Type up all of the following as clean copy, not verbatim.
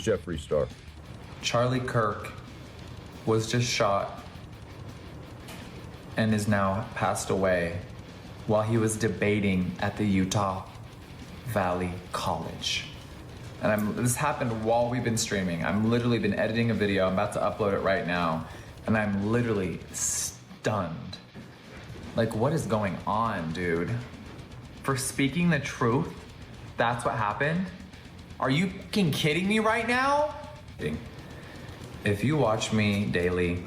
Jeffree Star. Charlie Kirk was just shot and is now passed away while he was debating at the Utah Valley College. And this happened while we've been streaming. I'm literally been editing a video. I'm about to upload it right now. And I'm literally stunned. Like, what is going on, dude? For speaking the truth, that's what happened? Are you fucking kidding me right now? If you watch me daily,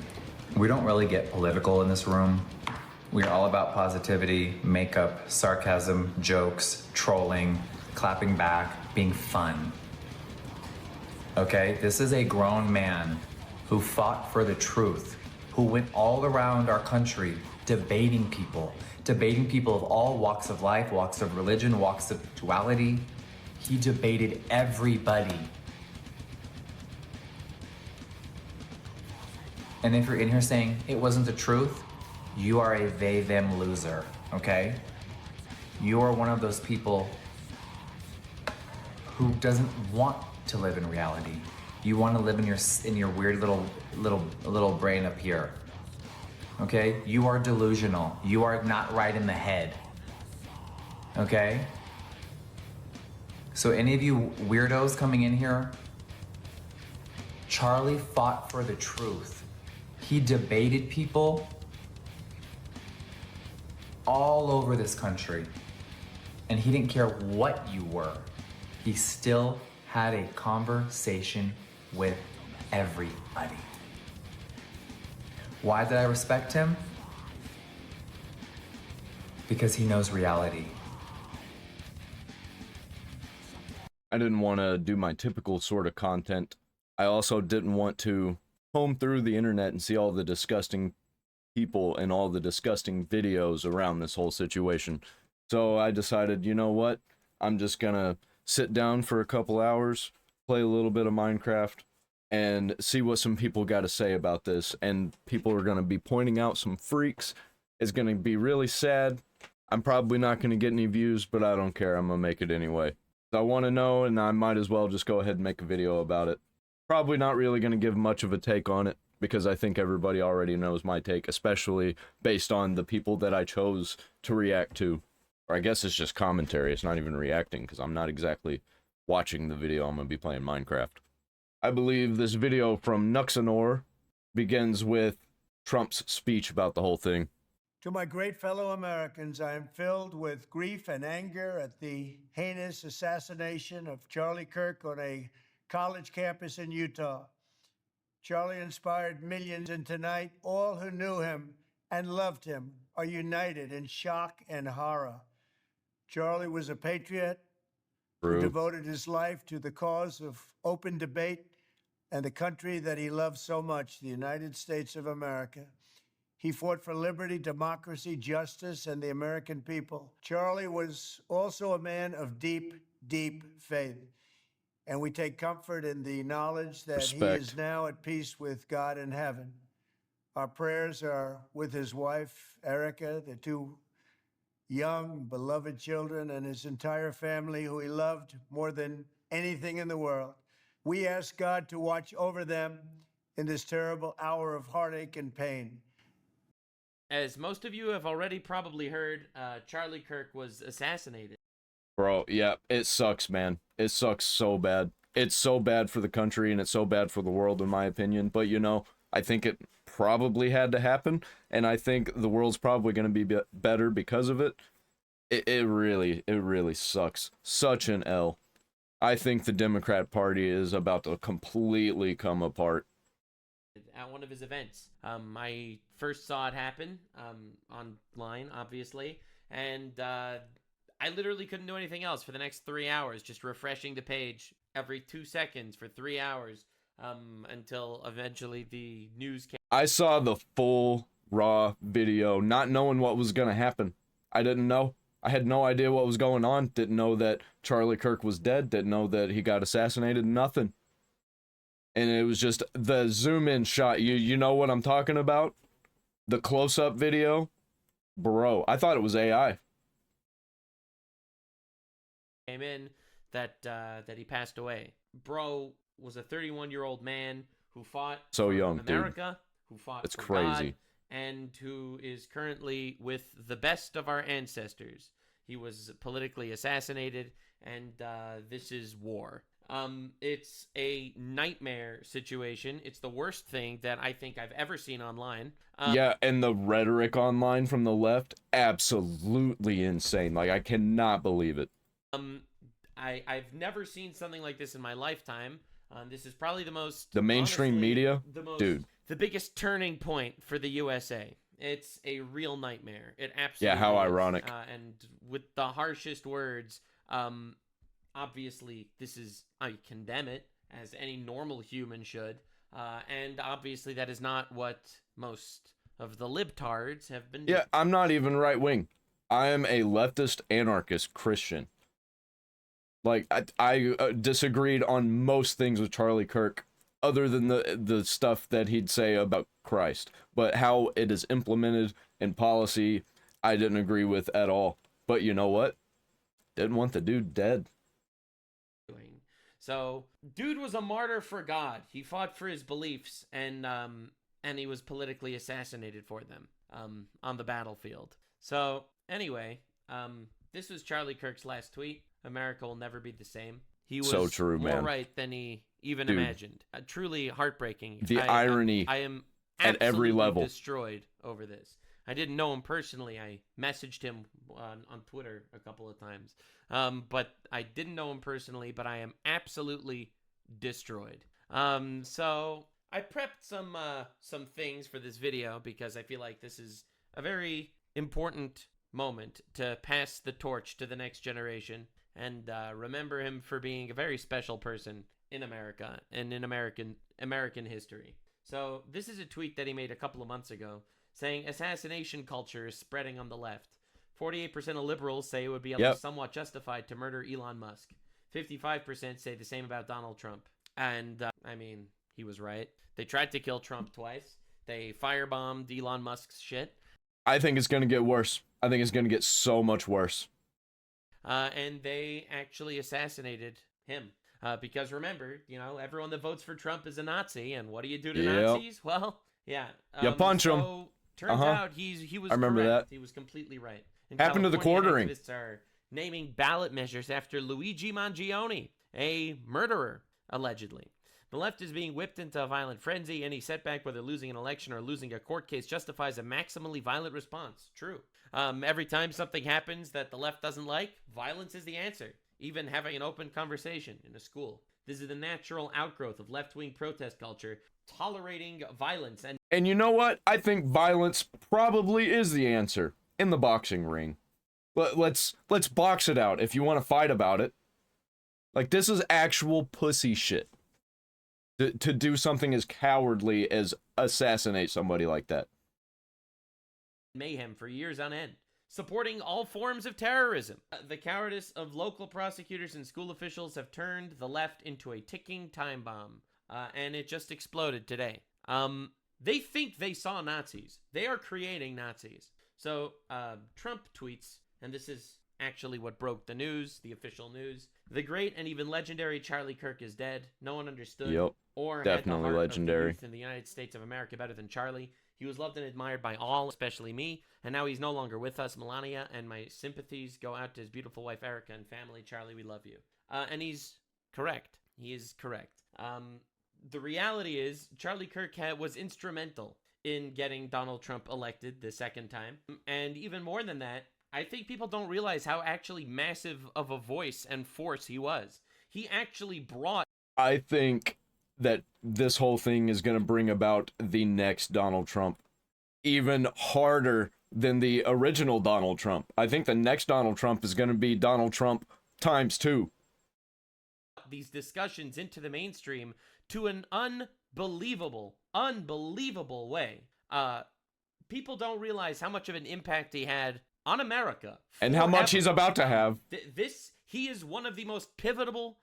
we don't really get political in this room. We're all about positivity, makeup, sarcasm, jokes, trolling, clapping back, being fun. Okay, this is a grown man who fought for the truth, who went all around our country debating people of all walks of life, walks of religion, walks of sexuality. He debated everybody. And if you're in here saying it wasn't the truth, you are a they, them loser, okay? You are one of those people who doesn't want to live in reality. You want to live in your weird little brain up here. Okay? You are delusional. You are not right in the head. Okay? So any of you weirdos coming in here, Charlie fought for the truth. He debated people all over this country. And he didn't care what you were. He still had a conversation with everybody. Why did I respect him? Because he knows reality. I didn't want to do my typical sort of content. I also didn't want to comb through the internet and see all the disgusting people and all the disgusting videos around this whole situation. So I decided, you know what? I'm just gonna sit down for a couple hours, play a little bit of Minecraft, and see what some people got to say about this. And people are going to be pointing out some freaks. It's going to be really sad. I'm probably not going to get any views, but I don't care. I'm going to make it anyway. I want to know, and I might as well just go ahead and make a video about it. Probably not really going to give much of a take on it, because I think everybody already knows my take, especially based on the people that I chose to react to. Or I guess it's just commentary. It's not even reacting, because I'm not exactly watching the video. I'm going to be playing Minecraft. I believe this video from Nuxanor begins with Trump's speech about the whole thing. To my great fellow Americans, I am filled with grief and anger at the heinous assassination of Charlie Kirk on a college campus in Utah. Charlie inspired millions, and tonight, all who knew him and loved him are united in shock and horror. Charlie was a patriot who devoted his life to the cause of open debate and the country that he loved so much, the United States of America. He fought for liberty, democracy, justice, and the American people. Charlie was also a man of deep, deep faith. And we take comfort in the knowledge that he is now at peace with God in heaven. Our prayers are with his wife, Erica, the two young, beloved children, and his entire family, who he loved more than anything in the world. We ask God to watch over them in this terrible hour of heartache and pain. As most of you have already probably heard, Charlie Kirk was assassinated. Bro, yeah, it sucks, man. It sucks so bad. It's so bad for the country, and it's so bad for the world, in my opinion. But, you know, I think it probably had to happen, and I think the world's probably going to be better because of it. It really sucks. Such an L. I think the Democrat Party is about to completely come apart. At one of his events. I first saw it happen online, obviously, and I literally couldn't do anything else for the next 3 hours, just refreshing the page every 2 seconds for 3 hours until eventually the news came. I saw the full raw video, not knowing what was going to happen. I didn't know. I had no idea what was going on. Didn't know that Charlie Kirk was dead. Didn't know that he got assassinated. Nothing. And it was just the zoom in shot. You know what I'm talking about? The close-up video? Bro, I thought it was AI. Came in that he passed away. Bro, was a 31-year-old man who fought So for young, dude. America, who fought It's for crazy. God, and who is currently with the best of our ancestors. He was politically assassinated, and this is war. It's a nightmare situation. It's the worst thing that I think I've ever seen online. Yeah, and the rhetoric online from the left, absolutely insane. Like, I cannot believe it. I've never seen something like this in my lifetime. This is probably the most... The mainstream honestly, media, dude. The biggest turning point for the USA. It's a real nightmare. It absolutely Yeah, how is. ironic. And with the harshest words, obviously, this is... I condemn it, as any normal human should. And obviously, that is not what most of the libtards have been doing. Yeah, I'm not even right wing. I am a leftist anarchist Christian. Like, I disagreed on most things with Charlie Kirk, other than the stuff that he'd say about Christ. But how it is implemented in policy, I didn't agree with at all. But you know what? Didn't want the dude dead. So, dude was a martyr for God. He fought for his beliefs, and he was politically assassinated for them on the battlefield. So, anyway, this was Charlie Kirk's last tweet. America will never be the same. He was So true, more man. right than he even Dude. imagined. Truly heartbreaking. The irony I am at every absolutely level. destroyed over this. I didn't know him personally. I messaged him on Twitter a couple of times. But I didn't know him personally, but I am absolutely destroyed. So I prepped some things for this video because I feel like this is a very important moment to pass the torch to the next generation and remember him for being a very special person in America and in American history. So this is a tweet that he made a couple of months ago saying assassination culture is spreading on the left. 48% of liberals say it would be at least somewhat justified to murder Elon Musk. 55% say the same about Donald Trump. And, I mean, he was right. They tried to kill Trump twice. They firebombed Elon Musk's shit. I think it's going to get worse. I think it's going to get so much worse. And they actually assassinated him. Because remember, you know, everyone that votes for Trump is a Nazi. And what do you do to Nazis? Well, yeah. You punch him. Turns out he was I remember correct. that. He was completely right. In Happened to the California, quartering. Activists are naming ballot measures after Luigi Mangione, a murderer, allegedly. The left is being whipped into a violent frenzy. Any setback, whether losing an election or losing a court case, justifies a maximally violent response. True. Every time something happens that the left doesn't like, violence is the answer. Even having an open conversation in a school. This is the natural outgrowth of left-wing protest culture, tolerating violence. And you know what? I think violence probably is the answer in the boxing ring. Let's box it out if you want to fight about it. Like, this is actual pussy shit. To do something as cowardly as assassinate somebody like that. Mayhem for years on end. Supporting all forms of terrorism. The cowardice of local prosecutors and school officials have turned the left into a ticking time bomb. And it just exploded today. They think they saw Nazis. They are creating Nazis. So Trump tweets, and this is actually what broke the news, the official news. The great and even legendary Charlie Kirk is dead. No one understood or definitely had the heart legendary. of the youth in the United States of America better than Charlie. He was loved and admired by all, especially me, and now he's no longer with us, Melania, and my sympathies go out to his beautiful wife, Erica, and family. Charlie, we love you. And he's correct. He is correct. The reality is, Charlie Kirk was instrumental in getting Donald Trump elected the second time. And even more than that, I think people don't realize how actually massive of a voice and force he was. He actually brought... I think that this whole thing is going to bring about the next Donald Trump even harder than the original Donald Trump. I think the next Donald Trump is going to be Donald Trump times 2. These discussions into the mainstream to an unbelievable way. People don't realize how much of an impact he had on America. And how much he's about to have. He is one of the most pivotal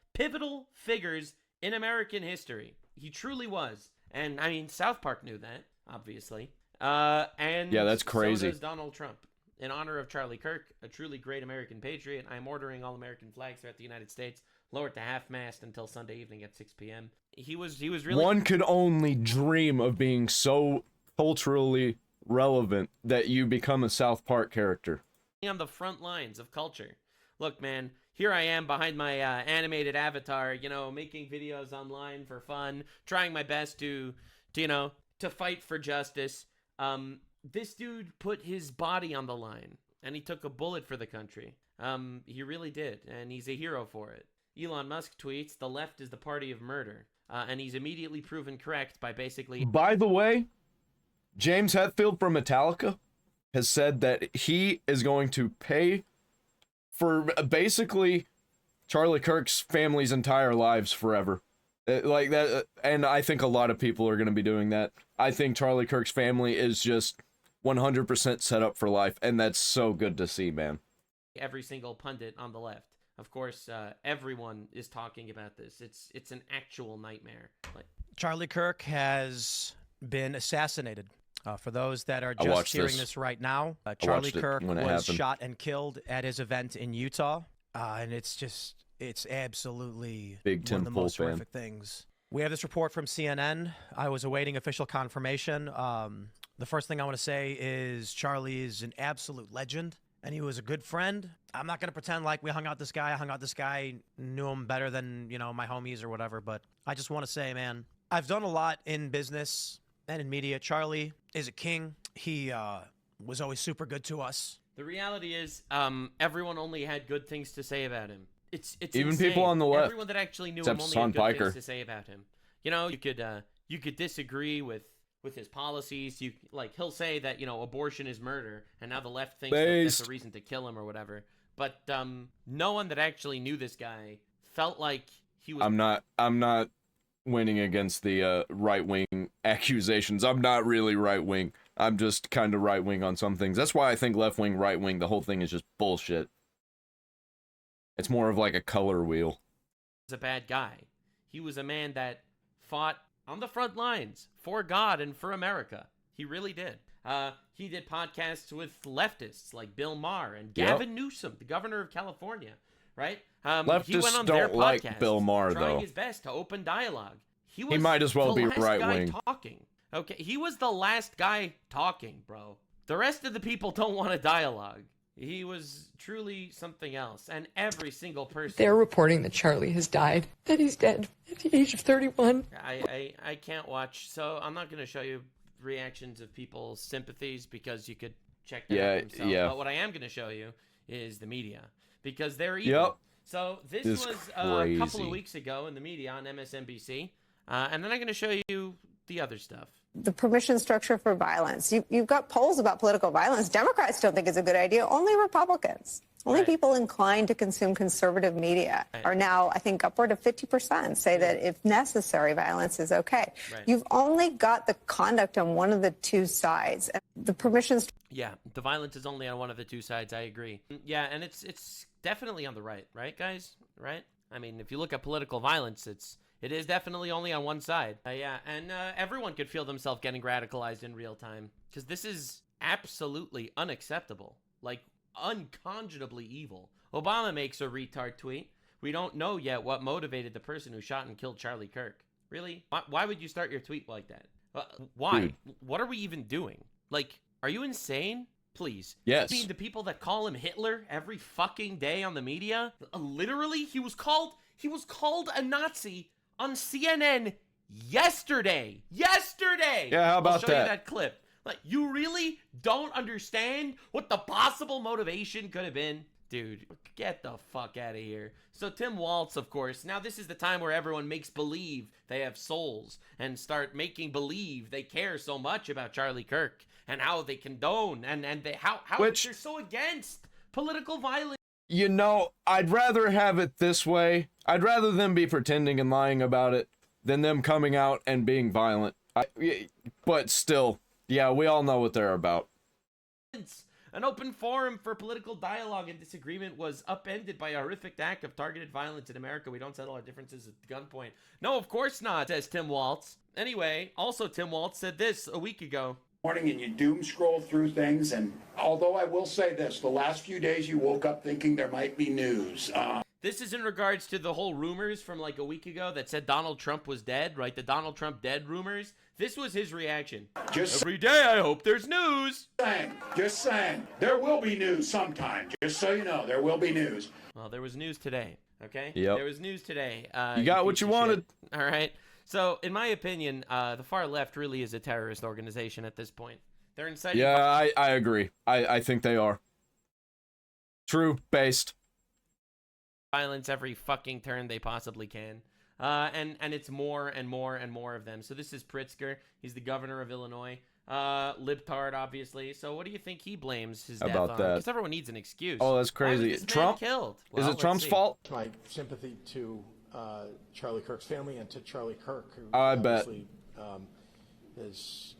figures in American history. He truly was. And, I mean, South Park knew that, obviously. And yeah, that's crazy. So does Donald Trump. In honor of Charlie Kirk, a truly great American patriot, I am ordering all American flags throughout the United States lowered to half-mast until Sunday evening at 6 p.m. He was really One could only dream of being so culturally relevant that you become a South Park character. on the front lines of culture. Look, man, here I am behind my animated avatar, you know, making videos online for fun, trying my best to fight for justice. This dude put his body on the line, and he took a bullet for the country. He really did, and he's a hero for it. Elon Musk tweets, "The left is the party of murder," and he's immediately proven correct by basically... By the way, James Hetfield from Metallica has said that he is going to pay for basically Charlie Kirk's family's entire lives forever. Like that, and I think a lot of people are going to be doing that. I think Charlie Kirk's family is just 100% set up for life, and that's so good to see, man. Every single pundit on the left. Of course, everyone is talking about this. It's an actual nightmare. Like, Charlie Kirk has been assassinated. For those that are just hearing this right now, Charlie Kirk was shot and killed at his event in Utah. And it's absolutely one of the most horrific things. We have this report from CNN. I was awaiting official confirmation. The first thing I want to say is Charlie is an absolute legend, and he was a good friend. I'm not going to pretend like we hung out this guy. I hung out this guy, knew him better than, my homies or whatever. But I just want to say, man, I've done a lot in business and in media. Charlie is a king. He was always super good to us. the reality is, everyone only had good things to say about him. It's even insane. people on the left. Everyone that actually knew him only had good things to say about him. You know, you could disagree with his policies. He'll say that, abortion is murder, and now the left thinks that that's a reason to kill him or whatever. But no one that actually knew this guy felt like he was... I'm not winning against the right-wing accusations. I'm not really right-wing. I'm just kind of right-wing on some things. That's why I think left-wing, right-wing, the whole thing is just bullshit. It's more of like a color wheel. He was a bad guy. He was a man that fought on the front lines for God and for America. He really did. He did podcasts with leftists like Bill Maher and Gavin Newsom, the governor of California, right? Leftists he went on don't their like podcast, Bill Maher, trying though. his best to open dialogue. He might as well the be last right-wing. guy talking. Okay, he was the last guy talking, bro. The rest of the people don't want a dialogue. He was truly something else, and every single person... They're reporting that Charlie has died, that he's dead at the age of 31. I can't watch, so I'm not going to show you reactions of people's sympathies because you could check that out yourself. Yeah. But what I am going to show you is the media, because they're evil. Yep. So this was crazy. a couple of weeks ago in the media on MSNBC, and then I'm going to show you the other stuff. The permission structure for violence. You've got polls about political violence. Democrats don't think it's a good idea. Only Republicans. Only people inclined to consume conservative media are now, I think, upward of 50% say that if necessary, violence is okay. You've only got the conduct on one of the two sides. The permissions. Yeah, the violence is only on one of the two sides. I agree. Yeah, and it's definitely on the right, guys? Right? I mean, if you look at political violence, it is definitely only on one side. Yeah, and everyone could feel themselves getting radicalized in real time, because this is absolutely unacceptable. Like, unconscionably evil. Obama makes a retard tweet. We don't know yet what motivated the person who shot and killed Charlie Kirk. Really? Why would you start your tweet like that? Why? Dude. What are we even doing? Like, are you insane? Please. Yes. I mean, the people that call him Hitler every fucking day on the media, literally, he was called a Nazi on CNN yesterday. Yeah, how about I'll show that? you that clip. Like, you really don't understand what the possible motivation could have been? Dude, get the fuck out of here. So Tim Waltz, of course, now this is the time where everyone makes believe they have souls and start making believe they care so much about Charlie Kirk and how they condone and how they're so against political violence. You know, I'd rather have it this way. I'd rather them be pretending and lying about it than them coming out and being violent. But still, yeah, we all know what they're about. An open forum for political dialogue and disagreement was upended by a horrific act of targeted violence in America. We don't settle our differences at gunpoint. No, of course not, says Tim Waltz. Anyway, also Tim Waltz said this a week ago. Morning, and you doom scroll through things, and although I will say this, the last few days you woke up thinking there might be news. This is in regards to the whole rumors from like a week ago that said Donald Trump was dead, right? The Donald Trump dead rumors. This was his reaction. Every day I hope there's news. Just saying. There will be news sometime. Just so you know, there will be news. Well, there was news today, okay? Yep. There was news today. You got what you wanted. All right. So, in my opinion, the far left really is a terrorist organization at this point. They're inciting... Yeah, I agree. I think they are. True, based. Violence every fucking turn they possibly can. And it's more and more and more of them. So this is Pritzker. He's the governor of Illinois. Libtard, obviously. So what do you think he blames his death on? Because everyone needs an excuse. Oh, that's crazy. Trump killed. Well, is it Trump's fault? My sympathy to Charlie Kirk's family and to Charlie Kirk, who I bet has,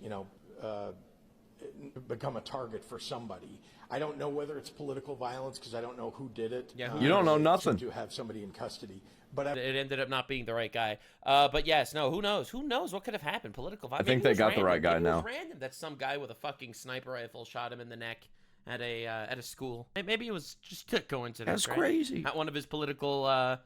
become a target for somebody. I don't know whether it's political violence because I don't know who did it. Yeah, you don't know nothing. To have somebody in custody, but it ended up not being the right guy. But yes, no, who knows? Who knows what could have happened? Political violence. I think they got the right guy now. It was random that some guy with a fucking sniper rifle shot him in the neck at a school. Maybe it was just a coincidence. That's crazy. At one of his political,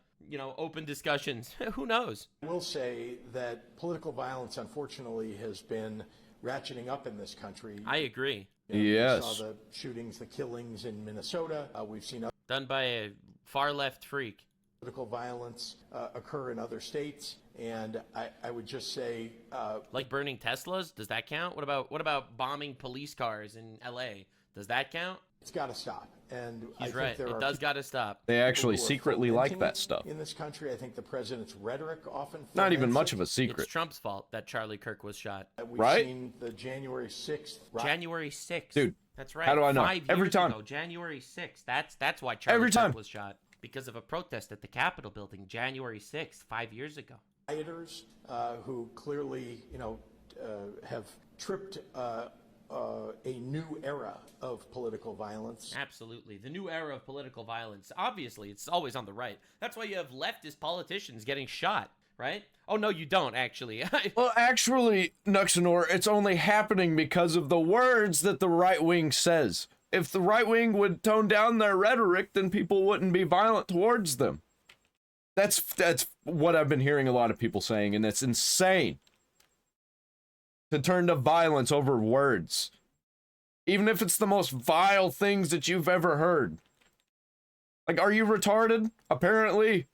open discussions. Who knows? I will say that political violence, unfortunately, has been ratcheting up in this country. I agree. Yes. We saw the shootings, the killings in Minnesota. We've seen done by a far left freak. Political violence occur in other states, and I would just say, like burning Teslas. Does that count? What about bombing police cars in L.A.? Does that count? It's got to stop. And he's right. It does got to stop. They actually secretly like that stuff. In this country, I think the president's rhetoric often not even much of a secret. It's Trump's fault that Charlie Kirk was shot. We've seen the January 6th. January 6th. Dude, that's right. How do I know? 5 years Every time. Ago, January 6th. That's why Charlie Kirk was shot. Because of a protest at the Capitol building, January 6th, 5 years ago. Rioters who clearly, have tripped a new era of political violence. Absolutely. The new era of political violence. Obviously, it's always on the right. That's why you have leftist politicians getting shot, right? Oh, no, you don't, actually. Well, actually, Nuxanor, it's only happening because of the words that the right wing says. If the right wing would tone down their rhetoric, then people wouldn't be violent towards them. That's what I've been hearing a lot of people saying, and it's insane. To turn to violence over words. Even if it's the most vile things that you've ever heard. Like, are you retarded? Apparently.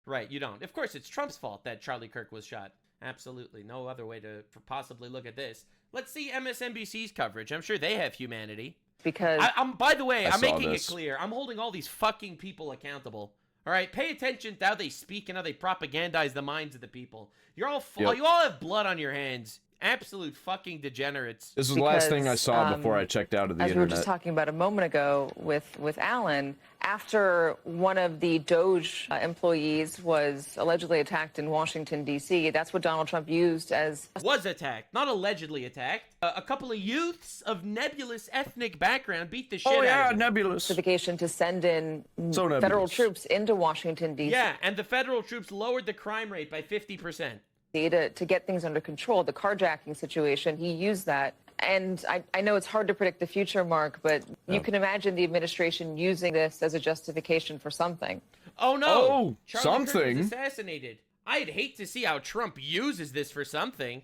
Right, you don't. Of course, it's Trump's fault that Charlie Kirk was shot. Absolutely. No other way to possibly look at this. Let's see MSNBC's coverage. I'm sure they have humanity. Because I'm by the way, I'm making it clear. I'm holding all these fucking people accountable. All right, pay attention to how they speak and how they propagandize the minds of the people. You all have blood on your hands. Absolute fucking degenerates. This was the last thing I saw before I checked out of the internet. As we were just talking about a moment ago with Alan, after one of the Doge employees was allegedly attacked in Washington, D.C., that's what Donald Trump used as... Was attacked, not allegedly attacked. A couple of youths of nebulous ethnic background beat the shit out of him. Nebulous. Justification to send in federal troops into Washington, D.C. Yeah, and the federal troops lowered the crime rate by 50%. To get things under control, the carjacking situation, he used that. And I know it's hard to predict the future, Mark, but you can imagine the administration using this as a justification for something. Oh, no. Oh, Charlie something. Kirk was assassinated. I'd hate to see how Trump uses this for something.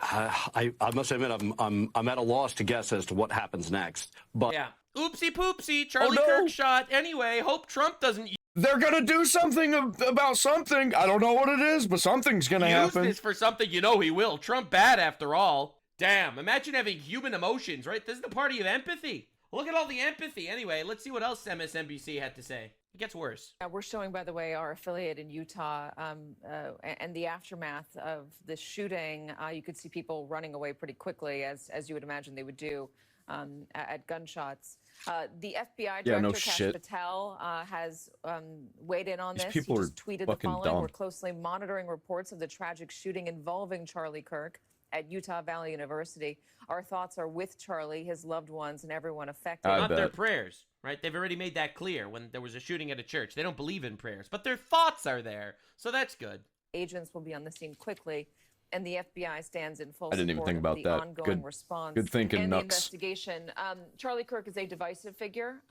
I must admit, I'm at a loss to guess as to what happens next. But yeah. Oopsie poopsie. Charlie Kirk shot. Anyway, hope Trump doesn't... They're gonna do something about something. I don't know what it is, but something's gonna happen. Use this for something, you know he will. Trump bad after all. Damn, imagine having human emotions, right? This is the party of empathy. Look at all the empathy. Anyway, let's see what else MSNBC had to say. It gets worse. We're showing, by the way, our affiliate in Utah and the aftermath of this shooting. You could see people running away pretty quickly, as you would imagine they would do at gunshots. The FBI director, Kash Patel, has weighed in on this. He just tweeted the following. We're closely monitoring reports of the tragic shooting involving Charlie Kirk at Utah Valley University. Our thoughts are with Charlie, his loved ones, and everyone affected. Not their prayers, right? They've already made that clear when there was a shooting at a church. They don't believe in prayers, but their thoughts are there. So that's good. Agents will be on the scene quickly, and the FBI stands in full I didn't even think about support of the ongoing response good thinking, and Nux. the investigation. Charlie Kirk is a divisive figure.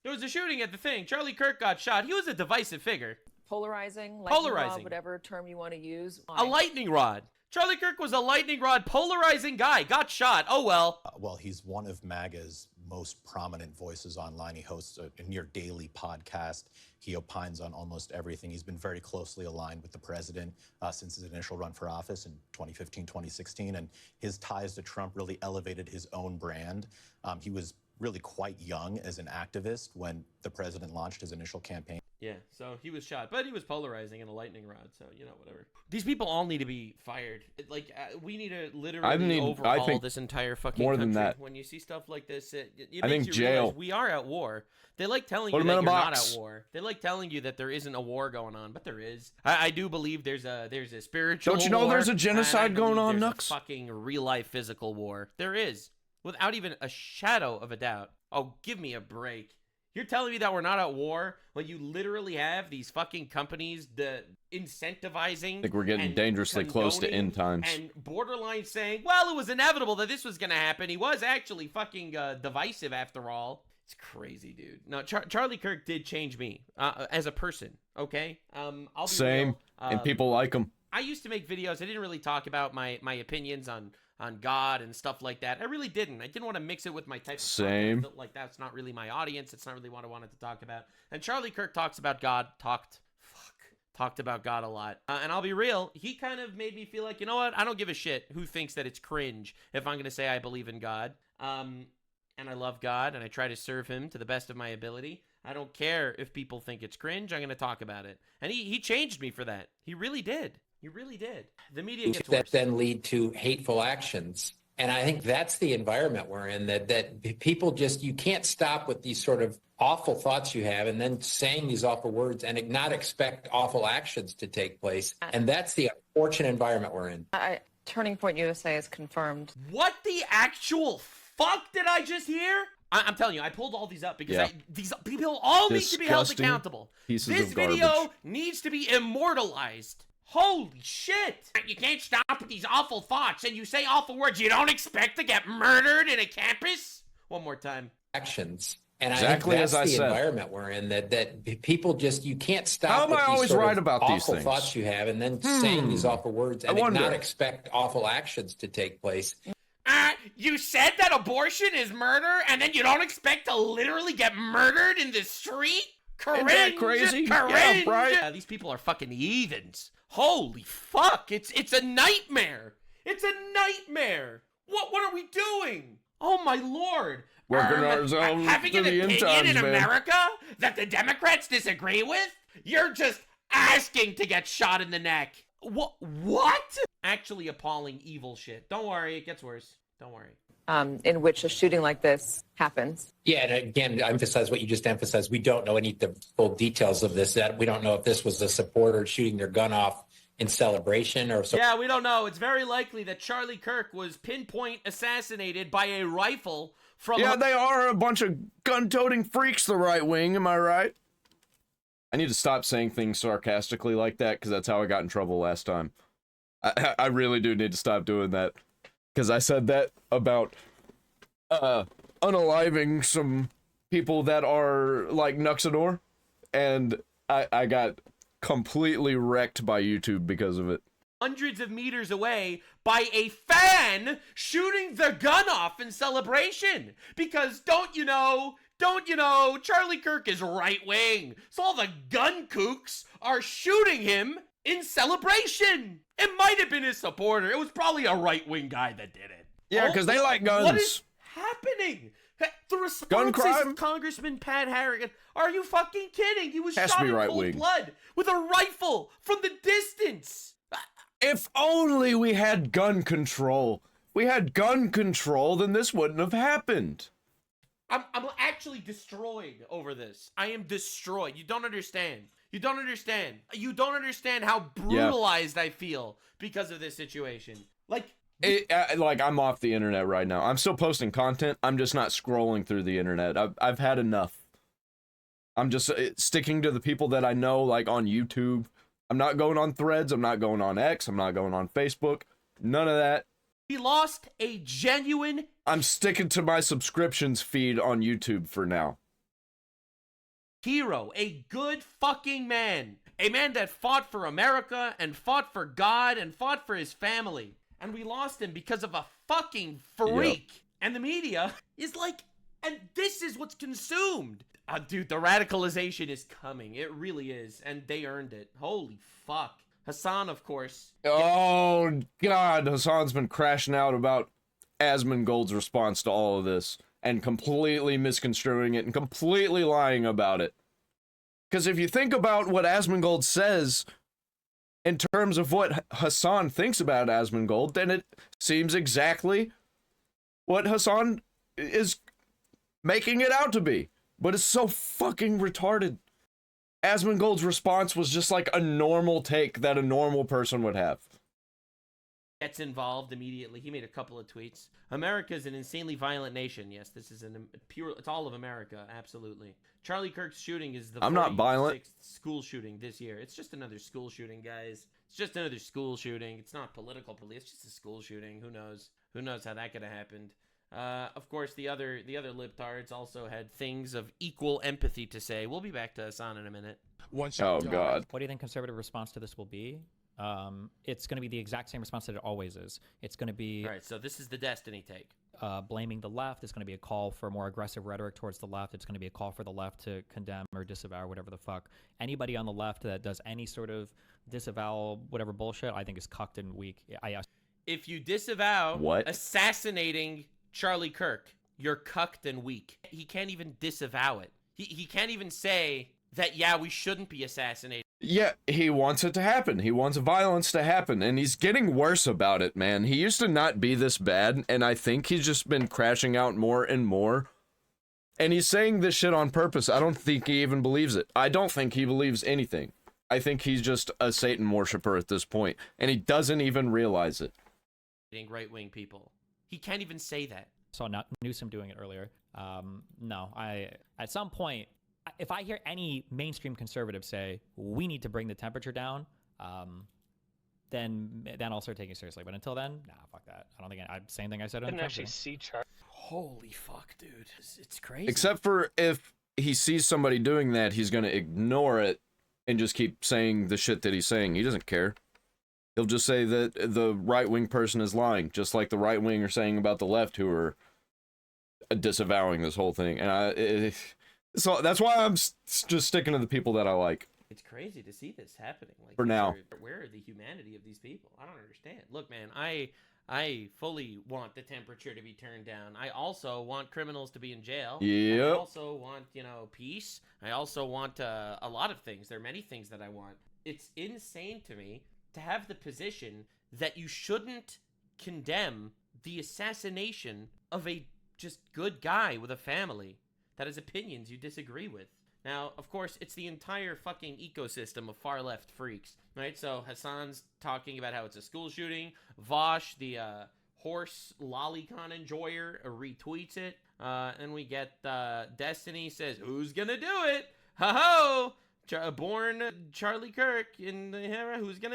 There was a shooting at the thing. Charlie Kirk got shot. He was a divisive figure. Polarizing, Polarizing. whatever term you want to use. A lightning rod. Charlie Kirk was a lightning rod, polarizing guy. Got shot. Oh, well. Well, he's one of MAGA's most prominent voices online. He hosts a near daily podcast. He opines on almost everything. He's been very closely aligned with the president since his initial run for office in 2015, 2016. And his ties to Trump really elevated his own brand. He was really quite young as an activist when the president launched his initial campaign. Yeah, so he was shot, but he was polarizing in a lightning rod, so, you know, whatever. These people all need to be fired. Like, we need to literally overhaul this entire fucking country. Than that. When you see stuff like this, it I makes think you jail. realize we are at war. They like telling you that you're not at war. They like telling you that there isn't a war going on, but there is. I do believe there's a spiritual war. Don't you know there's a genocide going on, Nux? There's a fucking real-life physical war. There is. Without even a shadow of a doubt. Oh, give me a break. You're telling me that we're not at war when you literally have these fucking companies incentivizing. I think we're getting dangerously close to end times. And borderline saying, well, it was inevitable that this was going to happen. He was actually fucking divisive after all. It's crazy, dude. No, Charlie Kirk did change me as a person, okay? I'll be Same, real. And people like him. I used to make videos. I didn't really talk about my opinions on God and stuff like that. I really didn't. I didn't want to mix it with my type of content. Like, that's not really my audience. It's not really what I wanted to talk about. And Charlie Kirk talks about God. Talked about God a lot. And I'll be real, he kind of made me feel like, you know what? I don't give a shit who thinks that it's cringe if I'm going to say I believe in God. And I love God, and I try to serve him to the best of my ability. I don't care if people think it's cringe. I'm going to talk about it. And he changed me for that. He really did. You really did. The media gets worse. That then lead to hateful actions. And I think that's the environment we're in, that people just, you can't stop with these sort of awful thoughts you have and then saying these awful words and not expect awful actions to take place. And that's the unfortunate environment we're in. Turning Point USA is confirmed. What the actual fuck did I just hear? I'm telling you, I pulled all these up because these people all need to be held accountable. This video needs to be immortalized. Holy shit! You can't stop with these awful thoughts and you say awful words. You don't expect to get murdered in a campus? One more time. Actions. And exactly I think that's the environment we're in, that people just, you can't stop. How am I always right about these things? Awful thoughts you have and then saying these awful words and not expect awful actions to take place. You said that abortion is murder and then you don't expect to literally get murdered in the street? Cringe! Isn't that crazy? Cringe! Yeah, right? These people are fucking heathens. Holy fuck, it's a nightmare. It's a nightmare. What are we doing? Oh my lord. Working ourselves having an opinion in America that the Democrats disagree with? You're just asking to get shot in the neck. What? Actually appalling evil shit. Don't worry, it gets worse. Don't worry. In which a shooting like this happens. Yeah, and again, to emphasize what you just emphasized, we don't know any of the full details of this. That we don't know if this was a supporter shooting their gun off in celebration or so. Yeah, we don't know. It's very likely that Charlie Kirk was pinpoint assassinated by a rifle from... Yeah, they are a bunch of gun-toting freaks, the right wing, am I right? I need to stop saying things sarcastically like that, because that's how I got in trouble last time. I really do need to stop doing that. Because I said that about unaliving some people that are like Nuxador, and I got completely wrecked by YouTube because of it. Hundreds of meters away by a fan shooting the gun off in celebration. Because don't you know, Charlie Kirk is right wing. So all the gun kooks are shooting him in celebration. It might have been his supporter. It was probably a right-wing guy that did it. Yeah, because they like guns. What is happening? The response is Congressman Pat Harrigan. Are you fucking kidding? He was shot in cold blood with a rifle from the distance. If only we had gun control. If we had gun control, then this wouldn't have happened. I'm actually destroyed over this. I am destroyed. You don't understand. You don't understand. You don't understand how brutalized I feel because of this situation. Like, I'm off the internet right now. I'm still posting content. I'm just not scrolling through the internet. I've had enough. I'm just sticking to the people that I know, like on YouTube. I'm not going on Threads. I'm not going on X. I'm not going on Facebook. None of that. We lost a genuine... I'm sticking to my subscriptions feed on YouTube for now. hero, a good fucking man, a man that fought for America and fought for God and fought for his family. And we lost him because of a fucking freak. Yep. And the media is like, and this is what's consumed. Dude, the radicalization is coming. It really is. And they earned it. Holy fuck. Hassan, of course. Oh, God. Hassan's been crashing out about Asmongold's response to all of this and completely misconstruing it and completely lying about it. Because if you think about what Asmongold says in terms of what Hassan thinks about Asmongold, then it seems exactly what Hassan is making it out to be. But it's so fucking retarded. Asmongold's response was just like a normal take that a normal person would have. Gets involved immediately. He made a couple of tweets. America is an insanely violent nation. Yes, this is it's all of America, absolutely. Charlie Kirk's shooting is the I'm not violent. School shooting this year. It's just another school shooting, guys. It's just another school shooting. It's not political police. It's just a school shooting. Who knows? Who knows how that could have happened? Of course, the other libtards also had things of equal empathy to say. We'll be back to Hassan in a minute. Oh, God. What do you think conservative response to this will be? It's going to be the exact same response that it always is. It's going to be... All right, so this is the Destiny take. Blaming the left. It's going to be a call for more aggressive rhetoric towards the left. It's going to be a call for the left to condemn or disavow whatever the fuck. Anybody on the left that does any sort of disavow whatever bullshit, I think is cucked and weak. If you disavow assassinating Charlie Kirk, you're cucked and weak. He can't even disavow it. He can't even say that, yeah, we shouldn't be assassinated. Yeah, he wants it to happen. He wants violence to happen, and he's getting worse about it, man. He used to not be this bad, and I think he's just been crashing out more and more. And he's saying this shit on purpose. I don't think he even believes it. I don't think he believes anything. I think he's just a Satan worshiper at this point, and he doesn't even realize it. Right-wing people. He can't even say that. Saw Newsom doing it earlier. No, at some point, if I hear any mainstream conservative say we need to bring the temperature down, then I'll start taking it seriously. But until then, nah, fuck that. I don't think same thing I said. I didn't actually see Charlie. Holy fuck, dude, it's crazy. Except for if he sees somebody doing that, he's gonna ignore it and just keep saying the shit that he's saying. He doesn't care. He'll just say that the right-wing person is lying, just like the right wing are saying about the left, who are disavowing this whole thing. And so that's why I'm just sticking to the people that I like. It's crazy to see this happening. Like, for now. Where are the humanity of these people? I don't understand. Look, man, I fully want the temperature to be turned down. I also want criminals to be in jail. Yep. I also want, peace. I also want a lot of things. There are many things that I want. It's insane to me to have the position that you shouldn't condemn the assassination of a just good guy with a family that has opinions you disagree with. Now, of course, it's the entire fucking ecosystem of far-left freaks, right? So Hassan's talking about how it's a school shooting. Vosh, the horse lolicon enjoyer, retweets it. And we get Destiny says, who's gonna do it? Ho-ho! Born Charlie Kirk in the who's gonna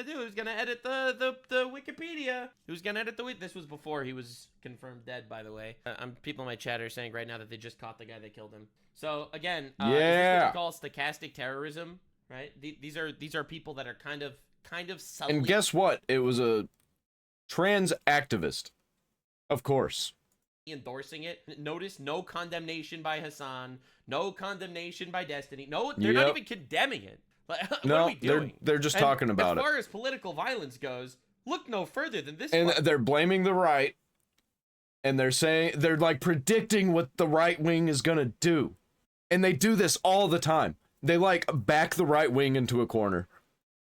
edit the Wikipedia? Who's gonna edit the this was before he was confirmed dead, by the way. People in my chat are saying right now that they just caught the guy that killed him. So again, yeah, is this what we call stochastic terrorism, right? These are people that are kind of subtly... And guess what? It was a trans activist, of course. Endorsing it. Notice no condemnation by Hassan, no condemnation by Destiny. No, they're not even condemning it. What no, are we doing? They're just talking about it. As far as political violence goes, look no further than this. And they're blaming the right, and they're like predicting what the right wing is gonna do, and they do this all the time. They like back the right wing into a corner,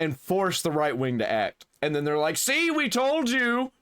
and force the right wing to act, and then they're like, "See, we told you."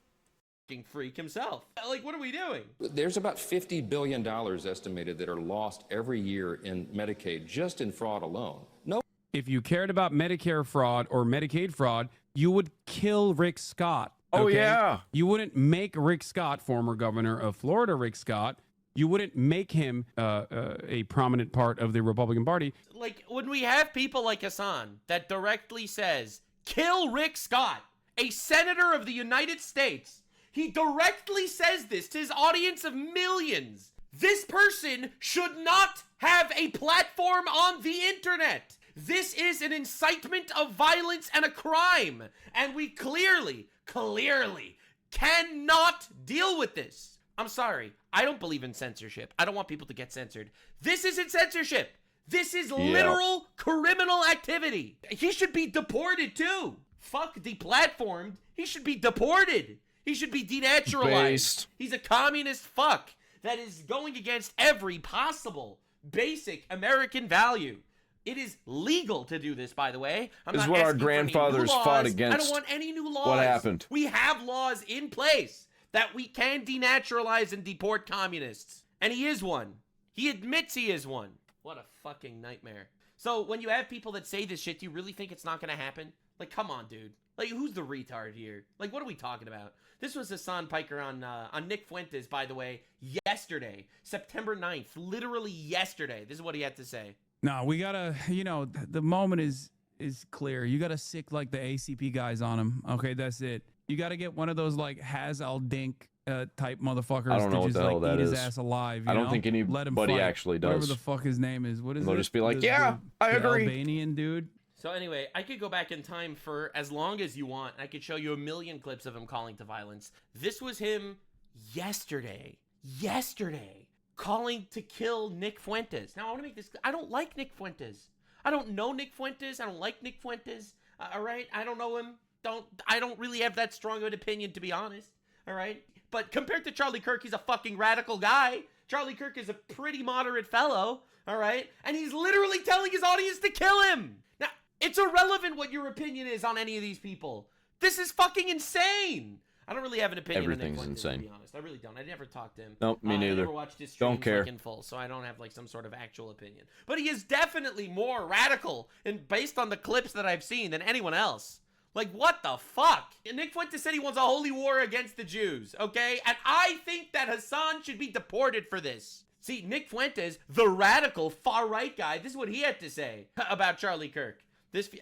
Freak himself. Like, what are we doing? There's about $50 billion estimated that are lost every year in Medicaid, just in fraud alone. No. If you cared about Medicare fraud or Medicaid fraud, you would kill Rick Scott. Okay? Oh, yeah. You wouldn't make Rick Scott, former governor of Florida, Rick Scott, you wouldn't make him a prominent part of the Republican Party. Like, when we have people like Hassan that directly says, kill Rick Scott, a senator of the United States. He directly says this to his audience of millions. This person should not have a platform on the internet. This is an incitement of violence and a crime. And we clearly cannot deal with this. I'm sorry. I don't believe in censorship. I don't want people to get censored. This isn't censorship. This is literal criminal activity. He should be deported too. Fuck deplatformed. He should be deported. He should be denaturalized. He's a communist fuck that is going against every possible basic American value. It is legal to do this, by the way. This is what our grandfathers fought against. I don't want any new laws. What happened? We have laws in place that we can denaturalize and deport communists. And he is one. He admits he is one. What a fucking nightmare. So when you have people that say this shit, do you really think it's not going to happen? Like, come on, dude. Like, who's the retard here? Like, what are we talking about? This was Hassan Piker on Nick Fuentes, by the way, yesterday, September 9th, literally yesterday. This is what he had to say. No, we gotta, the moment is clear. You gotta sick like the ACP guys on him. Okay, that's it. You gotta get one of those like Haz al-Dink type motherfuckers. I don't know to just what the hell like that eat his is. ass alive. I don't know? think Let him anybody fight. actually does. Whatever the fuck his name is. What is They'll it? just be like, The I agree. Albanian dude. So anyway, I could go back in time for as long as you want. I could show you a million clips of him calling to violence. This was him yesterday, calling to kill Nick Fuentes. Now, I want to make this, I don't like Nick Fuentes. I don't know Nick Fuentes. I don't like Nick Fuentes. All right? I don't know him. I don't really have that strong of an opinion, to be honest. All right? But compared to Charlie Kirk, he's a fucking radical guy. Charlie Kirk is a pretty moderate fellow. All right? And he's literally telling his audience to kill him. Now, it's irrelevant what your opinion is on any of these people. This is fucking insane. I don't really have an opinion on Nick Everything's Fuentes, insane. to be honest. I really don't. I never talked to him. Nope, me neither. I never watched his streams Don't care. like in full, so I don't have like some sort of actual opinion. But he is definitely more radical and based on the clips that I've seen than anyone else. Like, what the fuck? And Nick Fuentes said he wants a holy war against the Jews, okay? And I think that Hassan should be deported for this. See, Nick Fuentes, the radical far-right guy, this is what he had to say about Charlie Kirk.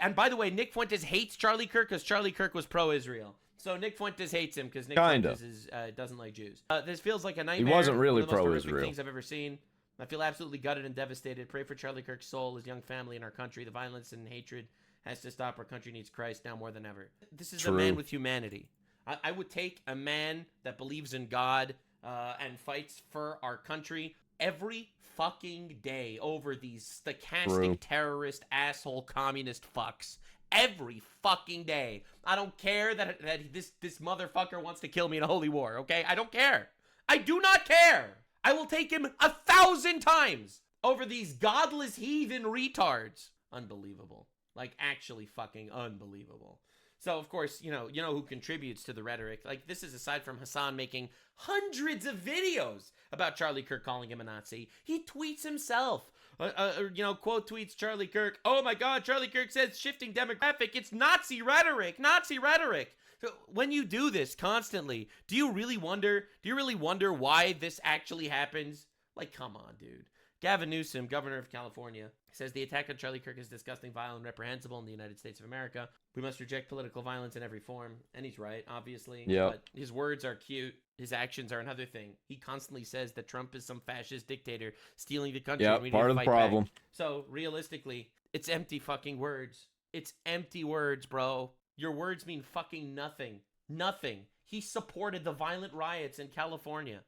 And by the way, Nick Fuentes hates Charlie Kirk because Charlie Kirk was pro-Israel. So Nick Fuentes hates him because Nick Fuentes doesn't like Jews. This feels like a nightmare. He wasn't really one of the most horrific pro-Israel. things I've ever seen. I feel absolutely gutted and devastated. Pray for Charlie Kirk's soul, his young family, and our country. The violence and hatred has to stop. Our country needs Christ now more than ever. This is a man with humanity. I would take a man that believes in God and fights for our country every fucking day over these stochastic terrorist asshole communist fucks. Every fucking day. I don't care that this motherfucker wants to kill me in a holy war, okay? I don't care. I do not care. I will take him 1,000 times over these godless heathen retards. Unbelievable. Like, actually fucking unbelievable. So, of course, you know who contributes to the rhetoric. Like, this is aside from Hassan making hundreds of videos about Charlie Kirk calling him a Nazi. He tweets himself. Quote tweets Charlie Kirk. Oh my God, Charlie Kirk says shifting demographic. It's Nazi rhetoric. Nazi rhetoric. So when you do this constantly, do you really wonder why this actually happens? Like, come on, dude. Gavin Newsom, governor of California, says the attack on Charlie Kirk is disgusting, vile, and reprehensible in the United States of America. We must reject political violence in every form. And he's right, obviously. Yeah. But his words are cute. His actions are another thing. He constantly says that Trump is some fascist dictator stealing the country. Yeah, and we need part to of the fight back. problem. So, realistically, it's empty fucking words. It's empty words, bro. Your words mean fucking nothing. Nothing. He supported the violent riots in California.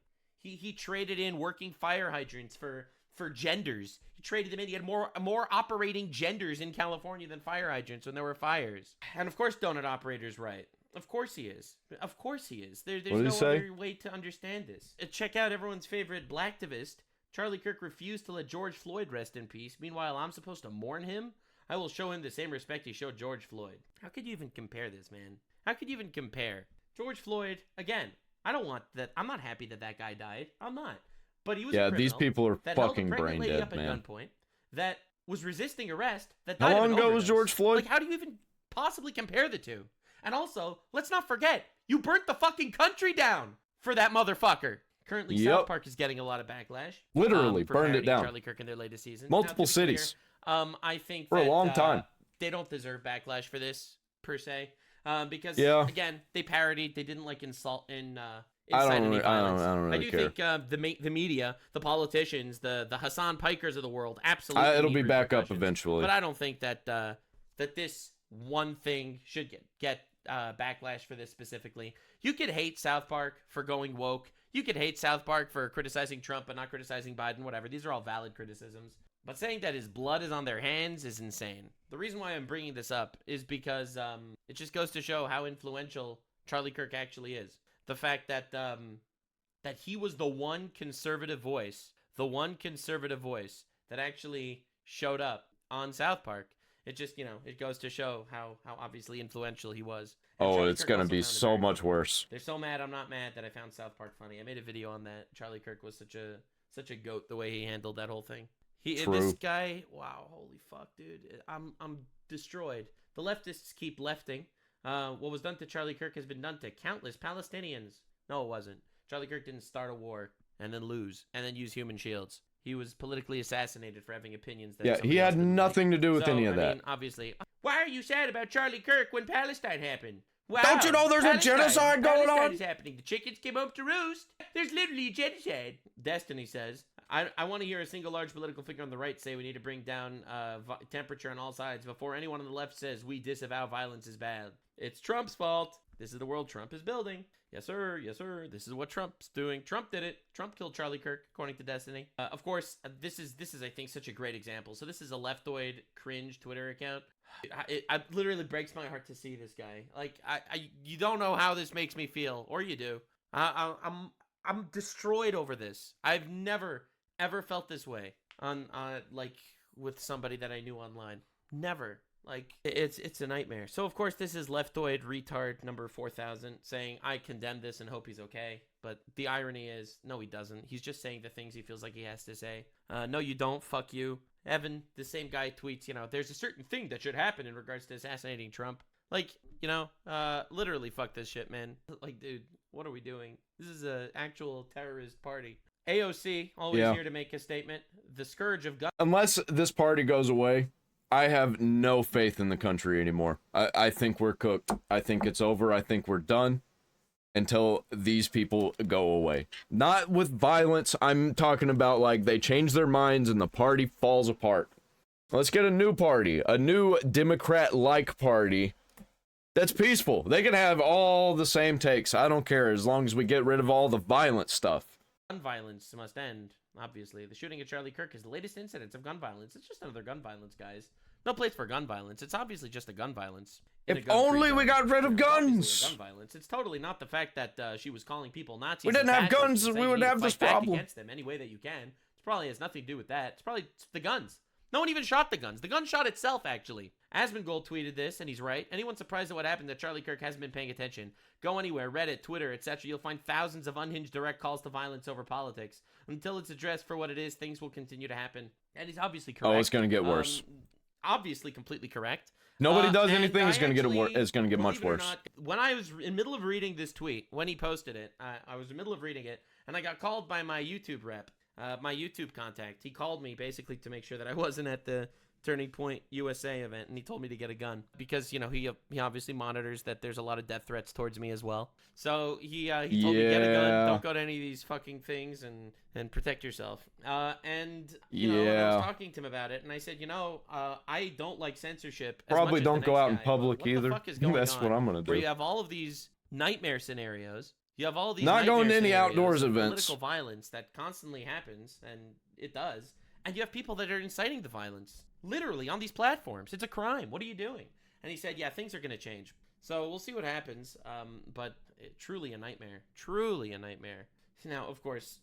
He traded in working fire hydrants for genders. He traded them in. He had more operating genders in California than fire hydrants when there were fires. And of course, donut operator's right. Of course he is. Of course he is. There's no other way to understand this. Check out everyone's favorite blacktivist. Charlie Kirk refused to let George Floyd rest in peace. Meanwhile, I'm supposed to mourn him? I will show him the same respect he showed George Floyd. How could you even compare this, man? How could you even compare? George Floyd, again, I don't want that. I'm not happy that guy died. I'm not. But he was a these people are that held a fucking pregnant brain lady dead, up at man. gunpoint, that was resisting arrest, that How died of long an ago was overdose. George Floyd? Like, how do you even possibly compare the two? And also, let's not forget, you burnt the fucking country down for that motherfucker. Currently, South Park is getting a lot of backlash. Literally for burned it parodying down. Charlie Kirk in their latest season. Multiple Now, to be clear, cities. I think For a long time. they don't deserve backlash for this, per se. because again, they parodied. They didn't like incite any violence. I don't really care. Think the media, the politicians, the Hassan Pikers of the world, absolutely. It'll be back up eventually. But I don't think that that this one thing should get backlash for this specifically. You could hate South Park for going woke. You could hate South Park for criticizing Trump but not criticizing Biden. Whatever. These are all valid criticisms. But saying that his blood is on their hands is insane. The reason why I'm bringing this up is because it just goes to show how influential Charlie Kirk actually is. The fact that that he was the one conservative voice that actually showed up on South Park. It just, it goes to show how obviously influential he was. And it's going to be so much worse. They're so mad I'm not mad that I found South Park funny. I made a video on that. Charlie Kirk was such a goat the way he handled that whole thing. This guy, wow, holy fuck, dude. I'm destroyed. The leftists keep lefting. What was done to Charlie Kirk has been done to countless Palestinians. No, it wasn't. Charlie Kirk didn't start a war and then lose and then use human shields. He was politically assassinated for having opinions that he had nothing to do with any of that. Obviously. Why are you sad about Charlie Kirk when Palestine happened? Wow, don't you know there's a genocide going on? Palestine is happening. The chickens came up to roost. There's literally a genocide. Destiny says, I want to hear a single large political figure on the right say we need to bring down temperature on all sides before anyone on the left says we disavow violence is bad. It's Trump's fault. This is the world Trump is building. Yes, sir. Yes, sir. This is what Trump's doing. Trump did it. Trump killed Charlie Kirk, according to Destiny. Of course, this is I think such a great example. So this is a leftoid cringe Twitter account. It literally breaks my heart to see this guy. Like you don't know how this makes me feel, or you do. I'm destroyed over this. I've never ever felt this way on like with somebody that I knew online. Never. Like it's a nightmare. So of course this is leftoid retard number 4000 saying I condemn this and hope he's okay. But the irony is no, he doesn't. He's just saying the things he feels like he has to say. No, you don't. Fuck you. Evan, the same guy tweets, there's a certain thing that should happen in regards to assassinating Trump. Like, literally fuck this shit, man. Like, dude, what are we doing? This is an actual terrorist party. AOC, always here to make a statement. The scourge of gun. Unless this party goes away, I have no faith in the country anymore. I think we're cooked. I think it's over. I think we're done until these people go away. Not with violence. I'm talking about like they change their minds and the party falls apart. Let's get a new party, a new Democrat-like party that's peaceful. They can have all the same takes. I don't care as long as we get rid of all the violent stuff. Gun violence must end, obviously. The shooting at Charlie Kirk is the latest incidence of gun violence. It's just another gun violence, guys. No place for gun violence. It's obviously just a gun violence. If only we got rid of guns. Gun violence. It's totally not the fact that she was calling people Nazis. We didn't have guns, we would have this problem. Against them any way that you can. It probably has nothing to do with that. It's probably the guns. No one even shot the guns. The gun shot itself, actually. Asmongold tweeted this, and he's right. Anyone surprised at what happened that Charlie Kirk hasn't been paying attention? Go anywhere, Reddit, Twitter, etc. You'll find thousands of unhinged direct calls to violence over politics. Until it's addressed for what it is, things will continue to happen. And he's obviously correct. Oh, it's going to get worse. Obviously completely correct. Nobody does anything, it's going to get much worse. When I was in the middle of reading this tweet, when he posted it, I was in the middle of reading it, and I got called by my YouTube rep. My YouTube contact. He called me basically to make sure that I wasn't at the Turning Point USA event, and he told me to get a gun because he obviously monitors that there's a lot of death threats towards me as well. So he told me get a gun, don't go to any of these fucking things, and protect yourself. And I was talking to him about it, and I said, I don't like censorship. Probably don't go out in public either. What that's what I'm gonna do. Where you have all of these nightmare scenarios. You have all these not going to any outdoors events. Political violence that constantly happens, and it does. And you have people that are inciting the violence, literally on these platforms. It's a crime. What are you doing? And he said, yeah, things are going to change. So we'll see what happens. But truly a nightmare. Truly a nightmare. Now, of course,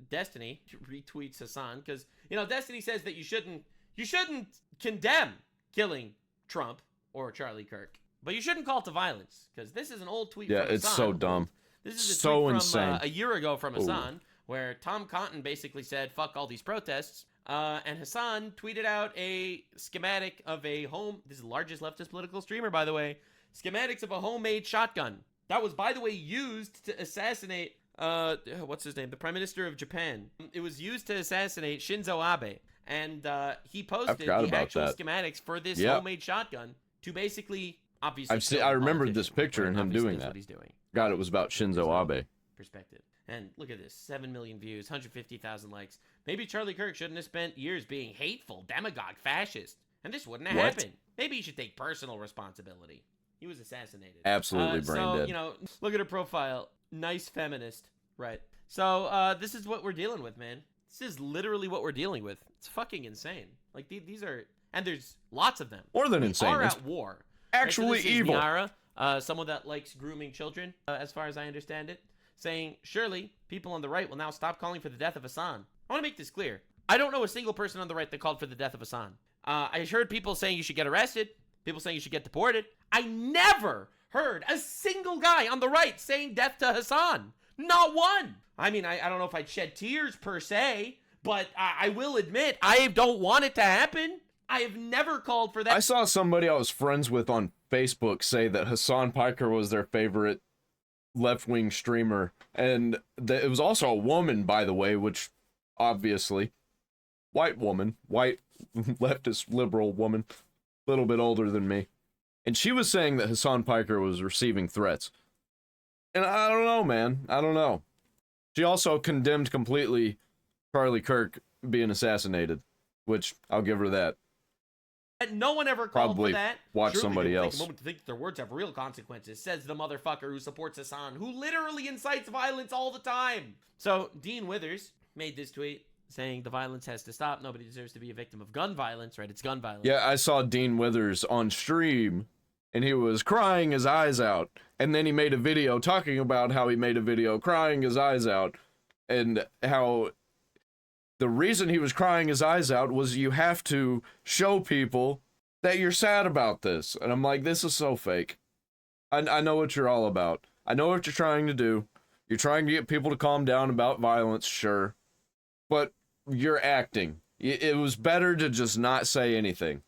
Destiny retweets Hassan because Destiny says that you shouldn't condemn killing Trump or Charlie Kirk, but you shouldn't call to violence because this is an old tweet. Yeah, from it's Hassan. So dumb. This is a so tweet from insane. A year ago from Hassan, where Tom Cotton basically said, "Fuck all these protests." And Hassan tweeted out a schematic of a this is the largest leftist political streamer, by the way. Schematics of a homemade shotgun that was, by the way, used to assassinate what's his name, the Prime Minister of Japan. It was used to assassinate Shinzo Abe, and he posted the actual schematics for this homemade shotgun to basically obviously, I remembered this picture and him doing that. What he's doing. God, it was about Shinzo Abe. Perspective. And look at this, 7 million views, 150,000 likes. Maybe Charlie Kirk shouldn't have spent years being hateful, demagogue, fascist. And this wouldn't have happened. Maybe he should take personal responsibility. He was assassinated. Absolutely brain dead. You know, look at her profile. Nice feminist. Right. So, this is what we're dealing with, man. This is literally what we're dealing with. It's fucking insane. Like, these are... And there's lots of them. More than insane. We are at war. Actually right, so evil. Miara, someone that likes grooming children, as far as I understand it, saying, surely people on the right will now stop calling for the death of Hassan. I want to make this clear. I don't know a single person on the right that called for the death of Hassan. I heard people saying you should get arrested, people saying you should get deported. I never heard a single guy on the right saying death to Hassan. Not one. I mean, I don't know if I'd shed tears per se, but I will admit, I don't want it to happen. I have never called for that. I saw somebody I was friends with on Facebook say that Hassan Piker was their favorite left-wing streamer, and it was also a woman, by the way, which obviously white woman, white leftist liberal woman, a little bit older than me, and she was saying that Hassan Piker was receiving threats. And I don't know, man, I don't know. She also condemned completely Charlie Kirk being assassinated, which I'll give her that. No one ever called Probably for that. watch Truly, somebody it would else. Take a moment to think that their words have real consequences, says the motherfucker who supports Hassan, who literally incites violence all the time. So Dean Withers made this tweet saying the violence has to stop. Nobody deserves to be a victim of gun violence, right? It's gun violence. Yeah, I saw Dean Withers on stream, and he was crying his eyes out. And then he made a video talking about how he made a video crying his eyes out, and how the reason he was crying his eyes out was you have to show people that you're sad about this. And I'm like, this is so fake. I know what you're all about. I know what you're trying to do. You're trying to get people to calm down about violence, sure. But you're acting. It was better to just not say anything.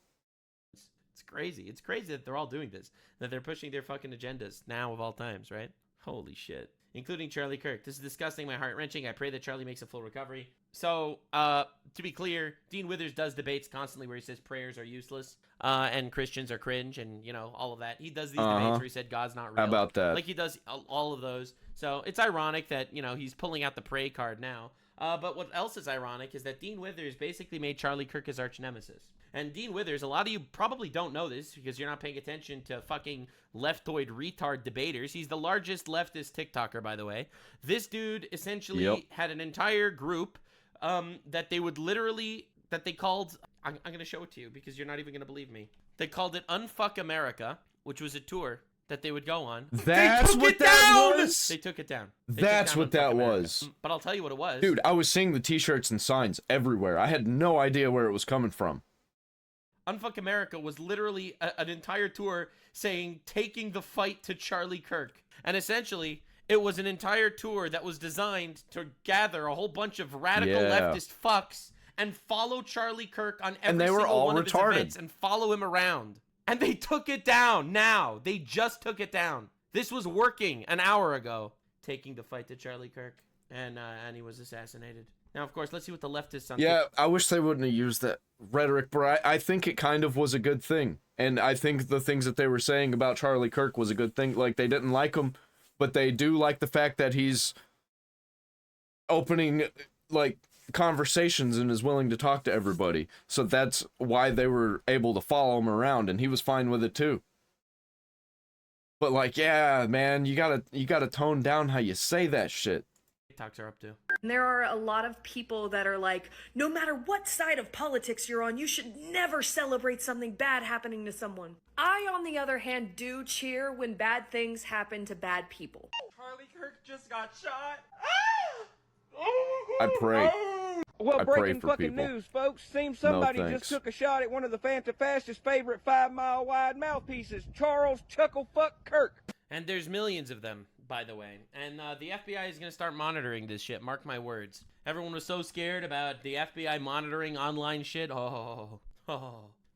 It's crazy. It's crazy that they're all doing this. That they're pushing their fucking agendas now of all times, right? Holy shit. Including Charlie Kirk. This is disgusting, my heart-wrenching. I pray that Charlie makes a full recovery. So, to be clear, Dean Withers does debates constantly where he says prayers are useless, and Christians are cringe, and, you know, all of that. He does these debates where he said God's not real. How about that? Like, he does all of those. So, it's ironic that, you know, he's pulling out the pray card now. But what else is ironic is that Dean Withers basically made Charlie Kirk his arch nemesis. And Dean Withers, a lot of you probably don't know this because you're not paying attention to fucking leftoid retard debaters. He's the largest leftist TikToker, by the way. This dude essentially had an entire group that they would literally, that they called, I'm going to show it to you because you're not even going to believe me. They called it Unfuck America, which was a tour that they would go on. That's what that was? They took it down. That's what that was. But I'll tell you what it was. Dude, I was seeing the t-shirts and signs everywhere. I had no idea where it was coming from. Unfuck America was literally an entire tour saying taking the fight to Charlie Kirk. And essentially, it was an entire tour that was designed to gather a whole bunch of radical leftist fucks and follow Charlie Kirk on every single one of his events and follow him around. And they took it down now. They just took it down. This was working an hour ago, taking the fight to Charlie Kirk. And he was assassinated. Now, of course, let's see what the leftists on I wish they wouldn't have used that rhetoric, but I think it kind of was a good thing. And I think the things that they were saying about Charlie Kirk was a good thing. Like, they didn't like him, but they do like the fact that he's opening, like, conversations and is willing to talk to everybody. So that's why they were able to follow him around, and he was fine with it too. But, like, yeah, man, you gotta tone down how you say that shit. TikToks are up to. And there are a lot of people that are like, no matter what side of politics you're on, you should never celebrate something bad happening to someone. I, on the other hand, do cheer when bad things happen to bad people. Charlie Kirk just got shot. I pray. Well, I pray breaking for fucking people. news, folks. Seems somebody No, just thanks. took a shot at one of the Fanta-Fastest favorite 5-mile wide mouthpieces, Charles Chucklefuck Kirk. And there's millions of them, by the way. And the FBI is going to start monitoring this shit. Mark my words. Everyone was so scared about the FBI monitoring online shit. Oh,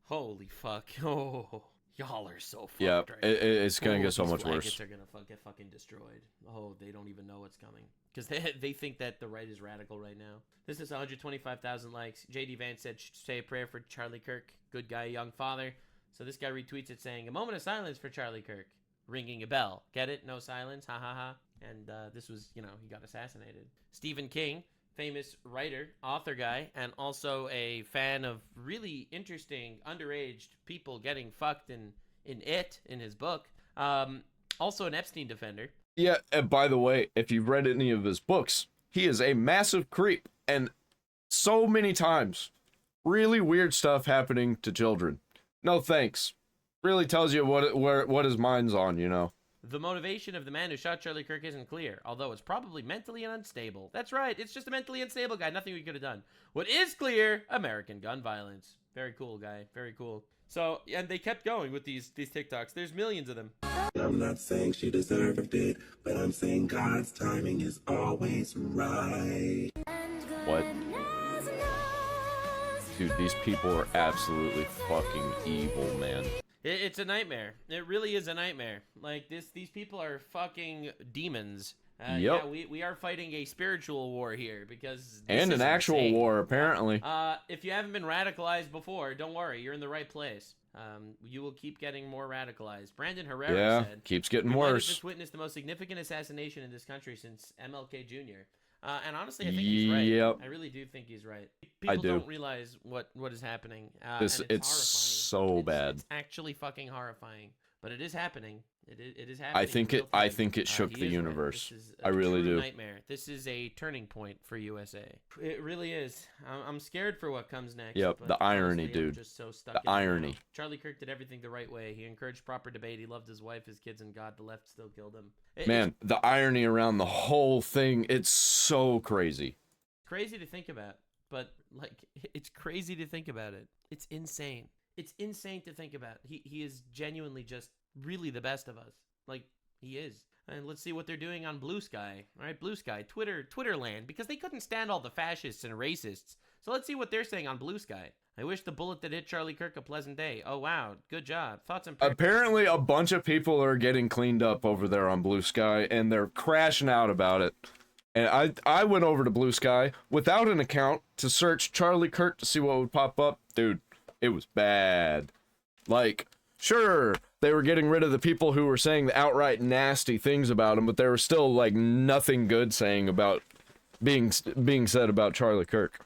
holy fuck. Oh, y'all are so fucked right now. It's going to get so much worse. These are going to get fucking destroyed. Oh, they don't even know what's coming. Because they think that the right is radical right now. This is 125,000 likes. JD Vance said, say a prayer for Charlie Kirk. Good guy, young father. So this guy retweets it saying, "A moment of silence for Charlie Kirk." Ringing a bell. Get it? No silence. Ha ha ha. And this was, he got assassinated. Stephen King, famous writer, author guy, and also a fan of really interesting underage people getting fucked in his book. Also an Epstein defender. Yeah, and by the way, if you've read any of his books, he is a massive creep, and so many times, really weird stuff happening to children. No thanks. Really tells you what his mind's on, The motivation of the man who shot Charlie Kirk isn't clear, although it's probably mentally unstable. That's right, it's just a mentally unstable guy, nothing we could have done. What is clear? American gun violence. Very cool, guy, very cool. So, and they kept going with these TikToks. There's millions of them. I'm not saying she deserved it, but I'm saying God's timing is always right. What? Dude, these people are absolutely fucking evil, man. It's a nightmare. It really is a nightmare. Like, these people are fucking demons. Yep. Yeah, we are fighting a spiritual war here because and an actual insane. war, apparently. If you haven't been radicalized before, don't worry, you're in the right place. You will keep getting more radicalized. Brandon Herrera said, keeps getting "We might have worse. just witnessed the most significant assassination in this country since MLK Jr." And honestly, I think he's right. Yep. I really do think he's right. People don't realize what is happening. It's horrifying. so bad. It's actually fucking horrifying, but it is happening. It is happening. I think it shook the universe. Right. This is I really do. Nightmare. This is a turning point for USA. It really is. I'm scared for what comes next. Yep, but the irony, honestly, I'm dude. just so stuck The in it now. irony. Charlie Kirk did everything the right way. He encouraged proper debate. He loved his wife, his kids, and God. The left still killed him. Man, the irony around the whole thing, it's so crazy. Crazy to think about, but it's crazy to think about it. It's insane. It's insane to think about. He is genuinely just really the best of us. Like, he is. And let's see what they're doing on Blue Sky. All right, Blue Sky, Twitter land, because they couldn't stand all the fascists and racists. So let's see what they're saying on Blue Sky. I wish the bullet that hit Charlie Kirk a pleasant day. Oh, wow. Good job. Thoughts and prayers. Apparently, a bunch of people are getting cleaned up over there on Blue Sky, and they're crashing out about it. And I went over to Blue Sky without an account to search Charlie Kirk to see what would pop up. Dude, it was bad. Like, sure, they were getting rid of the people who were saying the outright nasty things about him, but there was still, like, nothing good saying about being said about Charlie Kirk.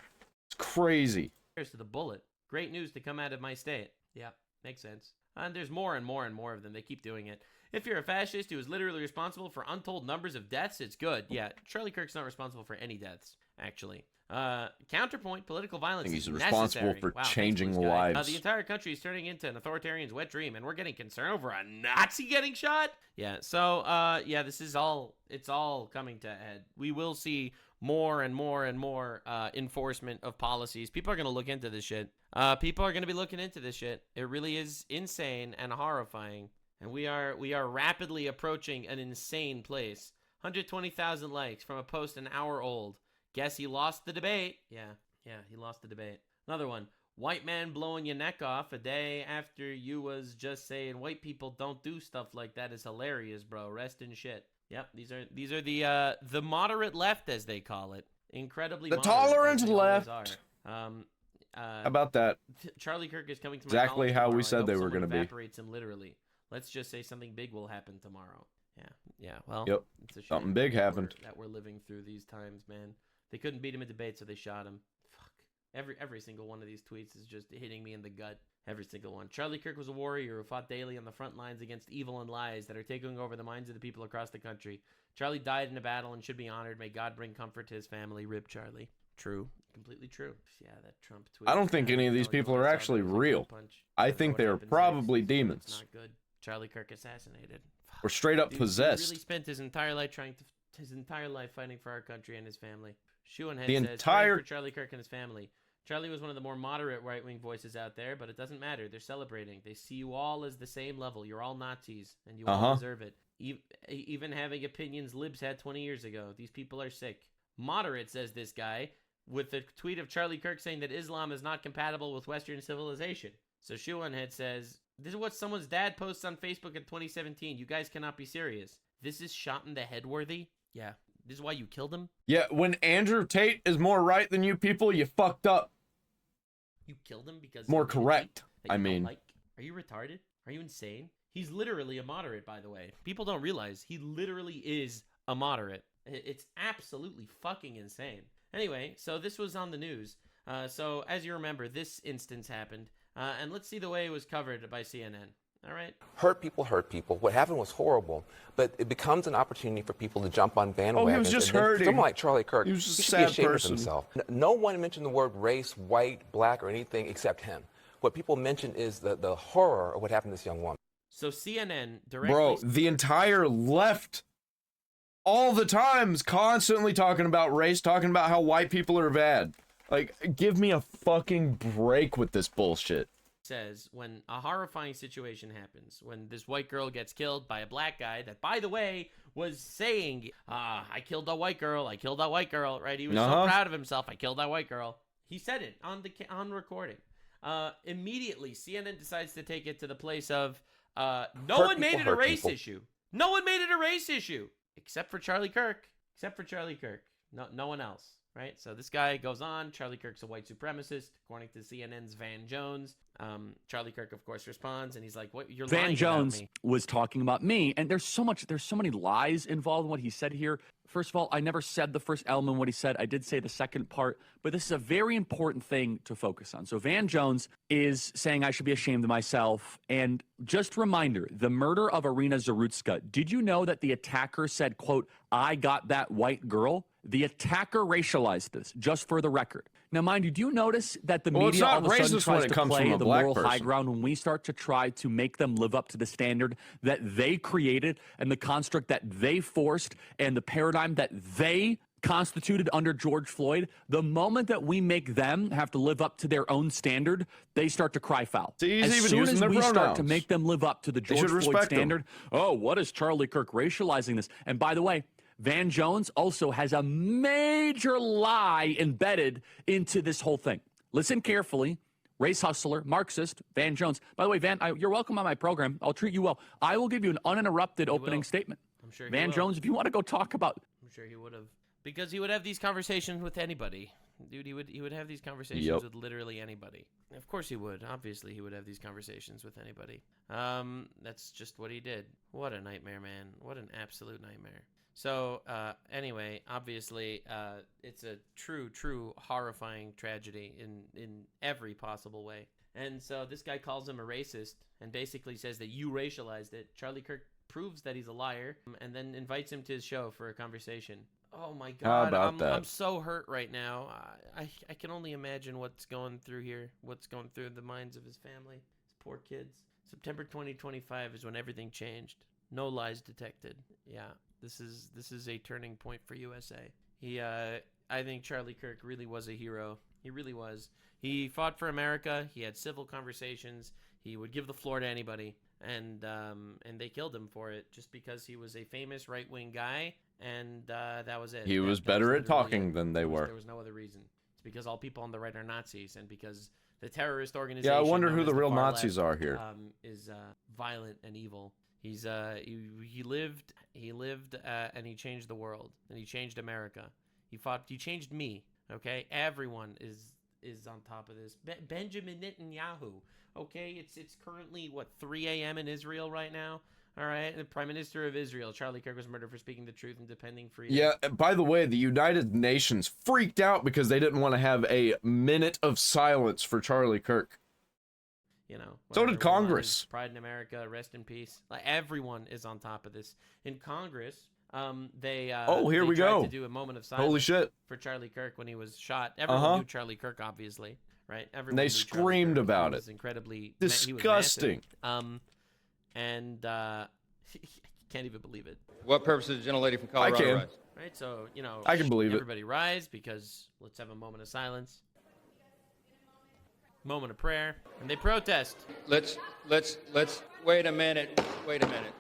It's crazy. Here's to the bullet. Great news to come out of my state. Yeah, makes sense. And there's more and more and more of them. They keep doing it. If you're a fascist who is literally responsible for untold numbers of deaths, it's good. Yeah, Charlie Kirk's not responsible for any deaths, actually. Counterpoint, political violence. I think he's is responsible necessary. for changing lives. The entire country is turning into an authoritarian's wet dream, and we're getting concerned over a Nazi getting shot? Yeah, so, yeah, it's all coming to a head. We will see more and more and more enforcement of policies. People are going to look into this shit. People are going to be looking into this shit. It really is insane and horrifying. And we are rapidly approaching an insane place. 120,000 likes from a post an hour old. Guess he lost the debate. Yeah, he lost the debate. Another one. White man blowing your neck off a day after you was just saying white people don't do stuff like that is hilarious, bro. Rest in shit. Yep, these are the moderate left, as they call it. Incredibly the moderate, tolerant left. How about that? Charlie Kirk is coming to my exactly how we said they were going to be. Evaporates him literally. Let's just say something big will happen tomorrow. Yeah. Well, yep. It's a shame something big happened. That we're living through these times, man. They couldn't beat him in debate, so they shot him. Fuck. Every single one of these tweets is just hitting me in the gut. Every single one. Charlie Kirk was a warrior who fought daily on the front lines against evil and lies that are taking over the minds of the people across the country. Charlie died in a battle and should be honored. May God bring comfort to his family. Rip Charlie. True. Completely true. Yeah, that Trump tweet. I don't think any of these people are actually real. I think they're probably demons. It's not good. Charlie Kirk assassinated. Or straight up possessed. He really spent his entire life fighting for our country and his family. Schuenhead says, for Charlie Kirk and his family. Charlie was one of the more moderate right-wing voices out there, but it doesn't matter. They're celebrating. They see you all as the same level. You're all Nazis, and you all deserve it. Even having opinions libs had 20 years ago. These people are sick. Moderate, says this guy, with a tweet of Charlie Kirk saying that Islam is not compatible with Western civilization. So Schuenhead says, this is what someone's dad posts on Facebook in 2017. You guys cannot be serious. This is shot in the head worthy? Yeah. This is why you killed him? Yeah, when Andrew Tate is more right than you people, you fucked up. You killed him because more correct. I mean, Are you retarded? Are you insane? He's literally a moderate, by the way. People don't realize he literally is a moderate. It's absolutely fucking insane. Anyway, so this was on the news. So as you remember, this instance happened. And let's see the way it was covered by CNN. All right. Hurt people hurt people. What happened was horrible, but it becomes an opportunity for people to jump on bandwagons. Oh, he was just hurting. Someone like Charlie Kirk, he was just a should sad be ashamed person. of himself. No one mentioned the word race, white, black, or anything except him. What people mentioned is the horror of what happened to this young woman. So CNN directly... Bro, the entire left, all the times, constantly talking about race, talking about how white people are bad. Like, give me a fucking break with this bullshit. Says when a horrifying situation happens, when this white girl gets killed by a black guy that, by the way, was saying, I killed that white girl, right? He was so proud of himself, I killed that white girl. He said it on recording. Immediately, CNN decides to take it to the place of, no one made it a race issue. No one made it a race issue, except for Charlie Kirk. No one else. Right, so this guy goes on. Charlie Kirk's a white supremacist, according to CNN's Van Jones. Charlie Kirk, of course, responds, and he's like, "What? You're lying Van Jones about me." was talking about me, and there's so many lies involved in what he said here. First of all, I never said the first element of what he said. I did say the second part, but this is a very important thing to focus on. So Van Jones is saying I should be ashamed of myself, and just a reminder: the murder of Irina Zarutska. Did you know that the attacker said, "quote I got that white girl"? The attacker racialized this, just for the record. Now, mind you, do you notice that the media all of a sudden tries to play the moral high ground when we start to try to make them live up to the standard that they created and the construct that they forced and the paradigm that they constituted under George Floyd? The moment that we make them have to live up to their own standard, they start to cry foul. As soon as we start to make them live up to the George Floyd standard, oh, what is Charlie Kirk racializing this? And by the way, Van Jones also has a major lie embedded into this whole thing. Listen carefully. Race hustler, Marxist, Van Jones. By the way, Van, you're welcome on my program. I'll treat you well. I will give you an uninterrupted opening statement. I'm sure Van Jones, if you want to go talk about... I'm sure he would have. Because he would have these conversations with anybody. Dude, he would have these conversations with literally anybody. Of course he would. Obviously, he would have these conversations with anybody. That's just what he did. What a nightmare, man. What an absolute nightmare. So, anyway, obviously, it's a true horrifying tragedy in every possible way. And so this guy calls him a racist and basically says that you racialized it. Charlie Kirk proves that he's a liar and then invites him to his show for a conversation. Oh my God, I'm so hurt right now. I can only imagine what's going through here, what's going through the minds of his family, his poor kids. September 2025 is when everything changed. No lies detected. Yeah. This is a turning point for USA. I think Charlie Kirk really was a hero. He really was. He fought for America. He had civil conversations. He would give the floor to anybody, and they killed him for it just because he was a famous right-wing guy, and that was it. He was better at talking than they were. There was no other reason. It's because all people on the right are Nazis, and because the terrorist organization. Yeah, I wonder who the real Nazis are here. Is violent and evil. He lived and he changed the world, and he changed America. He changed me. Okay, everyone is on top of this. Benjamin Netanyahu. Okay, it's currently 3 a.m. in Israel right now. All right, the Prime Minister of Israel, Charlie Kirk, was murdered for speaking the truth and defending freedom. Yeah, and by the way, the United Nations freaked out because they didn't want to have a minute of silence for Charlie Kirk. You know, so did Congress. Pride in America, rest in peace. Like, everyone is on top of this. In Congress, they here we go. To do a moment of silence. Holy shit. For Charlie Kirk when he was shot. Everyone knew Charlie Kirk, obviously, right? Everyone. And they screamed about it. Was incredibly disgusting. And can't even believe it. What purpose did the gentlelady from Colorado I can. rise? Right, so I can believe everybody rise because let's have a moment of silence. Moment of prayer, and they protest. Let's wait a minute.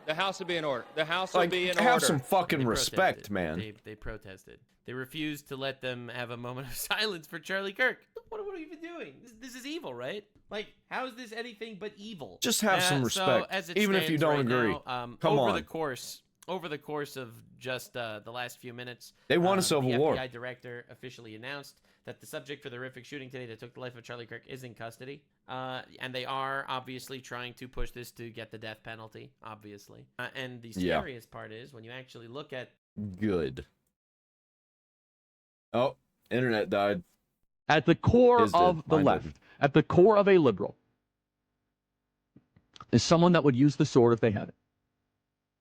The House will be in order. The House will be in order. Have some fucking respect, man. They protested. They refused to let them have a moment of silence for Charlie Kirk. What are we even doing? This is evil, right? Like, how is this anything but evil? Just have some respect, even if you don't agree. Now, Come on. Over the course of just the last few minutes, they won a civil war. The FBI director officially announced that the subject for the horrific shooting today that took the life of Charlie Kirk is in custody. And they are obviously trying to push this to get the death penalty, obviously. And the scariest part is when you actually look at... Good. Oh, internet died. At the core of the left, at the core of a liberal, is someone that would use the sword if they had it.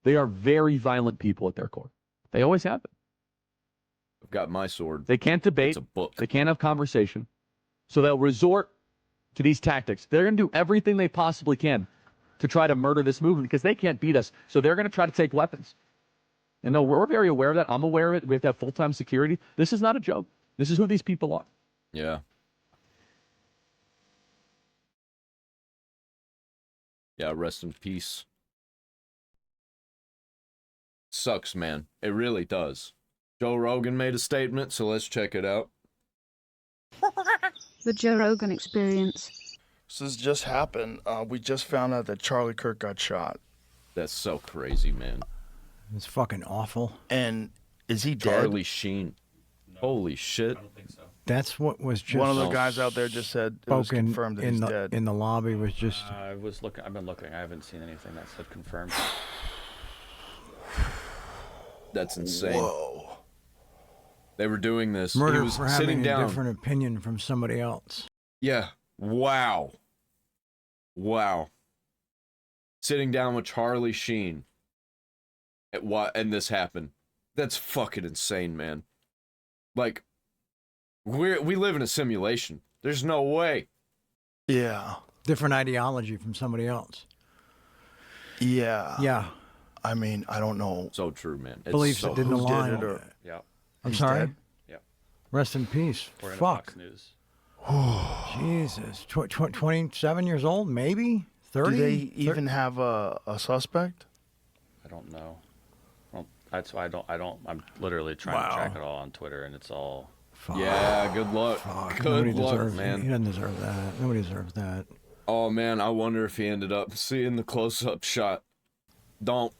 They are very violent people at their core. They always have it. I've got my sword. They can't debate. It's a book. They can't have conversation. So they'll resort to these tactics. They're going to do everything they possibly can to try to murder this movement because they can't beat us. So they're going to try to take weapons. And no, we're very aware of that. I'm aware of it. We have to have full-time security. This is not a joke. This is who these people are. Yeah. Yeah, rest in peace. Sucks, man. It really does. Joe Rogan made a statement, so let's check it out. The Joe Rogan Experience. So this just happened. We just found out that Charlie Kirk got shot. That's so crazy, man. It's fucking awful. And is he dead? Charlie Sheen. No. Holy shit. I don't think so. That's what was just... One of the guys out there just said it was confirmed that he's dead. In the lobby was just... I've been looking. I haven't seen anything that said confirmed. That's insane. Whoa. They were doing this. Murder he was for sitting having down. a different opinion from somebody else. Yeah. Wow. Wow. Sitting down with Charlie Sheen. And this happened. That's fucking insane, man. Like, we live in a simulation. There's no way. Yeah. Different ideology from somebody else. Yeah. Yeah. I mean, I don't know. So true, man. It's Beliefs so that didn't align. Did it or... Yeah. I'm He's sorry? dead? Yeah. Rest in peace. According to Fuck. Fox News. Jesus. 27 years old, maybe? 30? Do they even have a suspect? I don't know. Well, that's why I'm literally trying to track it all on Twitter, and it's all... Fuck. Yeah, good luck. Fuck. Good Nobody luck, deserves man. He doesn't deserve that. Nobody deserves that. Oh, man, I wonder if he ended up seeing the close-up shot. Don't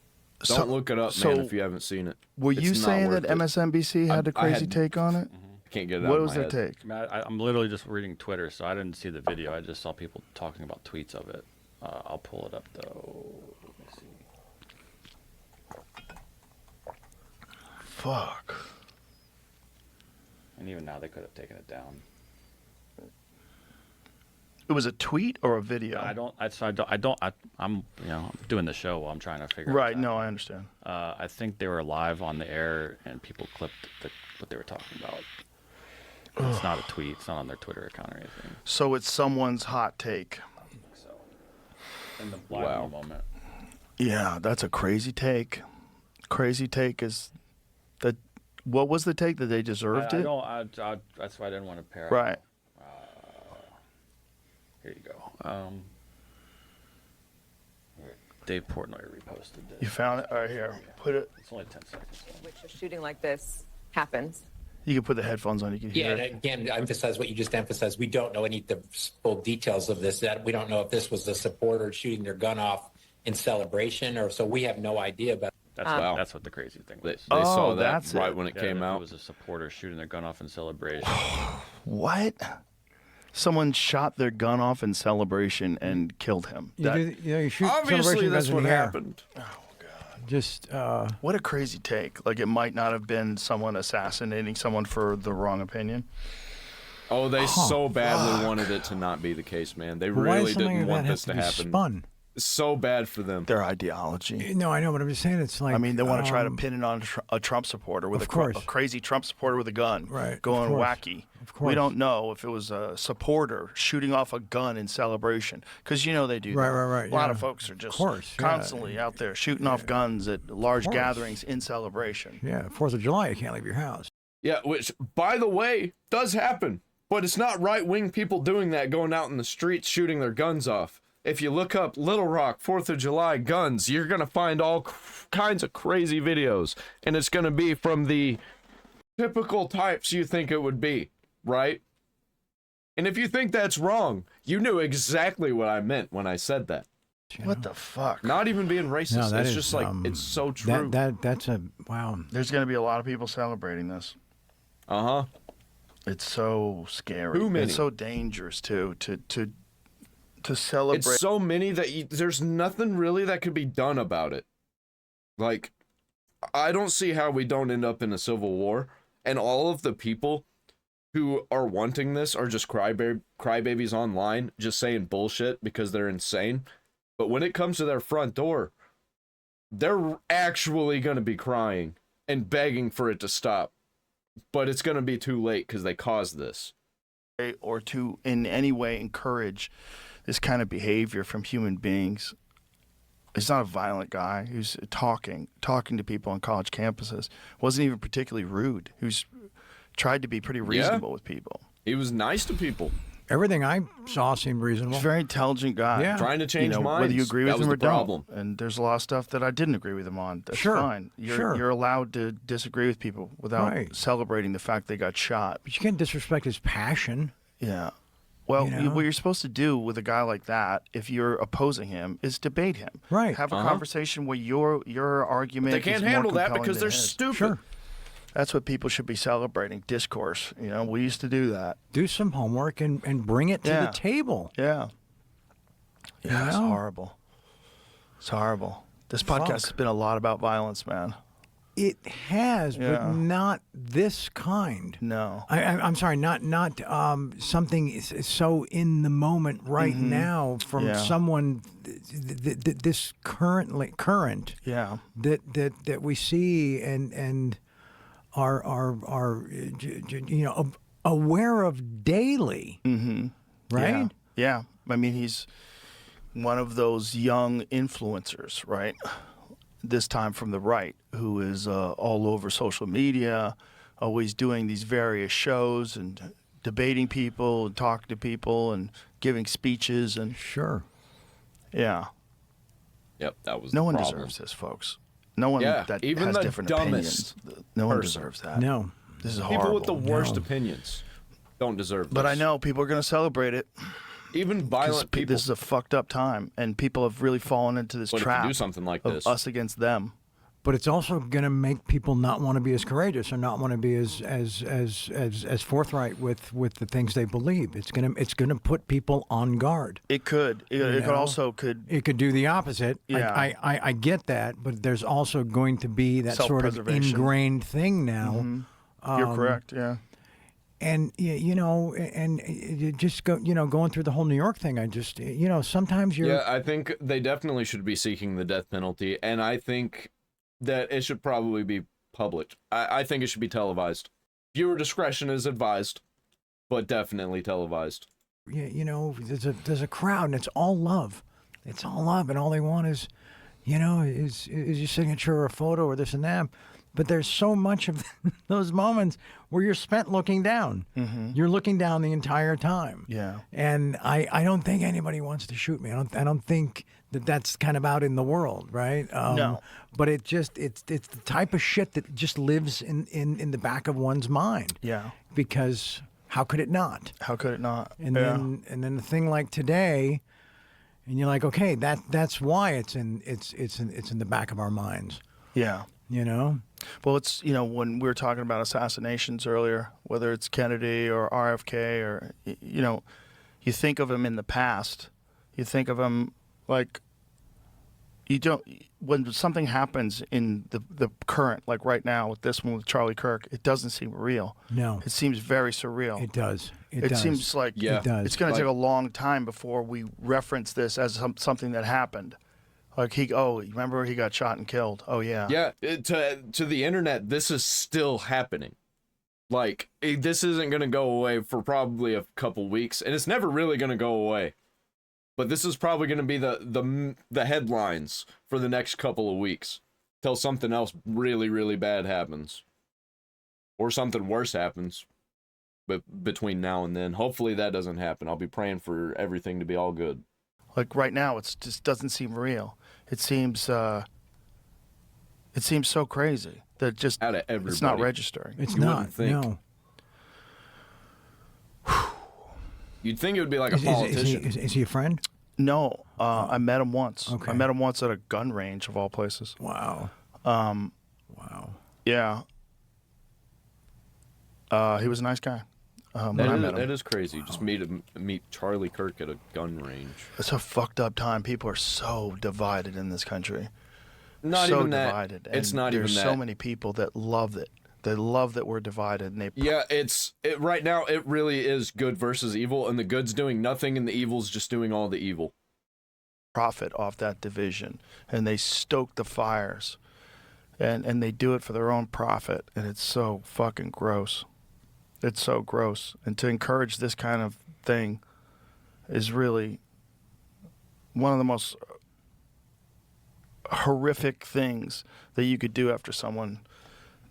look it up, man, if you haven't seen it. Were you saying that MSNBC had a crazy take on it? I can't get it out What of was my their head. take? I'm literally just reading Twitter, so I didn't see the video. I just saw people talking about tweets of it. I'll pull it up, though. Let me see. Fuck. And even now, they could have taken it down. It was a tweet or a video? I'm doing the show while I'm trying to figure it out. Right, no, I understand. I think they were live on the air, and people clipped what they were talking about. It's not a tweet. It's not on their Twitter account or anything. So it's someone's hot take. I think so. In the live moment. Yeah, that's a crazy take. Crazy take is that. What was the take, that they deserved it? That's why I didn't want to pair. Right. Here you go. Dave Portnoy reposted it. You found it? All right, here. Put it. It's only 10 seconds. Which a shooting like this happens. You can put the headphones on. You can hear Yeah, it. and again, to emphasize what you just emphasized, we don't know any of the full details of this. That we don't know if this was a supporter shooting their gun off in celebration, or so we have no idea about. That's what the crazy thing was. They saw that that's right it. when it came It out. was a supporter shooting their gun off in celebration. What? Someone shot their gun off in celebration and killed him. You shoot Obviously, celebration that's guns in what the air. happened. Just what a crazy take. Like, it might not have been someone assassinating someone for the wrong opinion. Oh, they so badly wanted it to not be the case, man. They Why really does something didn't like want that this have to to be happen. spun? It's so bad for them. Their ideology. No, I know, but I'm just saying it's like. I mean, they want to try to pin it on a Trump supporter with a crazy Trump supporter with a gun, Right, going of course. wacky. Of course. We don't know if it was a supporter shooting off a gun in celebration, because they do. Right, that. right. A lot yeah. of folks are just course, yeah. constantly out there shooting off guns at large gatherings in celebration. Yeah, 4th of July, you can't leave your house. Yeah, which, by the way, does happen. But it's not right-wing people doing that, going out in the streets shooting their guns off. If you look up Little Rock 4th of July guns, you're going to find all kinds of crazy videos. And it's going to be from the typical types you think it would be, right? And if you think that's wrong, you knew exactly what I meant when I said that. What the fuck? Not even being racist. No, that it's is, just like, it's so true. That's a, wow. There's going to be a lot of people celebrating this. Uh-huh. It's so scary. Too many. It's so dangerous too to celebrate. It's so many that there's nothing really that could be done about it. Like, I don't see how we don't end up in a civil war, and all of the people who are wanting this are just crybabies online, just saying bullshit because they're insane. But when it comes to their front door, they're actually going to be crying and begging for it to stop. But it's going to be too late because they caused this. Or to in any way encourage this kind of behavior from human beings. He's not a violent guy who's talking to people on college campuses. Wasn't even particularly rude. Who's tried to be pretty reasonable with people. He was nice to people. Everything I saw seemed reasonable. He's a very intelligent guy. Yeah. Trying to change minds. Whether you agree with That was him or the problem. don't. And there's a lot of stuff that I didn't agree with him on. That's Sure. fine. You're allowed to disagree with people without Right. celebrating the fact they got shot. But you can't disrespect his passion. Yeah. Well, You know? what you're supposed to do with a guy like that, if you're opposing him, is debate him. Right. Have a conversation where your argument They can't is more handle that compelling because than they're his. stupid. Sure. That's what people should be celebrating, discourse. We used to do that. Do some homework and bring it to the table. Yeah. Yeah, it's know? horrible. It's horrible. This podcast has been a lot about violence, man. It has, Yeah. but not this kind. No. I'm sorry, not something so in the moment right now from someone this current. Yeah. That we see and are aware of daily. Mm-hmm. Right? Yeah. I mean, he's one of those young influencers, right? This time from the right, who is all over social media, always doing these various shows and debating people and talking to people and giving speeches and sure. Yeah. Yep, that was no the one problem. deserves this, folks. No one that even has the different dumbest opinions. No one person. deserves that. No. This is People horrible. with the worst opinions don't deserve this. But I know people are going to celebrate it. Even violent people. This is a fucked up time, and people have really fallen into this But if you trap do something like of this- us against them. But it's also going to make people not want to be as courageous or not want to be as forthright with the things they believe. It's going to put people on guard. It could. It could also It could do the opposite. Yeah. I get that, but there's also going to be that sort of Self-preservation. ingrained thing now. You're correct. Yeah. And you just going through the whole New York thing. I just sometimes you're. Yeah, I think they definitely should be seeking the death penalty, and I think that it should probably be public. I think it should be televised. Viewer discretion is advised, but definitely televised. There's a crowd, and it's all love. It's all love, and all they want is your signature or a photo or this and that. But there's so much of those moments where you're spent looking down. Mm-hmm. You're looking down the entire time. Yeah. And I don't think anybody wants to shoot me. I don't think that's kind of out in the world, right? No. But it's the type of shit that just lives in the back of one's mind. Yeah. Because how could it not? How could it not? And Yeah. then a thing like today, and you're like, okay, that's why it's in the back of our minds. Yeah. Well, it's, when we were talking about assassinations earlier, whether it's Kennedy or RFK or, you think of him in the past, you think of him like, when something happens in the current, like right now with this one with Charlie Kirk, it doesn't seem real. No. It seems very surreal. It does. It does. seems like It does. it's going to take a long time before we reference this as something that happened. Like remember he got shot and killed. Oh yeah. Yeah, to the internet, this is still happening. Like, this isn't going to go away for probably a couple weeks, and it's never really going to go away. But this is probably going to be the headlines for the next couple of weeks till something else really, really bad happens. Or something worse happens between now and then. Hopefully that doesn't happen. I'll be praying for everything to be all good. Like right now, it just doesn't seem real. It seems so crazy that just Out of it's not everybody. registering. It's You not. wouldn't think. No. You'd think it would be like a politician. Is he a friend? No, I met him once. Okay. I met him once at a gun range of all places. Wow. Wow. Yeah. He was a nice guy. when I met him. That is crazy. Just meet Charlie Kirk at a gun range. It's a fucked up time. People are so divided in this country. Not so even that. divided. It's And not even there's that. so many people that love it. They love that we're divided, and they Yeah, right now it really is good versus evil, and the good's doing nothing, and the evil's just doing all the evil. profit off that division, and they stoke the fires, and they do it for their own profit, and it's so fucking gross. It's so gross, and to encourage this kind of thing is really one of the most horrific things that you could do after someone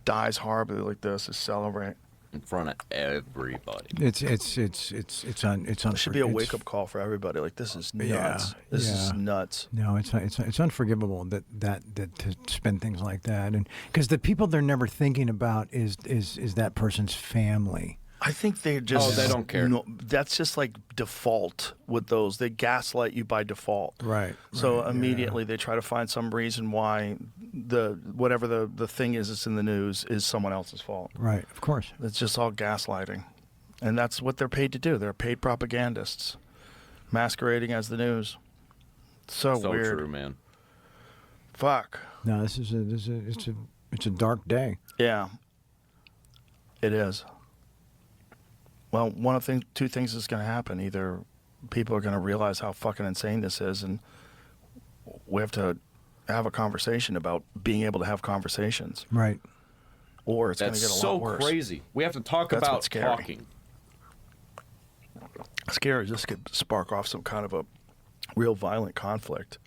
dies horribly like this, is celebrate in front of everybody. It's It should be a wake up call for everybody. Like, this is nuts. This is nuts. No, it's unforgivable that to spend things like that, and because the people they're never thinking about is that person's family. I think they just they don't care. No, that's just like default with those. They gaslight you by default. Right. So immediately they try to find some reason why whatever the thing is that's in the news is someone else's fault. Right. Of course. It's just all gaslighting. And that's what they're paid to do. They're paid propagandists masquerading as the news. So weird. True, man. Fuck. No, it's a dark day. Yeah. It is. Well, two things is going to happen. Either people are going to realize how fucking insane this is, and we have to have a conversation about being able to have conversations. Right. Or it's going to That's get a so lot worse. crazy. We have to talk That's about what's scary. talking. Scary. This could spark off some kind of a real violent conflict.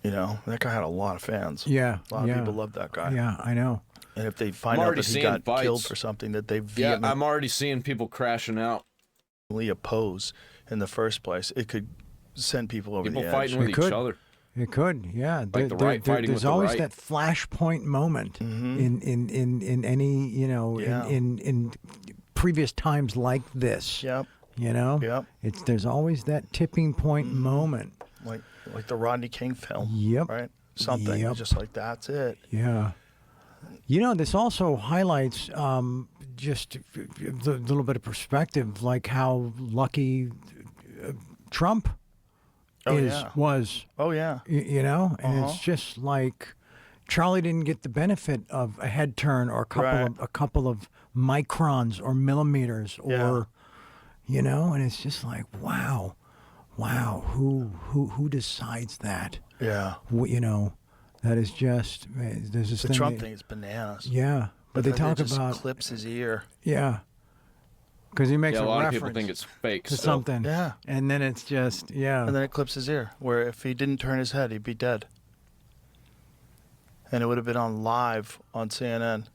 You know, that guy had a lot of fans. Yeah. A lot of people love that guy. Yeah, I know. And if they find I'm out already that he seeing got killed fights. for something that they Yeah, vehemently I'm already seeing people crashing out. oppose in the first place, it could send people over People the edge. fighting with each other. It could, yeah. Like the right fighting there's with the always right. that flashpoint moment in any in previous times like this. Yep. You know. Yep. There's always that tipping point moment. Like the Rodney King film. Yep. Right. Something. Yep. Just like that's it. Yeah. You know, this also highlights just the little bit of perspective, like how lucky Trump was. Oh yeah. You know, and it's just like Charlie didn't get the benefit of a head turn or a couple of microns or millimeters or you know, and it's just like wow, who decides that? Yeah. You know. That is just there's this The thing. Trump thing is bananas. Yeah, but they then talk it just about clips his ear. Yeah, because he makes Yeah, a a lot of reference people think it's fake to still. something. Yeah. and then it's just And then it clips his ear, where if he didn't turn his head, he'd be dead. And it would have been on live on CNN.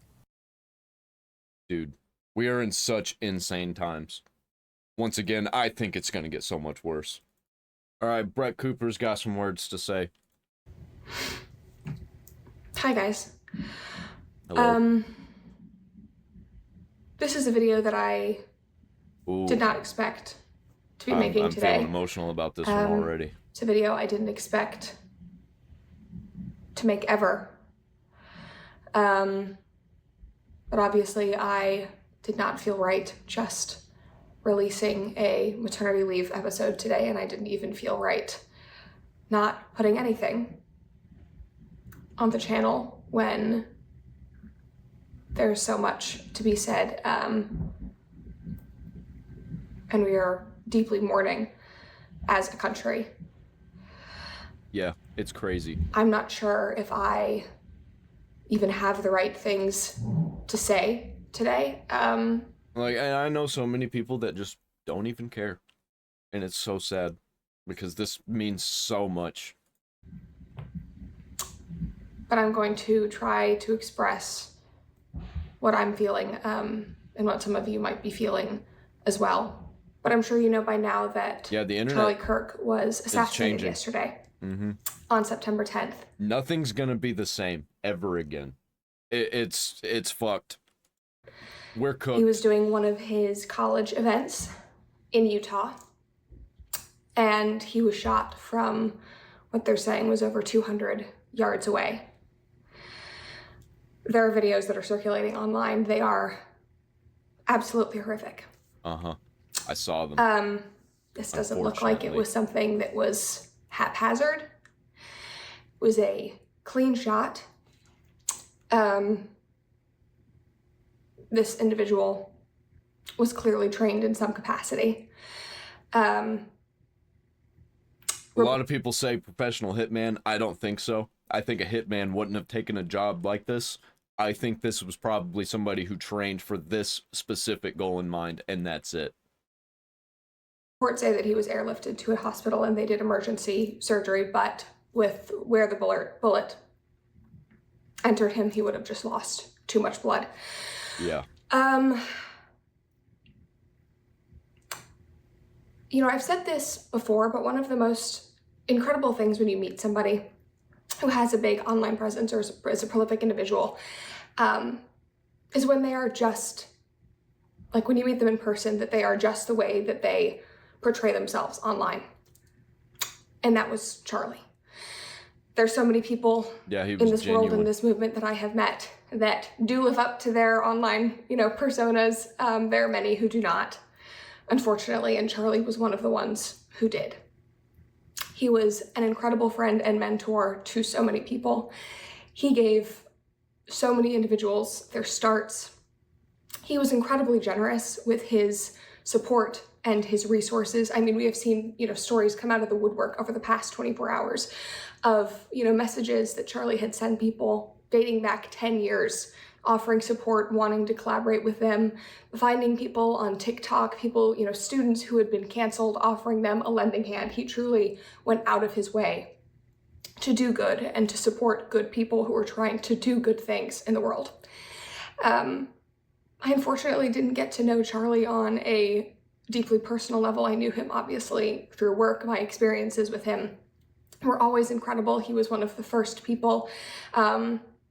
Dude, we are in such insane times. Once again, I think it's going to get so much worse. All right, Brett Cooper's got some words to say. Hi guys. Hello. This is a video that I Ooh. did not expect to be making I'm today. feeling emotional about this one already. It's a video I didn't expect to make ever. But obviously I did not feel right just releasing a maternity leave episode today, and I didn't even feel right not putting anything on the channel when there's so much to be said, and we are deeply mourning as a country. Yeah, it's crazy. I'm not sure if I even have the right things to say today. Like, I know so many people that just don't even care. And it's so sad because this means so much. But I'm going to try to express what I'm feeling, and what some of you might be feeling as well. But I'm sure you know by now that Yeah, the internet Charlie Kirk was assassinated changing. yesterday Mm-hmm. on September 10th. Nothing's gonna be the same ever again. It's fucked. We're cooked. He was doing one of his college events in Utah, and he was shot from what they're saying was over 200 yards away. There are videos that are circulating online. They are absolutely horrific. I saw them. This doesn't look like it was something that was haphazard. It was a clean shot. This individual was clearly trained in some capacity. A lot of people say professional hitman. I don't think so. I think a hitman wouldn't have taken a job like this. I think this was probably somebody who trained for this specific goal in mind, and that's it. Reports say that he was airlifted to a hospital and they did emergency surgery, but with where the bullet entered him, he would have just lost too much blood. Yeah. You know, I've said this before, but one of the most incredible things when you meet somebody who has a big online presence or is a prolific individual is when they are just, like when you meet them in person, that they are just the way that they portray themselves online. And that was Charlie. There's so many people in this world, in this movement that I have met that do live up to their online, personas. There are many who do not, unfortunately, and Charlie was one of the ones who did. He was an incredible friend and mentor to so many people. He gave so many individuals their starts. He was incredibly generous with his support and his resources. I mean, we have seen, stories come out of the woodwork over the past 24 hours of, messages that Charlie had sent people dating back 10 years, offering support, wanting to collaborate with them, finding people on TikTok, people, students who had been canceled, offering them a lending hand. He truly went out of his way to do good and to support good people who were trying to do good things in the world. I unfortunately didn't get to know Charlie on a deeply personal level. I knew him obviously through work. My experiences with him were always incredible. He was one of the first people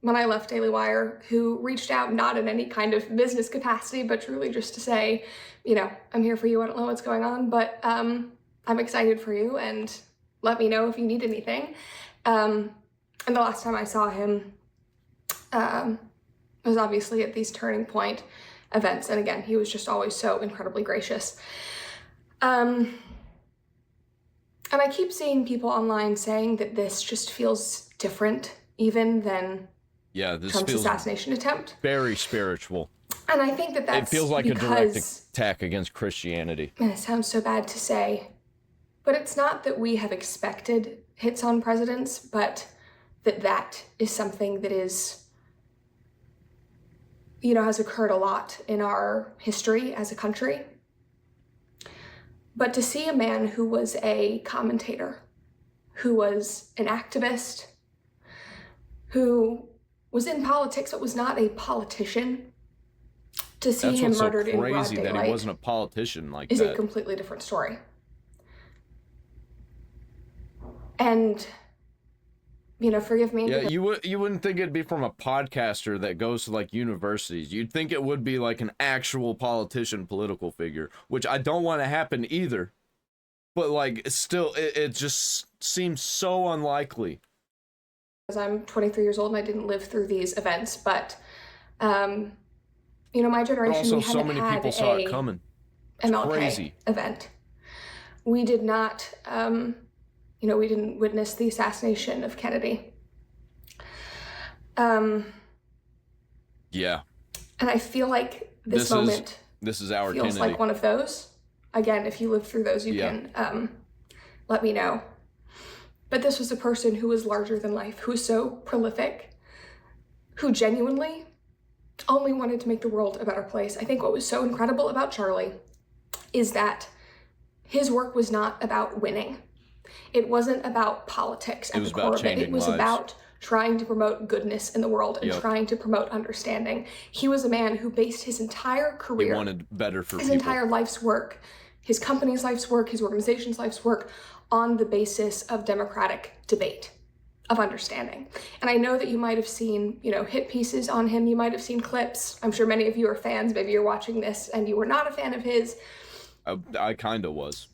when I left Daily Wire who reached out, not in any kind of business capacity, but truly just to say, I'm here for you. I don't know what's going on, but I'm excited for you and let me know if you need anything. And the last time I saw him was obviously at these Turning Point events. And again, he was just always so incredibly gracious. And I keep seeing people online saying that this just feels different even than this Trump's feels assassination attempt. very spiritual. And I think that It feels like because, a direct attack against Christianity. and it sounds so bad to say, but it's not that we have expected hits on presidents, but that is something that is, has occurred a lot in our history as a country. But to see a man who was a commentator, who was an activist, who was in politics but was not a politician, to see him murdered in broad That's what's so crazy, that he daylight wasn't a politician like is that. a completely different story. And, forgive me. Yeah, you wouldn't think it'd be from a podcaster that goes to like universities. You'd think it would be like an actual politician, political figure, which I don't want to happen either. But like, still, it just seems so unlikely. Because I'm 23 years old and I didn't live through these events, but, my generation, Also, we so hadn't many had people saw it coming. It's MLK crazy. event. We did not, we didn't witness the assassination of Kennedy. Yeah. And I feel like this moment is our feels Kennedy. like one of those. Again, if you lived through those, you can let me know. But this was a person who was larger than life, who was so prolific, who genuinely only wanted to make the world a better place. I think what was so incredible about Charlie is that his work was not about winning. It wasn't about politics at the core of it. It was about trying to promote goodness in the world and trying to promote understanding. He was a man who based his entire career, He wanted better for his people. entire life's work, his company's life's work, his organization's life's work on the basis of democratic debate, of understanding. And I know that you might have seen, hit pieces on him. You might have seen clips. I'm sure many of you are fans. Maybe you're watching this and you were not a fan of his. I kind of was.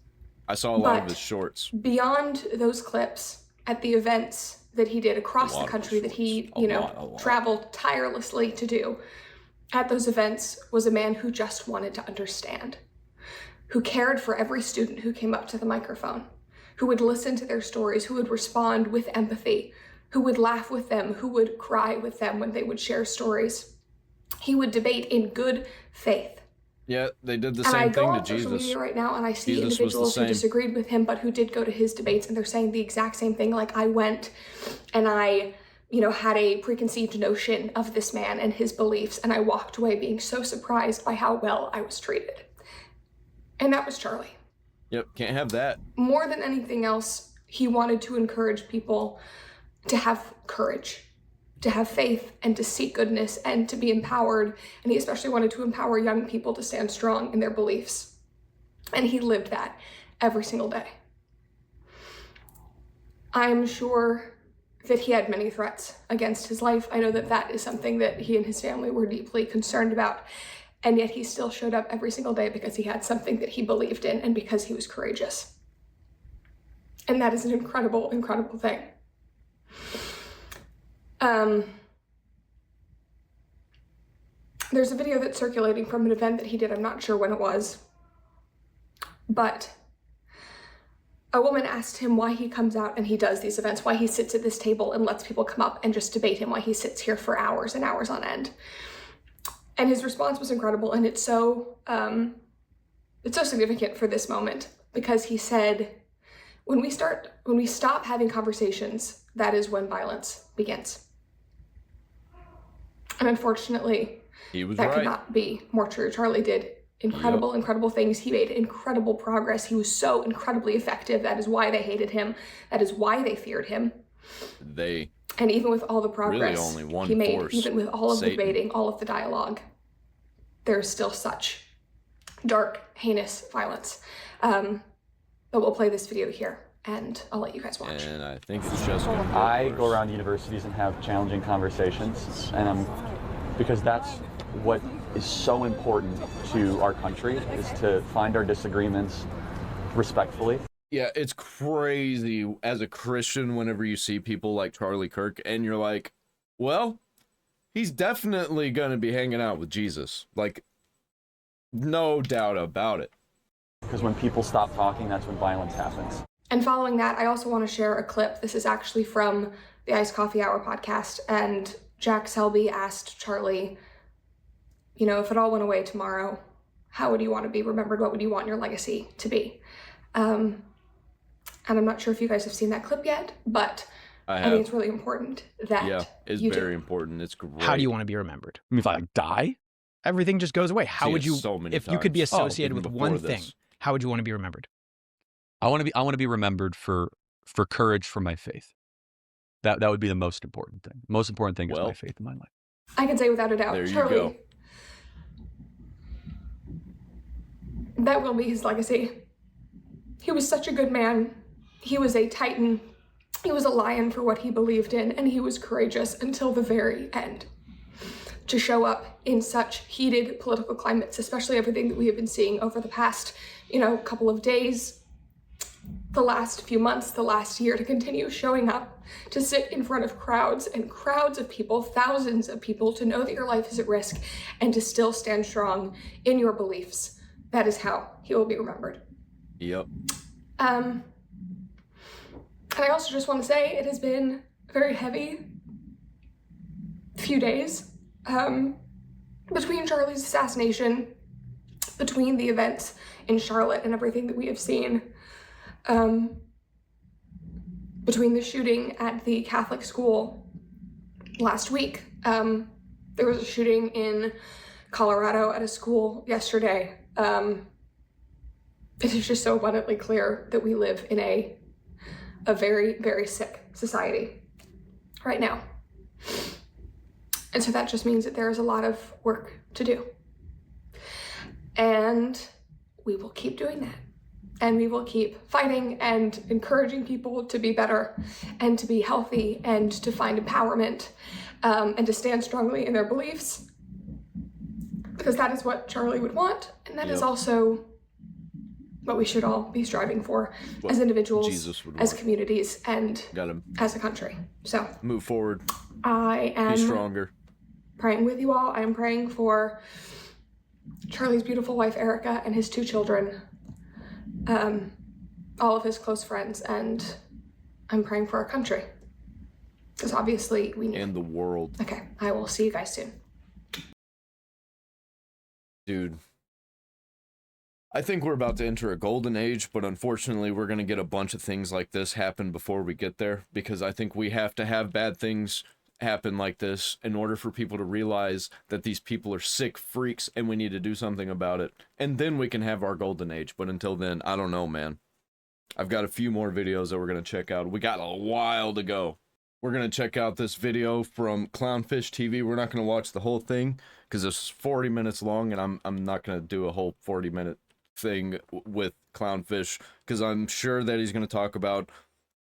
I saw a lot of his shorts. Beyond those clips at the events that he did across the country that he, traveled tirelessly to do, at those events was a man who just wanted to understand, who cared for every student who came up to the microphone, who would listen to their stories, who would respond with empathy, who would laugh with them, who would cry with them when they would share stories. He would debate in good faith. Yeah, they did the And I same go thing to on social Jesus. media right now and I see Jesus was the individuals who same. disagreed with him, but who did go to his debates, and they're saying the exact same thing. Like, I went and I, had a preconceived notion of this man and his beliefs, and I walked away being so surprised by how well I was treated. And that was Charlie. Yep, can't have that. More than anything else, he wanted to encourage people to have courage, to have faith, and to seek goodness, and to be empowered. And he especially wanted to empower young people to stand strong in their beliefs. And he lived that every single day. I'm sure that he had many threats against his life. I know that that is something that he and his family were deeply concerned about. And yet he still showed up every single day because he had something that he believed in and because he was courageous. And that is an incredible, incredible thing. There's a video that's circulating from an event that he did. I'm not sure when it was, but a woman asked him why he comes out and he does these events, why he sits at this table and lets people come up and just debate him, why he sits here for hours and hours on end. And his response was incredible, and it's so significant for this moment, because he said, when we stop having conversations, that is when violence begins. And unfortunately, that could not be more true. Charlie did incredible things. He made incredible progress. He was so incredibly effective. That is why they hated him. That is why they feared him. And even with all the progress only one he made, force, even with all of Satan. the debating, all of the dialogue, there's still such dark, heinous violence. But we'll play this video here, and I'll let you guys watch. And I think it's just going to be I go around universities and have challenging conversations, and because that's what is so important to our country, is to find our disagreements respectfully. Yeah, it's crazy as a Christian whenever you see people like Charlie Kirk and you're like, well, he's definitely going to be hanging out with Jesus. Like, no doubt about it. Because when people stop talking, that's when violence happens. And following that, I also want to share a clip. This is actually from the Iced Coffee Hour podcast, and Jack Selby asked Charlie, if it all went away tomorrow, how would you want to be remembered? What would you want your legacy to be? And I'm not sure if you guys have seen that clip yet, but I think it's really important that it's you very do. important. It's great. How do you want to be remembered? I mean, if I die? Everything just goes away. How See would it you, so many if you could be times. associated Even with before one thing, this. how would you want to be remembered? I want to be remembered for courage for my faith. That would be the most important thing. The most important thing is my faith in my life. I can say without a doubt, There you Charlie, go. that will be his legacy. He was such a good man. He was a titan. He was a lion for what he believed in, and he was courageous until the very end. To show up in such heated political climates, especially everything that we have been seeing over the past, couple of days, the last few months, the last year, to continue showing up, to sit in front of crowds and crowds of people, thousands of people, to know that your life is at risk and to still stand strong in your beliefs. That is how he will be remembered. Yep. And I also just want to say it has been a very heavy few days between Charlie's assassination, between the events in Charlotte and everything that we have seen, between the shooting at the Catholic school last week. There was a shooting in Colorado at a school yesterday. It is just so abundantly clear that we live in a very, very sick society right now. And so that just means that there is a lot of work to do. And we will keep doing that. And we will keep fighting and encouraging people to be better and to be healthy and to find empowerment and to stand strongly in their beliefs. Because that is what Charlie would want. And that is also what we should all be striving for as individuals, as communities, and as a country. So move forward. I am be stronger. praying with you all. I'm praying for Charlie's beautiful wife, Erica, and his 2 children, all of his close friends, and I'm praying for our country. Because obviously we need... And the world. Okay, I will see you guys soon. Dude. I think we're about to enter a golden age, but unfortunately we're going to get a bunch of things like this happen before we get there, because I think we have to have bad things happen like this in order for people to realize that these people are sick freaks and we need to do something about it. And then we can have our golden age. But until then, I don't know, man. I've got a few more videos that we're going to check out. We got a while to go. We're going to check out this video from Clownfish TV. We're not going to watch the whole thing because it's 40 minutes long, and I'm not going to do a whole 40-minute thing with Clownfish because I'm sure that he's going to talk about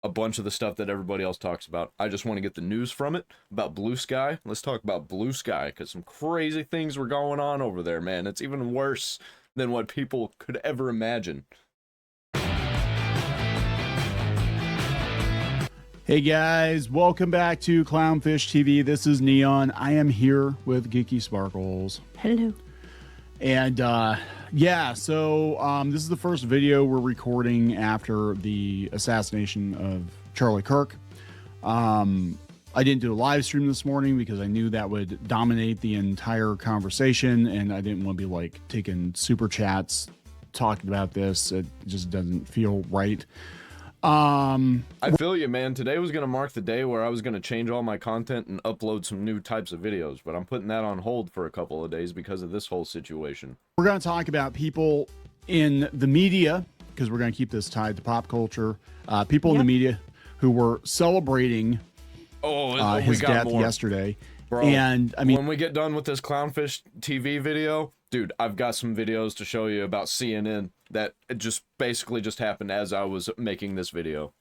a bunch of the stuff that everybody else talks about. I just want to get the news from it about Blue Sky. Let's talk about Blue Sky because some crazy things were going on over there, man. It's even worse than what people could ever imagine. Hey guys, welcome back to Clownfish TV. This is Neon. I am here with Geeky Sparkles. Hello. And yeah, so this is the first video we're recording after the assassination of Charlie Kirk. I didn't do a live stream this morning because I knew that would dominate the entire conversation, and I didn't want to be like taking super chats talking about this. It just doesn't feel right. I feel you, man. Today was going to mark the day where I was going to change all my content and upload some new types of videos, but I'm putting that on hold for a couple of days because of this whole situation. We're going to talk about people in the media, because we're going to keep this tied to pop culture. People in the media who were celebrating his death yesterday. Bro, and I mean, when we get done with this Clownfish TV video, dude, I've got some videos to show you about CNN that it just basically just happened as I was making this video.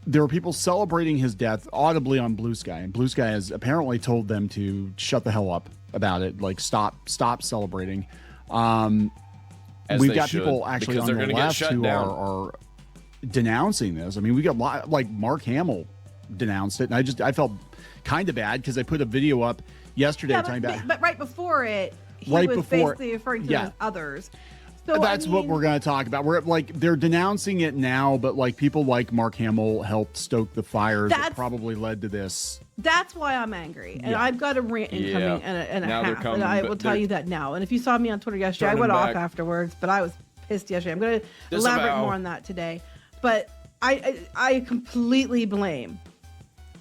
There were people celebrating his death audibly on Blue Sky, and Blue Sky has apparently told them to shut the hell up about it, like stop celebrating. We've got people actually on the left who are denouncing this. I mean, we got like Mark Hamill denounced it, and I felt kind of bad because I put a video up yesterday talking about. But right before it, he right was before, basically referring to others. So that's what we're going to talk about. We're like, they're denouncing it now, but like people like Mark Hamill helped stoke the fires that probably led to this. That's why I'm angry, and I've got a rant incoming and a half, and I will tell you that now. And if you saw me on Twitter yesterday, I went off afterwards, but I was pissed yesterday. I'm going to elaborate more on that today. But I completely blame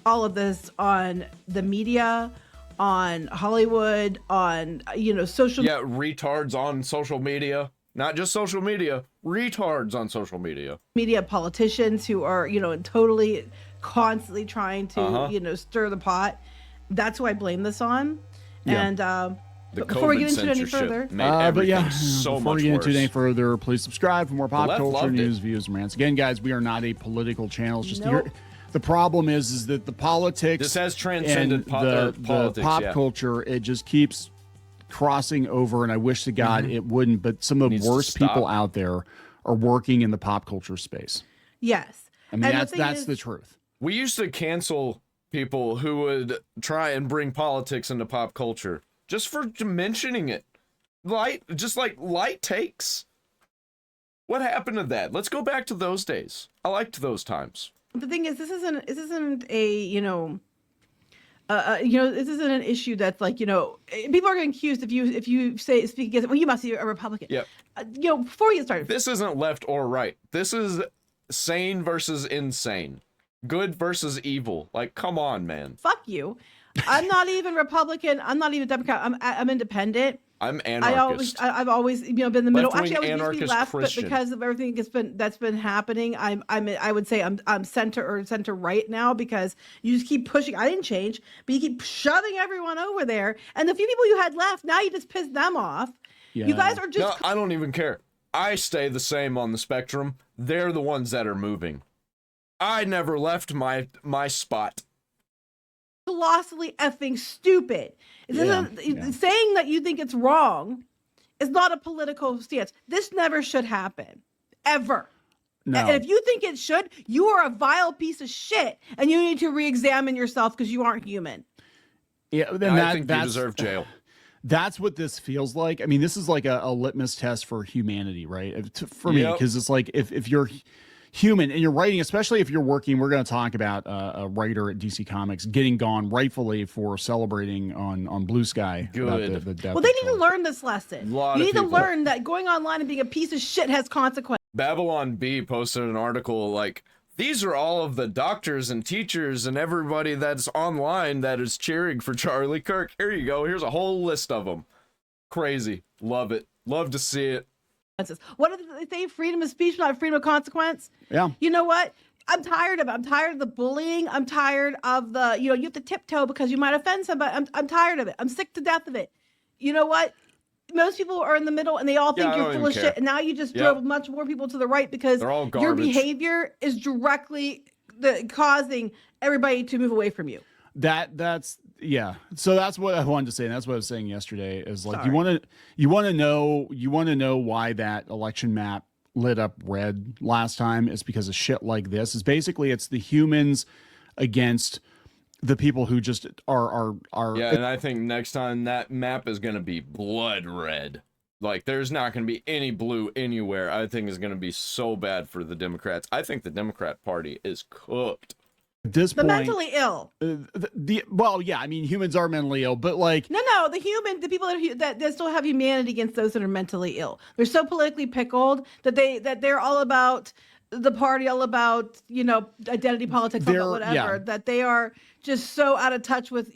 all of this on the media, on Hollywood, on social. Yeah, retards on social media. Not just social media, retards on social media. Media politicians who are, totally constantly trying to, stir the pot. That's who I blame this on. Yeah. And before we get into it any further, before we get into it any further, please subscribe for more pop culture news, views, and rants. Again, guys, we are not a political channel. It's just the problem is that the politics. This has transcended the politics. Pop culture. It just keeps crossing over, and I wish to God it wouldn't. But some of the worst people out there are working in the pop culture space. Yes, I mean that's the truth. We used to cancel people who would try and bring politics into pop culture just for mentioning it. Light takes. What happened to that? Let's go back to those days. I liked those times. The thing is, this isn't a this isn't an issue that's like people are getting accused if you speak against it. Well, you must be a Republican. Yeah. Before we get started, this isn't left or right. This is sane versus insane, good versus evil. Like, come on, man. Fuck you. I'm not even Republican. I'm not even Democrat. I'm independent. I'm anarchist. I've always been in the middle. Left-wing Actually, I was used to be left, Christian. but because of everything that's been happening, I would say I'm center right now because you just keep pushing. I didn't change, but you keep shoving everyone over there, and the few people you had left, now you just pissed them off. Yeah. You guys are just. No, I don't even care. I stay the same on the spectrum. They're the ones that are moving. I never left my spot. Colossally effing stupid. Saying that you think it's wrong is not a political stance. This never should happen. Ever. No. And if you think it should, you are a vile piece of shit and you need to re-examine yourself because you aren't human. Yeah, then I think you deserve jail. That's what this feels like. I mean, this is like a litmus test for humanity, right? For me, because it's like if you're human and you're writing, especially if you're working, we're going to talk about a writer at DC Comics getting gone rightfully for celebrating on Blue Sky. Good. The death Well, they need to learn this lesson. You need to learn that going online and being a piece of shit has consequences. Babylon B posted an article like, these are all of the doctors and teachers and everybody that's online that is cheering for Charlie Kirk. Here you go. Here's a whole list of them. Crazy. Love it. Love to see it. What do they say? Freedom of speech, not freedom of consequence. Yeah. You know what? I'm tired of it. I'm tired of the bullying. I'm tired of the, you have to tiptoe because you might offend somebody. I'm tired of it. I'm sick to death of it. You know what? Most people are in the middle and they all think you're full of shit. And now you just drove much more people to the right because your behavior is directly causing everybody to move away from you. That's so that's what I wanted to say, and that's what I was saying yesterday is like you want to know why that election map lit up red last time is because of shit like this. Is basically it's the humans against the people who just are and I think next time that map is going to be blood red. Like there's not going to be any blue anywhere. I think it's going to be so bad for the Democrats. I think the Democrat Party is cooked. At this point, mentally ill. Well, yeah, I mean, humans are mentally ill, but like the people that still have humanity against those that are mentally ill. They're so politically pickled that they're all about the party, all about identity politics, all about whatever. That they are just so out of touch with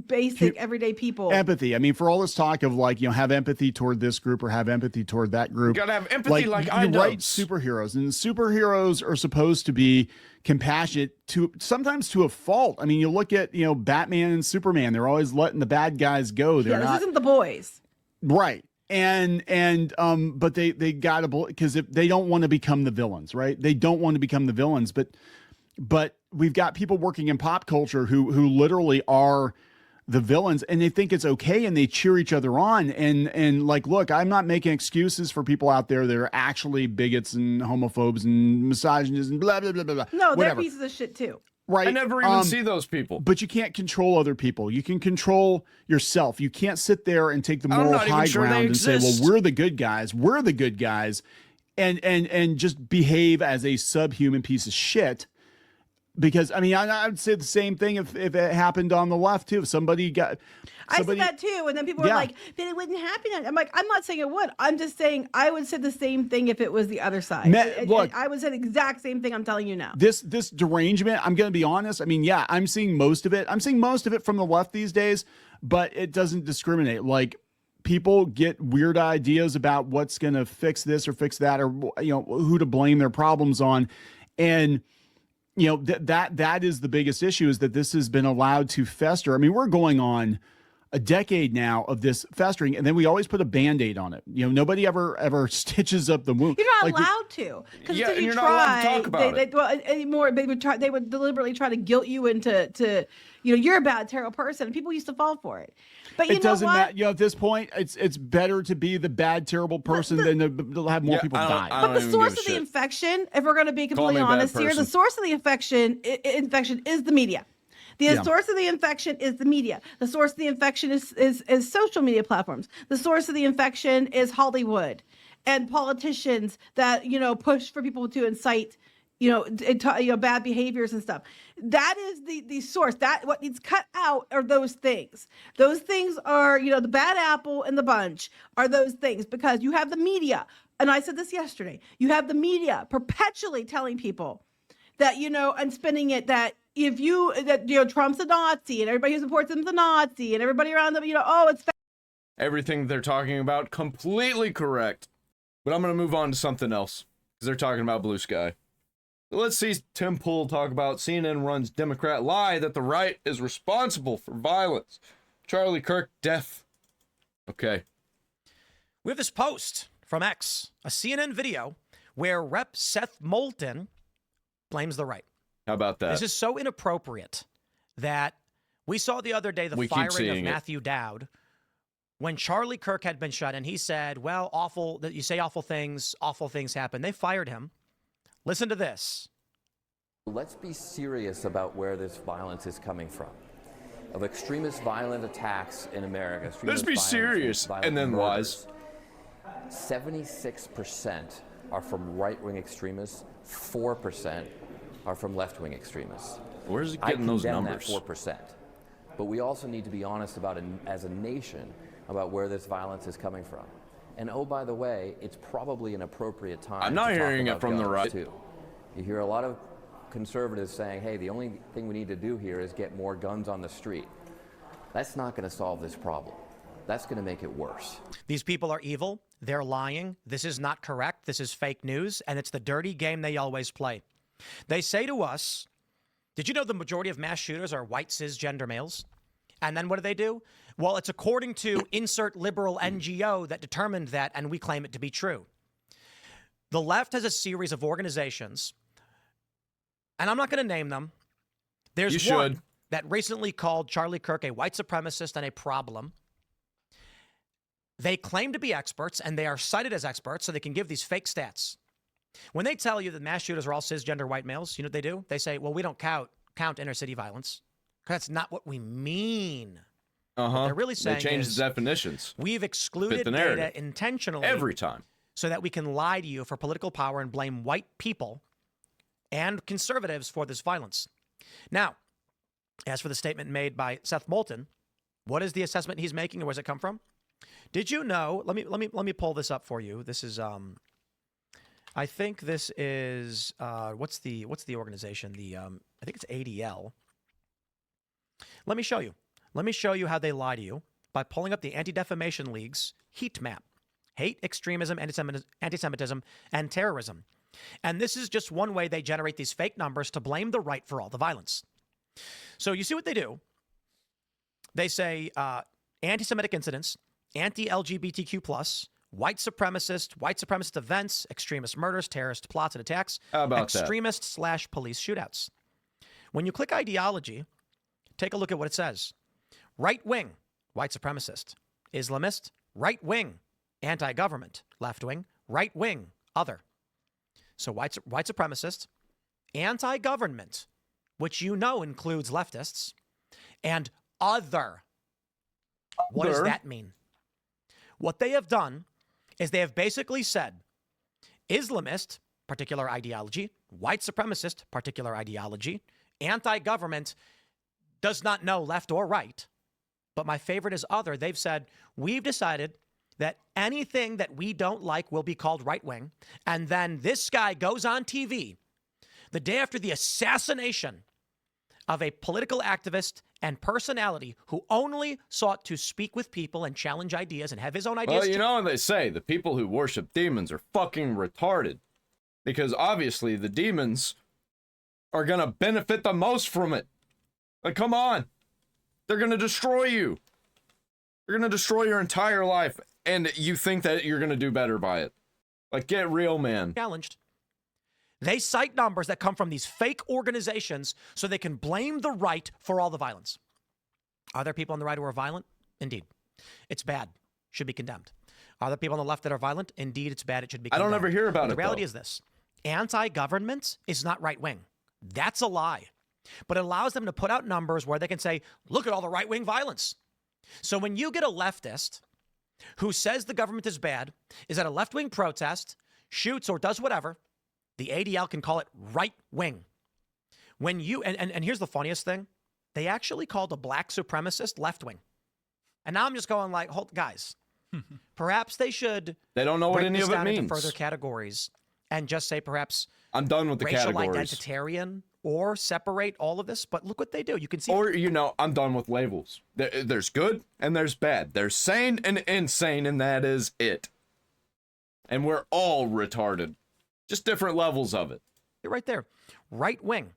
basic everyday people. Empathy. I mean, for all this talk of like have empathy toward this group or have empathy toward that group. You gotta have empathy like I do. Write superheroes, and superheroes are supposed to be compassionate sometimes to a fault. I mean, you look at Batman and Superman; they're always letting the bad guys go. They're this isn't the boys, right? But they got to, because if they don't want to become the villains, right? They don't want to become the villains, but we've got people working in pop culture who literally are the villains, and they think it's okay, and they cheer each other on. And like, look, I'm not making excuses for people out there that are actually bigots and homophobes and misogynists and blah blah blah blah blah. No, whatever. they're pieces of shit too. Right. I never even see those people. But you can't control other people. You can control yourself. You can't sit there and take the moral high ground and say, well, we're the good guys. We're the good guys. And just behave as a subhuman piece of shit. Because, I mean, I would say the same thing if it happened on the left, too. If somebody got... I said that, too. And then people were like, then it wouldn't happen. I'm like, I'm not saying it would. I'm just saying I would say the same thing if it was the other side. Look, I would say the exact same thing I'm telling you now. This derangement, I'm going to be honest. I mean, yeah, I'm seeing most of it. I'm seeing most of it from the left these days, but it doesn't discriminate. Like, people get weird ideas about what's going to fix this or fix that, or who to blame their problems on. And... that is the biggest issue, is that this has been allowed to fester. I mean, we're going on a decade now of this festering, and then we always put a Band-Aid on it. Nobody ever stitches up the wound. You're not allowed to, because if you try, they would deliberately try to guilt you into you're a bad, terrible person, and people used to fall for it. But it doesn't matter. At this point, it's better to be the bad, terrible person than to have more people die. But the source of the infection, if we're going to be completely honest here, the source of the infection is the media. The source of the infection is the media. The source of the infection is social media platforms. The source of the infection is Hollywood and politicians that push for people to incite bad behaviors and stuff. That is the source. That what needs cut out are those things. Those things are, the bad apple in the bunch are those things, because you have the media. And I said this yesterday. You have the media perpetually telling people that, and spinning it that Trump's a Nazi and everybody who supports him is a Nazi and everybody around them, it's everything they're talking about completely correct. But I'm going to move on to something else, because they're talking about Blue Sky. Let's see Tim Pool talk about CNN runs Democrat lie that the right is responsible for violence. Charlie Kirk death. Okay. We have this post from X, a CNN video where Rep. Seth Moulton blames the right. How about that? This is so inappropriate that we saw the other day the firing of Matthew Dowd when Charlie Kirk had been shot, and he said, well, awful that you say awful things happen. They fired him. Listen to this. Let's be serious about where this violence is coming from. of extremist violent attacks in America. Let's be serious. And then lies. 76% are from right-wing extremists. 4% are from left-wing extremists. Where's he getting those numbers? That 4%. But we also need to be honest about it as a nation about where this violence is coming from. And oh, by the way, it's probably an appropriate time. I'm not hearing it from the right. Too. You hear a lot of conservatives saying, hey, the only thing we need to do here is get more guns on the street. That's not going to solve this problem. That's going to make it worse. These people are evil. They're lying. This is not correct. This is fake news. And it's the dirty game they always play. They say to us, did you know the majority of mass shooters are white cisgender males? And then what do? Well, it's according to insert liberal NGO that determined that, and we claim it to be true. The left has a series of organizations, and I'm not going to name them. There's one that recently called Charlie Kirk a white supremacist and a problem. They claim to be experts, and they are cited as experts so they can give these fake stats. When they tell you that mass shooters are all cisgender white males, you know what they do? They say, well, we don't count inner city violence. That's not what we mean. What they're really saying they change is the definitions. We've excluded data intentionally every time so that we can lie to you for political power and blame white people and conservatives for this violence. Now, as for the statement made by Seth Moulton, what is the assessment he's making, and where does it come from? Did you know? Let me pull this up for you. This is I think this is what's the organization? I think it's ADL. Let me show you. Let me show you how they lie to you by pulling up the Anti-Defamation League's heat map. Hate, extremism, anti-Semitism, and terrorism. And this is just one way they generate these fake numbers to blame the right for all the violence. So you see what they do? They say anti-Semitic incidents, anti-LGBTQ+, white supremacist events, extremist murders, terrorist plots and attacks, extremist/police shootouts. When you click ideology, take a look at what it says. Right-wing, white supremacist. Islamist, right-wing, anti-government. Left-wing, right-wing, other. So white supremacist, anti-government, which you know includes leftists, and other. What does that mean? What they have done is they have basically said Islamist, particular ideology, white supremacist, particular ideology, anti-government, does not know left or right. But my favorite is other. They've said, we've decided that anything that we don't like will be called right-wing. And then this guy goes on TV the day after the assassination of a political activist and personality who only sought to speak with people and challenge ideas and have his own ideas. Well, you know what they say, the people who worship demons are fucking retarded. Because obviously the demons are going to benefit the most from it. Like, come on. They're going to destroy you. They're going to destroy your entire life. And you think that you're going to do better by it. Like, get real, man. Challenged. They cite numbers that come from these fake organizations so they can blame the right for all the violence. Are there people on the right who are violent? Indeed. It's bad. Should be condemned. Are there people on the left that are violent? Indeed, it's bad. It should be condemned. I don't ever hear about it, The reality is this. Anti-government is not right-wing. That's a lie. But it allows them to put out numbers where they can say, look at all the right-wing violence. So when you get a leftist who says the government is bad, is at a left-wing protest, shoots or does whatever, the ADL can call it right-wing. When you, and here's the funniest thing, they actually called a black supremacist left-wing. And now I'm just going like, hold, guys, perhaps they should. They don't know what any of it means. Into further categories and just say perhaps I'm done with the racial categories. Identitarian, or separate all of this. But look what they do. You can see. Or, you know, I'm done with labels. There's good and there's bad. There's sane and insane, and that is it. And we're all retarded. Just different levels of it. Right there. Right wing.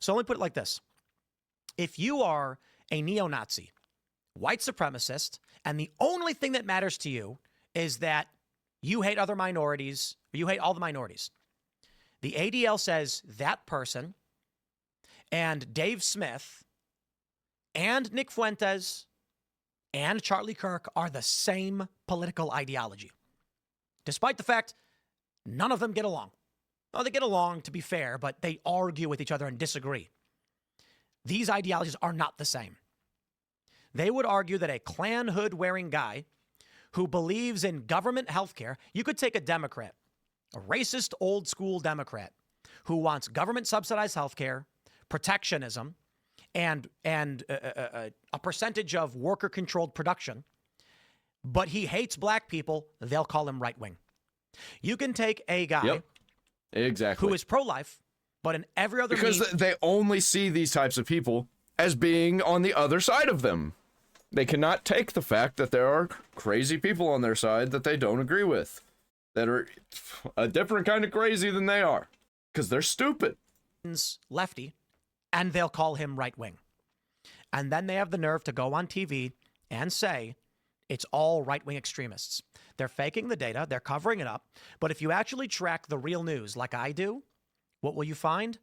So let me put it like this. If you are a neo-Nazi, white supremacist, and the only thing that matters to you is that you hate other minorities, or you hate all the minorities, the ADL says that person and Dave Smith and Nick Fuentes and Charlie Kirk are the same political ideology. Despite the fact none of them get along. Well, they get along, to be fair, but they argue with each other and disagree. These ideologies are not the same. They would argue that a Klan hood wearing guy who believes in government health care, you could take a Democrat, a racist old school Democrat who wants government subsidized health care, protectionism, and a percentage of worker controlled production, but he hates black people, they'll call him right wing. You can take a guy who is pro-life, but in every other they only see these types of people as being on the other side of them. They cannot take the fact that there are crazy people on their side that they don't agree with, that are a different kind of crazy than they are, because they're stupid. Lefty, and they'll call him right wing. And then they have the nerve to go on TV and say it's all right wing extremists. They're faking the data, they're covering it up. But if you actually track the real news like I do, what will you find?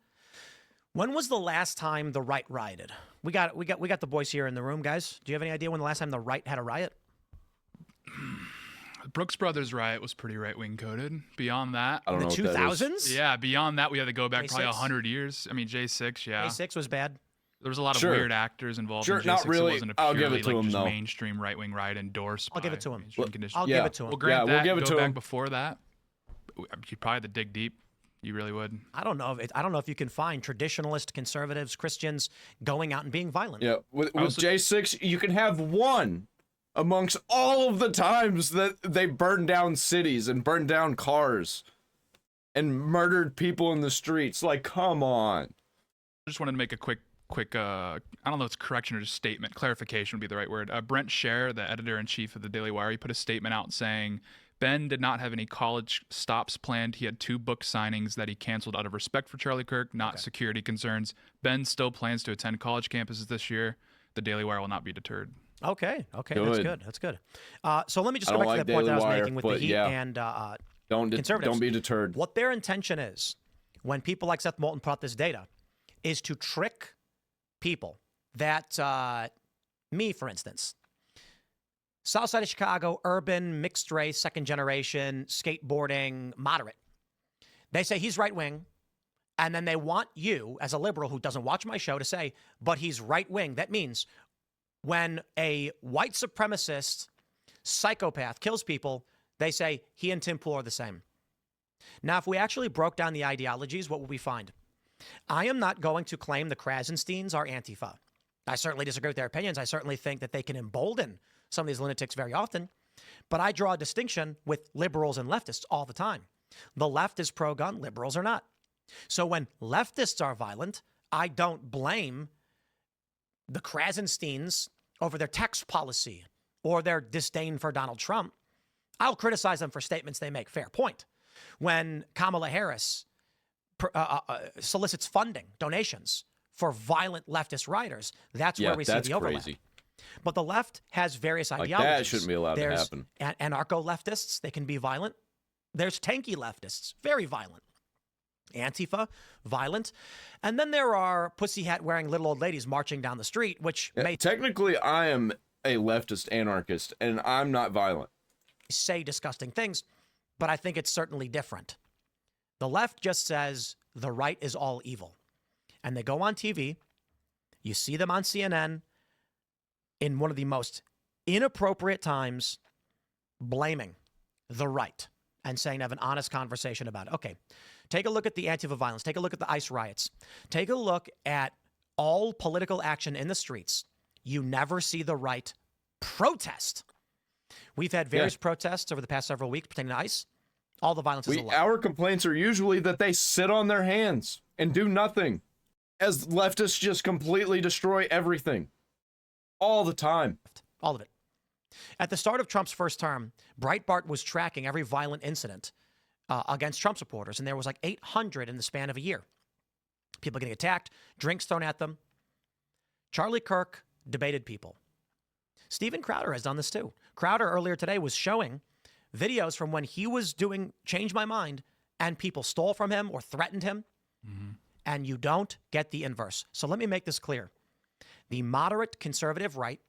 When was the last time the right rioted? We got the boys here in the room, guys. Do you have any idea when the last time the right had a riot? Brooks Brothers riot was pretty right-wing coded. Beyond that, I don't know. The 2000s? Yeah, beyond that, we had to go back J6? probably 100 years. I mean, J6, yeah. J6 was bad. There was a lot of weird actors involved in J6. Not really. It wasn't a I'll purely give it to him, just though. mainstream right-wing riot endorsed. I'll give it to him. I'll give it to him. Well, grant that. We'll give it go to back him. before that. You'd probably have to dig deep. You really would. I don't know if you can find traditionalist conservatives, Christians going out and being violent. Yeah, with J6, you can have one amongst all of the times that they burned down cities and burned down cars and murdered people in the streets. Like, come on. I just wanted to make a quick I don't know if it's correction or just statement. Clarification would be the right word. Brent Scher, the editor-in-chief of the Daily Wire, he put a statement out saying Ben did not have any college stops planned. He had 2 book signings that he canceled out of respect for Charlie Kirk, not security concerns. Ben still plans to attend college campuses this year. The Daily Wire will not be deterred. Okay, Good. That's good. So let me just go back to the point that I was making with the Heat and conservatives. Don't be deterred. What their intention is, when people like Seth Moulton put out this data, is to trick people that, me, for instance, South side of Chicago, urban, mixed race, second generation, skateboarding, moderate. They say he's right wing, and then they want you, as a liberal who doesn't watch my show, to say, but he's right wing. That means when a white supremacist psychopath kills people, they say he and Tim Pool are the same. Now, if we actually broke down the ideologies, what would we find? I am not going to claim the Krasensteins are Antifa. I certainly disagree with their opinions. I certainly think that they can embolden some of these lunatics very often. But I draw a distinction with liberals and leftists all the time. The left is pro-gun, liberals are not. So when leftists are violent, I don't blame the Krasensteins over their tax policy or their disdain for Donald Trump. I'll criticize them for statements they make. Fair point. When Kamala Harris solicits funding, donations for violent leftist rioters, that's where we see the overlap. Crazy. But the left has various ideologies. That shouldn't be allowed to happen. Anarcho-leftists, they can be violent. There's tanky leftists, very violent. Antifa, violent. And then there are pussy hat wearing little old ladies marching down the street, which may technically I am a leftist anarchist and I'm not violent. Say disgusting things, but I think it's certainly different. The left just says the right is all evil. And they go on TV. You see them on CNN in one of the most inappropriate times blaming the right and saying have an honest conversation about it. Okay, take a look at the Antifa violence. Take a look at the ICE riots. Take a look at all political action in the streets. You never see the right protest. We've had various protests over the past several weeks pertaining to ICE. All the violence is allowed. Our complaints are usually that they sit on their hands and do nothing, as leftists just completely destroy everything. All the time. All of it. At the start of Trump's first term, Breitbart was tracking every violent incident against Trump supporters, and there was like 800 in the span of a year. People getting attacked, drinks thrown at them. Charlie Kirk debated people. Steven Crowder has done this too. Crowder earlier today was showing videos from when he was doing Change My Mind, and people stole from him or threatened him, and you don't get the inverse. So let me make this clear. The moderate conservative right,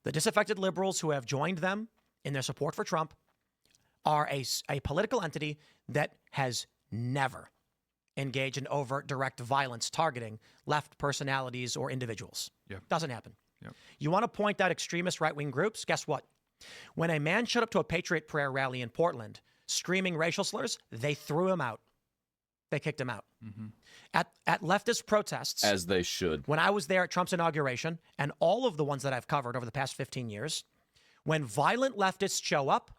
the disaffected liberals who have joined them in their support for Trump, are a political entity that has never engaged in overt direct violence targeting left personalities or individuals. Yeah. Doesn't happen. Yep. You want to point out extremist right-wing groups? Guess what? When a man showed up to a Patriot Prayer rally in Portland screaming racial slurs, they threw him out. They kicked him out. Mm-hmm. At leftist protests, as they should. When I was there at Trump's inauguration, and all of the ones that I've covered over the past 15 years, when violent leftists show up,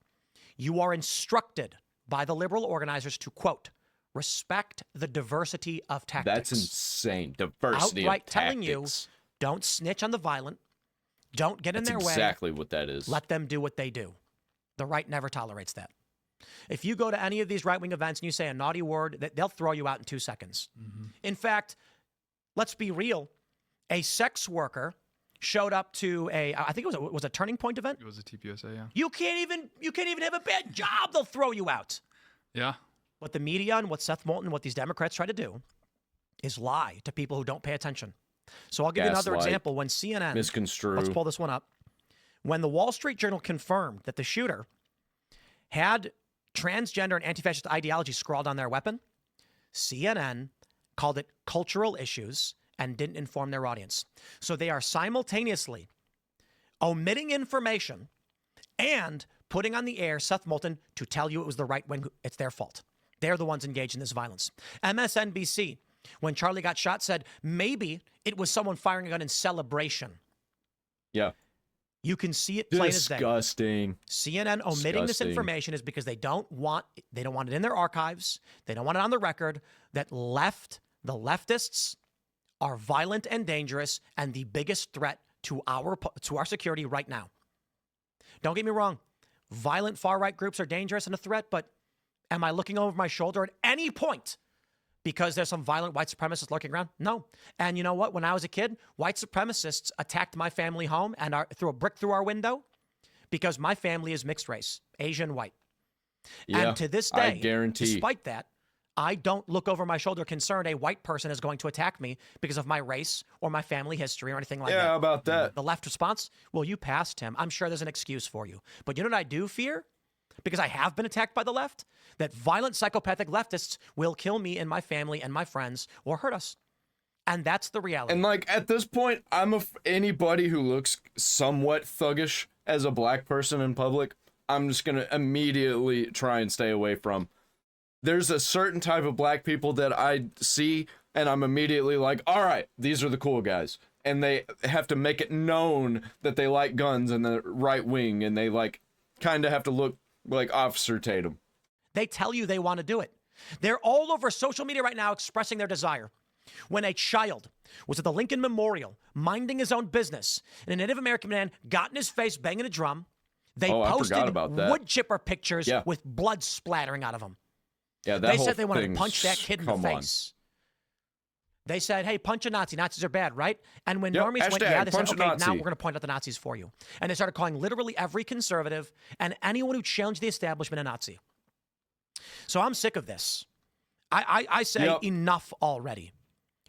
you are instructed by the liberal organizers to, quote, respect the diversity of tactics. That's insane. Diversity Outright of tactics. telling you, don't snitch on the violent. Don't get in their way. That's exactly what that is. Let them do what they do. The right never tolerates that. If you go to any of these right-wing events and you say a naughty word, they'll throw you out in 2 seconds. Mm-hmm. In fact, let's be real. A sex worker showed up to I think it was a Turning Point event. It was a TPUSA, yeah. You can't even have a bad job. They'll throw you out. Yeah. What the media and what Seth Moulton, what these Democrats try to do is lie to people who don't pay attention. So I'll give you another example. When CNN, misconstrue. Let's pull this one up. When the Wall Street Journal confirmed that the shooter had transgender and anti-fascist ideology scrawled on their weapon, CNN called it cultural issues and didn't inform their audience. So they are simultaneously omitting information and putting on the air Seth Moulton to tell you it was the right wing. It's their fault. They're the ones engaged in this violence. MSNBC, when Charlie got shot, said maybe it was someone firing a gun in celebration. Yeah. You can see it plain as day. Disgusting. CNN omitting this information is because they don't want it in their archives. They don't want it on the record that the leftists are violent and dangerous and the biggest threat to our security right now. Don't get me wrong. Violent far-right groups are dangerous and a threat, but am I looking over my shoulder at any point because there's some violent white supremacists lurking around? No. And you know what? When I was a kid, white supremacists attacked my family home and threw a brick through our window because my family is mixed race, Asian, white. Yeah, and to this day, I guarantee. Despite that, I don't look over my shoulder concerned a white person is going to attack me because of my race or my family history or anything like that. Yeah, how about that? The left response, well, you passed him. I'm sure there's an excuse for you. But you know what I do fear? Because I have been attacked by the left, that violent psychopathic leftists will kill me and my family and my friends or hurt us. And that's the reality. And like at this point, anybody who looks somewhat thuggish as a black person in public, I'm just going to immediately try and stay away from. There's a certain type of black people that I see and I'm immediately like, all right, these are the cool guys. And they have to make it known that they like guns and the right wing, and they like kind of have to look like Officer Tatum. They tell you they want to do it. They're all over social media right now expressing their desire. When a child was at the Lincoln Memorial minding his own business and a Native American man got in his face banging a drum, they posted wood chipper pictures with blood splattering out of them. Yeah, they said they wanted to punch that kid in the face. They said, hey, punch a Nazi. Nazis are bad, right? And when normies went, yeah, they said, okay, now we're going to point out the Nazis for you. And they started calling literally every conservative and anyone who challenged the establishment a Nazi. So I'm sick of this. I say enough already.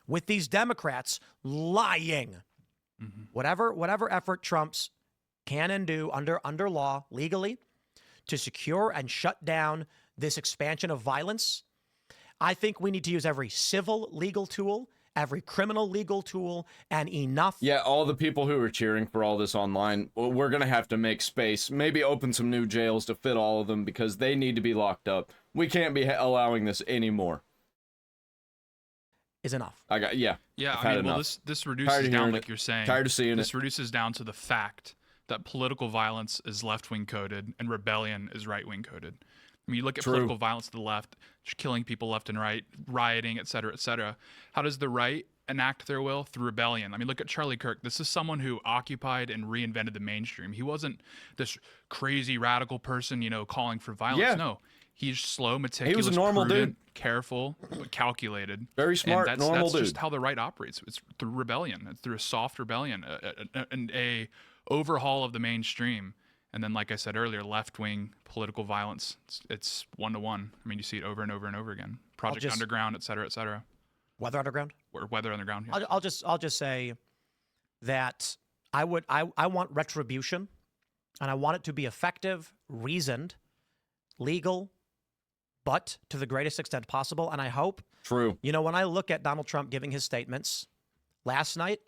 With these Democrats lying. Mm-hmm. Whatever effort Trump's can and do under law, legally, to secure and shut down this expansion of violence, I think we need to use every civil legal tool, every criminal legal tool, and enough. Yeah, all the people who are cheering for all this online, we're going to have to make space, maybe open some new jails to fit all of them because they need to be locked up. We can't be allowing this anymore. Is enough. Yeah, I mean, well, this reduces down, like you're saying. Tired of seeing this reduces down to the fact that political violence is left-wing coded and rebellion is right-wing coded. I mean, you look at political violence to the left, just killing people left and right, rioting, et cetera, et cetera. How does the right enact their will? Through rebellion. I mean, look at Charlie Kirk. This is someone who occupied and reinvented the mainstream. He wasn't this crazy radical person, calling for violence. Yeah. No, he's slow, meticulous, he was a normal prudent, dude. Careful, but calculated. Very smart, and normal dude. That's just dude. how the right operates. It's through rebellion. It's through a soft rebellion, and a overhaul of the mainstream. And then, like I said earlier, left-wing political violence, it's one-to-one. I mean, you see it over and over and over again. Project Underground, et cetera, et cetera. Weather Underground? Or Weather Underground, yeah. I'll just say that I want retribution, and I want it to be effective, reasoned, legal, but to the greatest extent possible. And I hope, when I look at Donald Trump giving his statements last night,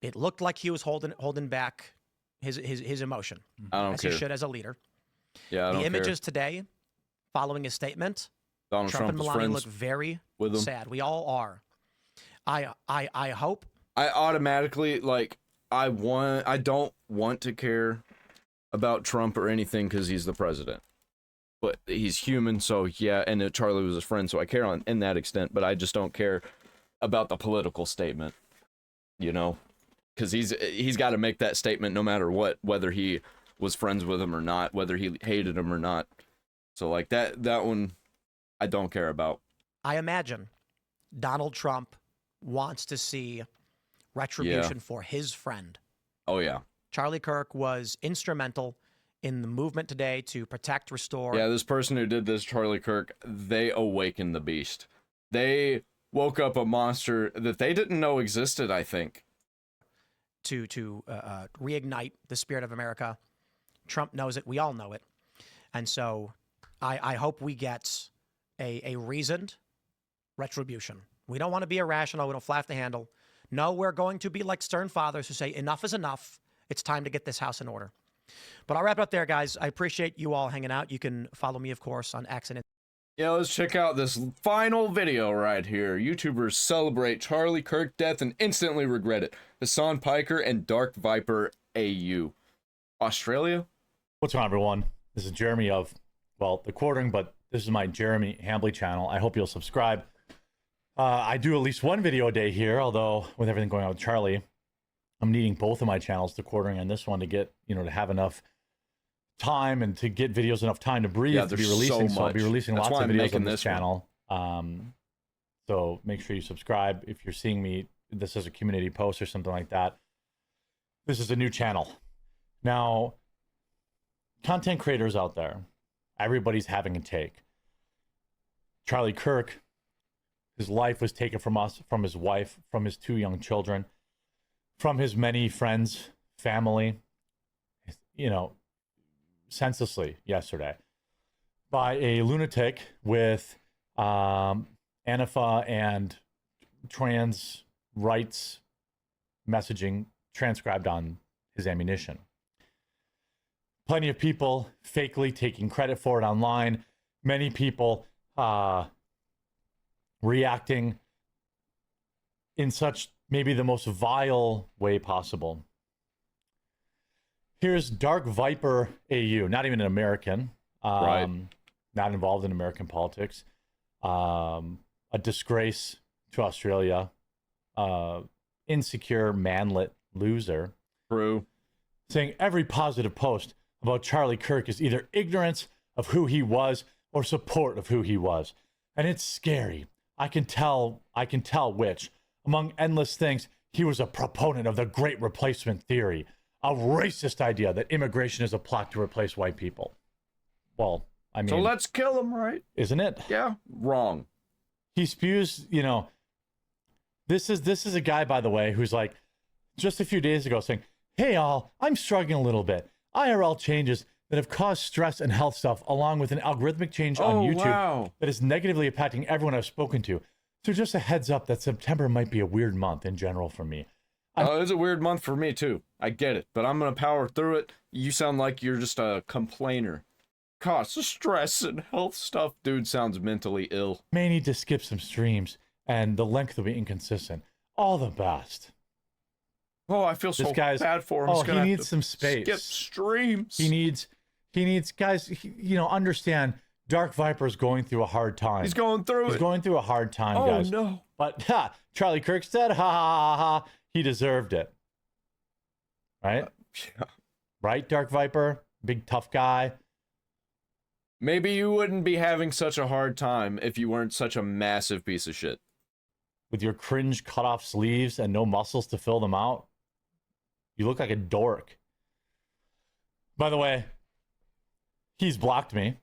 It looked like he was holding back his emotion. I don't as care. He should as a leader. Yeah, I don't The images care. today, following his statement, Donald Trump and is Melania friends look very with him. sad. We all are. I hope. I automatically I don't want to care about Trump or anything because he's the president. But he's human, so yeah, and Charlie was his friend, so I care in that extent, but I just don't care about the political statement, you know? Because he's got to make that statement no matter what, whether he was friends with him or not, whether he hated him or not. So like that one, I don't care about. I imagine Donald Trump wants to see retribution for his friend. Oh, yeah. Charlie Kirk was instrumental in the movement today to protect, restore. Yeah, this person who did this, Charlie Kirk, they awakened the beast. They woke up a monster that they didn't know existed, I think. To reignite the spirit of America. Trump knows it. We all know it. And so I hope we get a reasoned retribution. We don't want to be irrational. We don't fly off the handle. No, we're going to be like stern fathers who say enough is enough. It's time to get this house in order. But I'll wrap it up there, guys. I appreciate you all hanging out. You can follow me, of course, on X and Yeah, let's check out this final video right here. YouTubers celebrate Charlie Kirk death and instantly regret it. Hassan Piker and Dark Viper AU. Australia? What's going on, everyone? This is Jeremy of, well, The Quartering, but this is my Jeremy Hambly channel. I hope you'll subscribe. I do at least one video a day here, although with everything going on with Charlie, I'm needing both of my channels, The Quartering and this one, to get, to have enough time and to get videos enough time to breathe to be releasing. So I'll be releasing lots of videos on this channel. So make sure you subscribe. If you're seeing me, this is a community post or something like that. This is a new channel. Now, content creators out there, everybody's having a take. Charlie Kirk, his life was taken from us, from his wife, from his 2 young children, from his many friends, family, senselessly yesterday by a lunatic with Antifa and trans rights messaging transcribed on his ammunition. Plenty of people fakely taking credit for it online. Many people reacting in such maybe the most vile way possible. Here's Dark Viper AU, not even an American, right. Not involved in American politics, a disgrace to Australia, insecure, manlet loser. True. Saying every positive post about Charlie Kirk is either ignorance of who he was or support of who he was. And it's scary. I can tell which. Among endless things, he was a proponent of the Great Replacement theory, a racist idea that immigration is a plot to replace white people. Well, I mean... So let's kill him, right? Isn't it? Yeah. Wrong. He spews, This is a guy, by the way, who's like, just a few days ago saying, hey, all, I'm struggling a little bit. IRL changes that have caused stress and health stuff, along with an algorithmic change on YouTube that is negatively impacting everyone I've spoken to. So just a heads up that September might be a weird month in general for me. It's a weird month for me, too. I get it, but I'm going to power through it. You sound like you're just a complainer. Cause of stress and health stuff. Dude sounds mentally ill. May need to skip some streams, and the length will be inconsistent. All the best. Oh, I feel so bad for him. Oh, he needs some space. Skip streams. He needs guys, understand Dark Viper's going through a hard time. He's going through He's going through a hard time, guys. Oh, no. But Charlie Kirk said, ha, ha, ha, ha, he deserved it. Right? Yeah. Right, Dark Viper? Big tough guy. Maybe you wouldn't be having such a hard time if you weren't such a massive piece of shit. With your cringe cut off sleeves and no muscles to fill them out. You look like a dork. By the way, he's blocked me.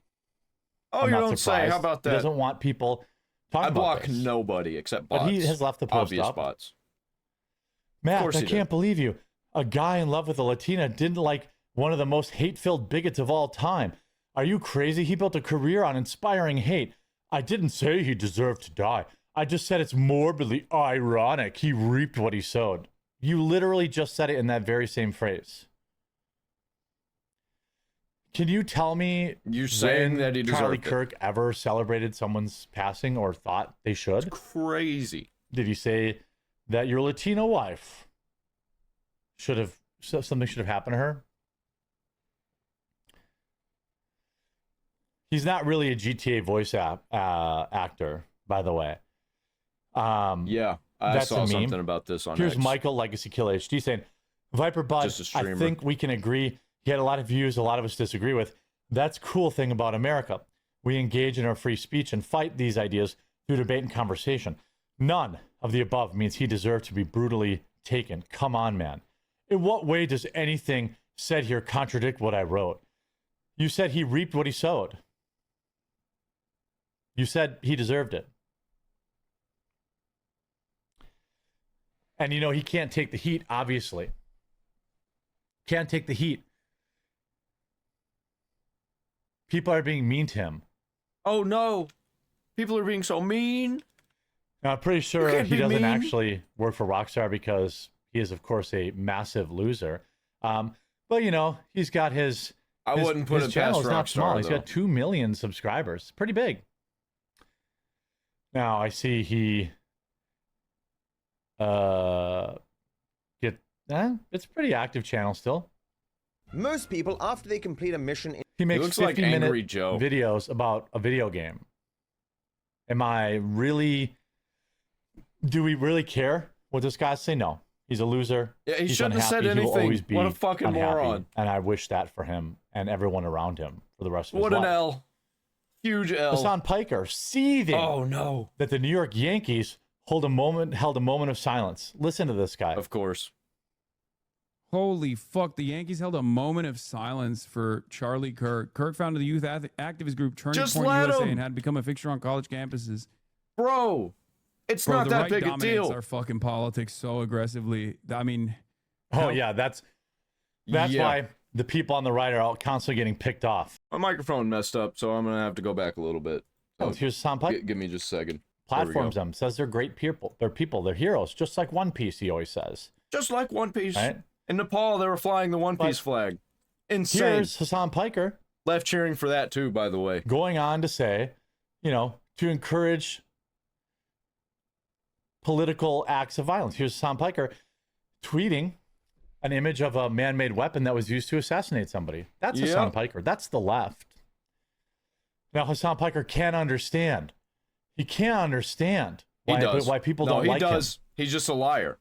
Oh, you don't say. How about that? He doesn't want people talking about block this. Nobody except bots. But he has left the post Obvious up. bots. Matt, I can't believe you. A guy in love with a Latina didn't like one of the most hate-filled bigots of all time. Are you crazy? He built a career on inspiring hate. I didn't say he deserved to die. I just said it's morbidly ironic. He reaped what he sowed. You literally just said it in that very same phrase. Can you tell me you're saying that he Charlie deserved Kirk ever celebrated someone's passing or thought they should? It's crazy. Did he say that your Latino wife something should have happened to her? He's not really a GTA voice actor, by the way. Yeah, I saw something about this on Here's X. Michael Legacy Kill HD saying, Viper Bud, I think we can agree. He had a lot of views a lot of us disagree with. That's cool thing about America. We engage in our free speech and fight these ideas through debate and conversation. None of the above means he deserved to be brutally taken. Come on, man. In what way does anything said here contradict what I wrote? You said he reaped what he sowed. You said he deserved it. And, he can't take the heat, obviously. Can't take the heat. People are being mean to him. Oh, no. People are being so mean. Now, I'm pretty sure he doesn't actually work for Rockstar because he is, of course, a massive loser. But, he's got his I wouldn't put his it past channel is not small. Rockstar, He's got 2 million subscribers. Pretty big. Now, I see he it's a pretty active channel still. Most people, after they complete a mission... He makes 50-minute Angry Joe videos about a video game. Do we really care what this guy say? No. He's a loser. Yeah, he He's shouldn't have said unhappy. He will anything. always be What a fucking unhappy, moron. And I wish that for him and everyone around him for the rest of his What life. an L. Huge L. Hassan Piker seething. Oh, no. That the New York Yankees held a moment of silence. Listen to this guy. Of course. Holy fuck, the Yankees held a moment of silence for Charlie Kirk. Kirk founded the youth activist group Turning Point USA and had become a fixture on college campuses. Bro, it's not that big a deal. Our fucking politics so aggressively. I mean... yeah, that's why the people on the right are constantly getting picked off. My microphone messed up, so I'm going to have to go back a little bit. Oh, here's Hassan Piker. Give me just a second. Platforms them, says they're great people. They're people. They're heroes, just like One Piece, he always says. Just like One Piece. Right? In Nepal, they were flying the One Piece flag. Insane. Here's Hassan Piker. Left cheering for that too, by the way. Going on to say, to encourage political acts of violence. Here's Hassan Piker tweeting an image of a man-made weapon that was used to assassinate somebody. That's Hassan Piker. That's the left. Now, Hassan Piker can't understand. He can't understand why people don't like him. He's just a liar.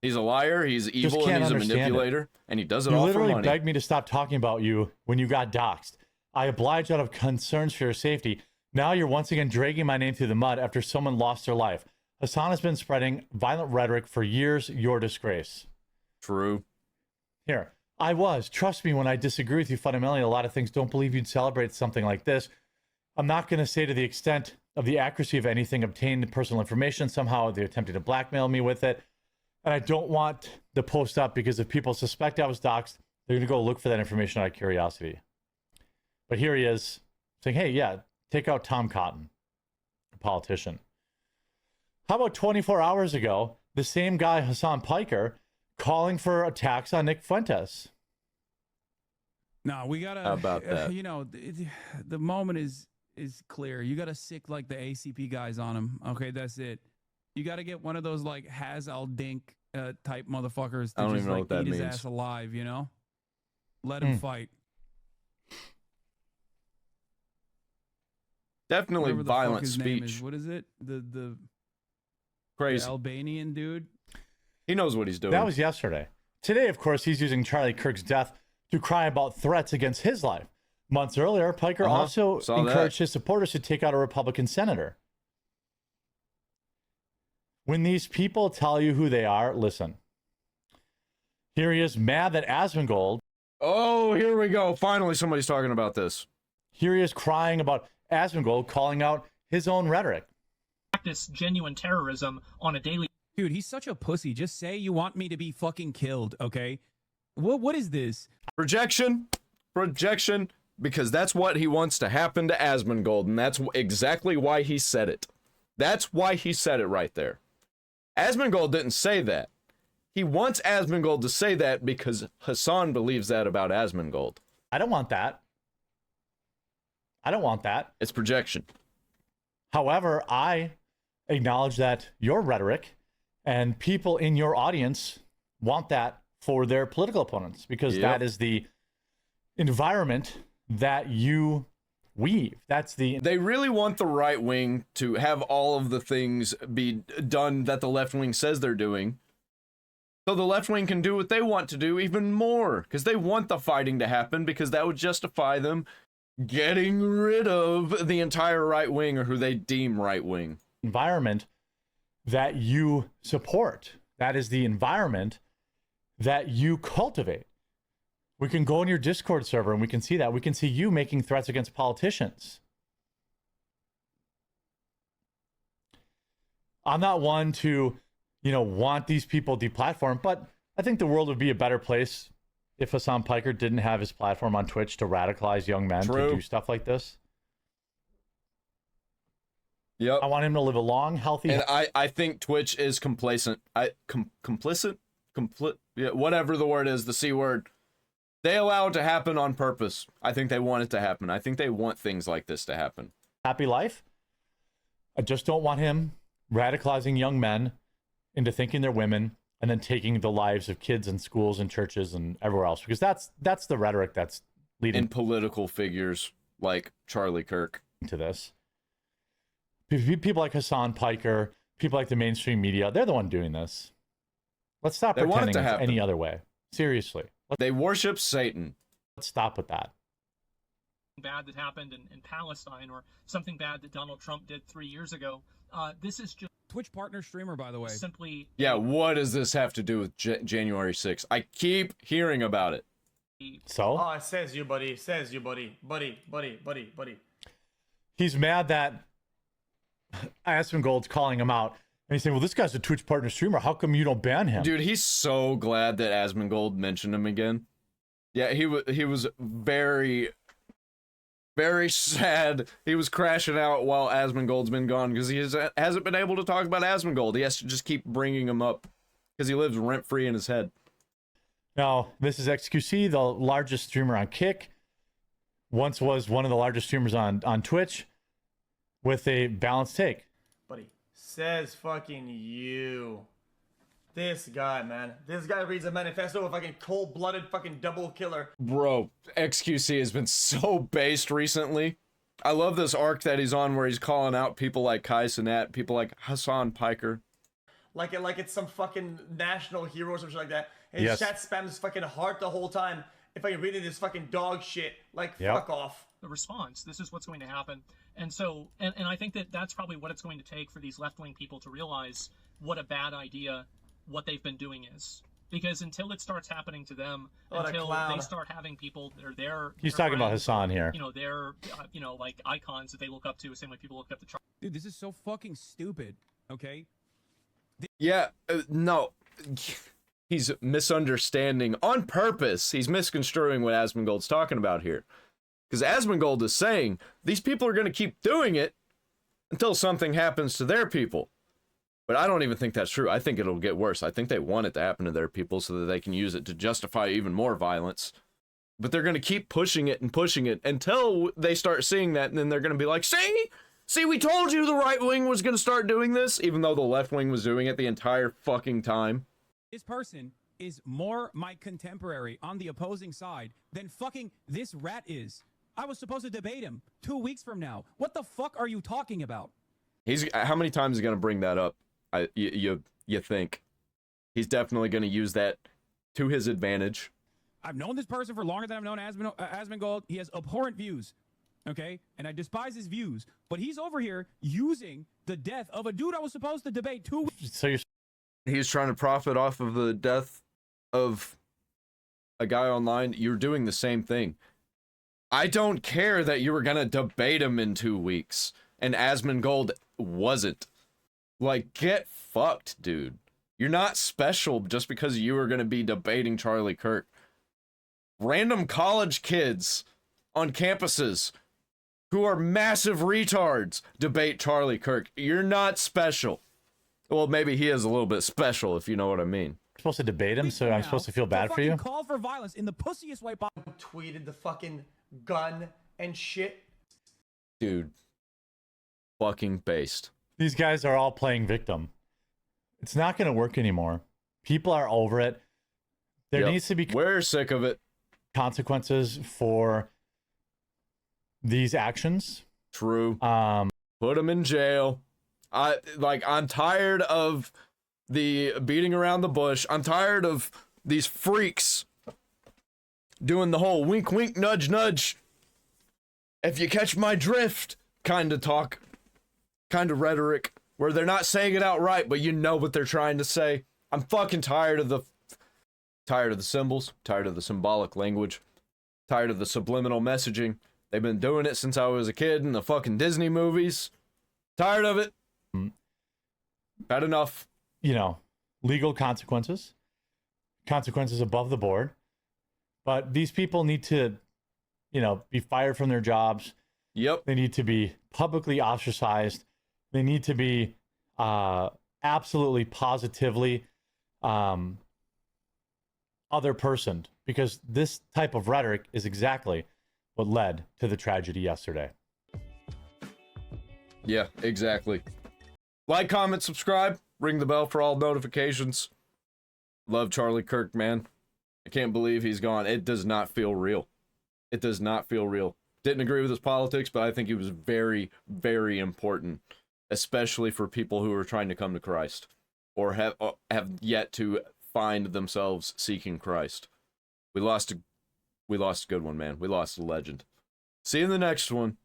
He's a liar, he's evil, and he's a manipulator, and he does it all for money. You literally begged me to stop talking about you when you got doxxed. I obliged out of concerns for your safety. Now you're once again dragging my name through the mud after someone lost their life. Hassan has been spreading violent rhetoric for years. Your disgrace. True. Here. Trust me when I disagree with you fundamentally. A lot of things don't believe you'd celebrate something like this. I'm not going to say to the extent of the accuracy of anything obtained personal information. Somehow they attempted to blackmail me with it. And I don't want the post up because if people suspect I was doxxed, they're going to go look for that information out of curiosity. But here he is saying, hey, yeah, take out Tom Cotton, a politician. How about 24 hours ago, the same guy, Hassan Piker, calling for attacks on Nick Fuentes? No, we got to... How about that? The moment is clear. You got to sick like the ACP guys on him. Okay, that's it. You got to get one of those like Has Al Dink type motherfuckers to just like eat his ass alive, Let him fight. Definitely violent speech. What is it? The crazy the Albanian dude. He knows what he's doing. That was yesterday. Today, of course, he's using Charlie Kirk's death to cry about threats against his life. Months earlier, Piker also encouraged his supporters to take out a Republican senator. When these people tell you who they are, listen. Here he is mad that Asmongold. Oh, here we go. Finally, somebody's talking about this. Here he is crying about Asmongold calling out his own rhetoric. Practice genuine terrorism on a daily. Dude, he's such a pussy. Just say you want me to be fucking killed, okay? What is this? Projection, because that's what he wants to happen to Asmongold, and that's exactly why he said it. That's why he said it right there. Asmongold didn't say that. He wants Asmongold to say that because Hassan believes that about Asmongold. I don't want that. I don't want that. It's projection. However, I acknowledge that your rhetoric and people in your audience want that for their political opponents, because that is the environment that you weave. They really want the right wing to have all of the things be done that the left wing says they're doing, so the left wing can do what they want to do even more, because they want the fighting to happen, because that would justify them getting rid of the entire right wing, or who they deem right wing. Environment that you support. That is the environment that you cultivate. We can go on your Discord server and we can see that. We can see you making threats against politicians. I'm not one to, want these people deplatformed, but I think the world would be a better place if Hassan Piker didn't have his platform on Twitch to radicalize young men to do stuff like this. Yep. I want him to live a long, healthy... And I think Twitch is complacent. Complicit? Whatever the word is, the C word. They allow it to happen on purpose. I think they want it to happen. I think they want things like this to happen. Happy life? I just don't want him radicalizing young men into thinking they're women and then taking the lives of kids in schools and churches and everywhere else, because that's the rhetoric that's leading... In political figures like Charlie Kirk. ...to this. People like Hassan Piker, people like the mainstream media, they're the one doing this. Let's stop pretending it's any other way. Seriously. They worship Satan. Let's stop with that. Bad that happened in Palestine, or something bad that Donald Trump did 3 years ago. This is just Twitch partner streamer, by the way. Simply. Yeah, what does this have to do with January 6th? I keep hearing about it. So? Oh, it says you, buddy. It says you, buddy. Buddy. He's mad that Asmongold's calling him out. And he's saying, well, this guy's a Twitch partner streamer. How come you don't ban him? Dude, he's so glad that Asmongold mentioned him again. Yeah, he was very, very sad. He was crashing out while Asmongold's been gone, because he hasn't been able to talk about Asmongold. He has to just keep bringing him up because he lives rent-free in his head. Now, this is XQC, the largest streamer on Kick. Once was one of the largest streamers on Twitch, with a balanced take. Buddy, says fucking you. This guy, man. This guy reads a manifesto of fucking cold-blooded fucking double killer. Bro, XQC has been so based recently. I love this arc that he's on where he's calling out people like Kai Cenat, people like Hassan Piker. Like it's some fucking national hero or something like that. And his chat spams fucking heart the whole time. If I read this fucking dog shit, fuck off. The response. This is what's going to happen. And so, and I think that that's probably what it's going to take for these left-wing people to realize what a bad idea what they've been doing is. Because until it starts happening to them, until they start having people that are there... He's talking about Hassan here. They're, like icons that they look up to, the same way people look up to Trump. Dude, this is so fucking stupid, okay? Yeah, no. He's misunderstanding on purpose. He's misconstruing what Asmongold's talking about here. Because Asmongold is saying these people are going to keep doing it until something happens to their people. But I don't even think that's true. I think it'll get worse. I think they want it to happen to their people so that they can use it to justify even more violence. But they're going to keep pushing it and pushing it until they start seeing that, and then they're going to be like, See, we told you the right wing was going to start doing this, even though the left wing was doing it the entire fucking time. This person is more my contemporary on the opposing side than fucking this rat is. I was supposed to debate him 2 weeks from now. What the fuck are you talking about? How many times is he going to bring that up? You think? He's definitely going to use that to his advantage. I've known this person for longer than I've known Asmongold. He has abhorrent views, okay? And I despise his views. But he's over here using the death of a dude I was supposed to debate 2 weeks. So he's trying to profit off of the death of a guy online. You're doing the same thing. I don't care that you were going to debate him in 2 weeks, and Asmongold wasn't. Like, get fucked, dude. You're not special just because you were going to be debating Charlie Kirk. Random college kids on campuses who are massive retards debate Charlie Kirk. You're not special. Well, maybe he is a little bit special, if you know what I mean. I'm supposed to debate him, so I'm supposed to feel bad for you? Call for violence in the pussiest way possible. Tweeted the fucking gun and shit. Dude. Fucking based. These guys are all playing victim. It's not going to work anymore. People are over it. There needs to be... We're sick of it. Consequences for these actions. True. Put them in jail. I'm tired of the beating around the bush. I'm tired of these freaks doing the whole wink, wink, nudge, nudge. If you catch my drift kind of talk, kind of rhetoric, where they're not saying it outright, but you know what they're trying to say. I'm fucking tired of the symbols, tired of the symbolic language, tired of the subliminal messaging. They've been doing it since I was a kid in the fucking Disney movies. Tired of it. Bad enough. You know, legal consequences above the board. But these people need to, be fired from their jobs. Yep. They need to be publicly ostracized. They need to be absolutely positively other personed, because this type of rhetoric is exactly what led to the tragedy yesterday. Yeah, exactly. Like, comment, subscribe, ring the bell for all notifications. Love Charlie Kirk, man. I can't believe he's gone. It does not feel real. It does not feel real. Didn't agree with his politics, but I think he was very, very important, especially for people who are trying to come to Christ or have yet to find themselves seeking Christ. We lost a good one, man. We lost a legend. See you in the next one.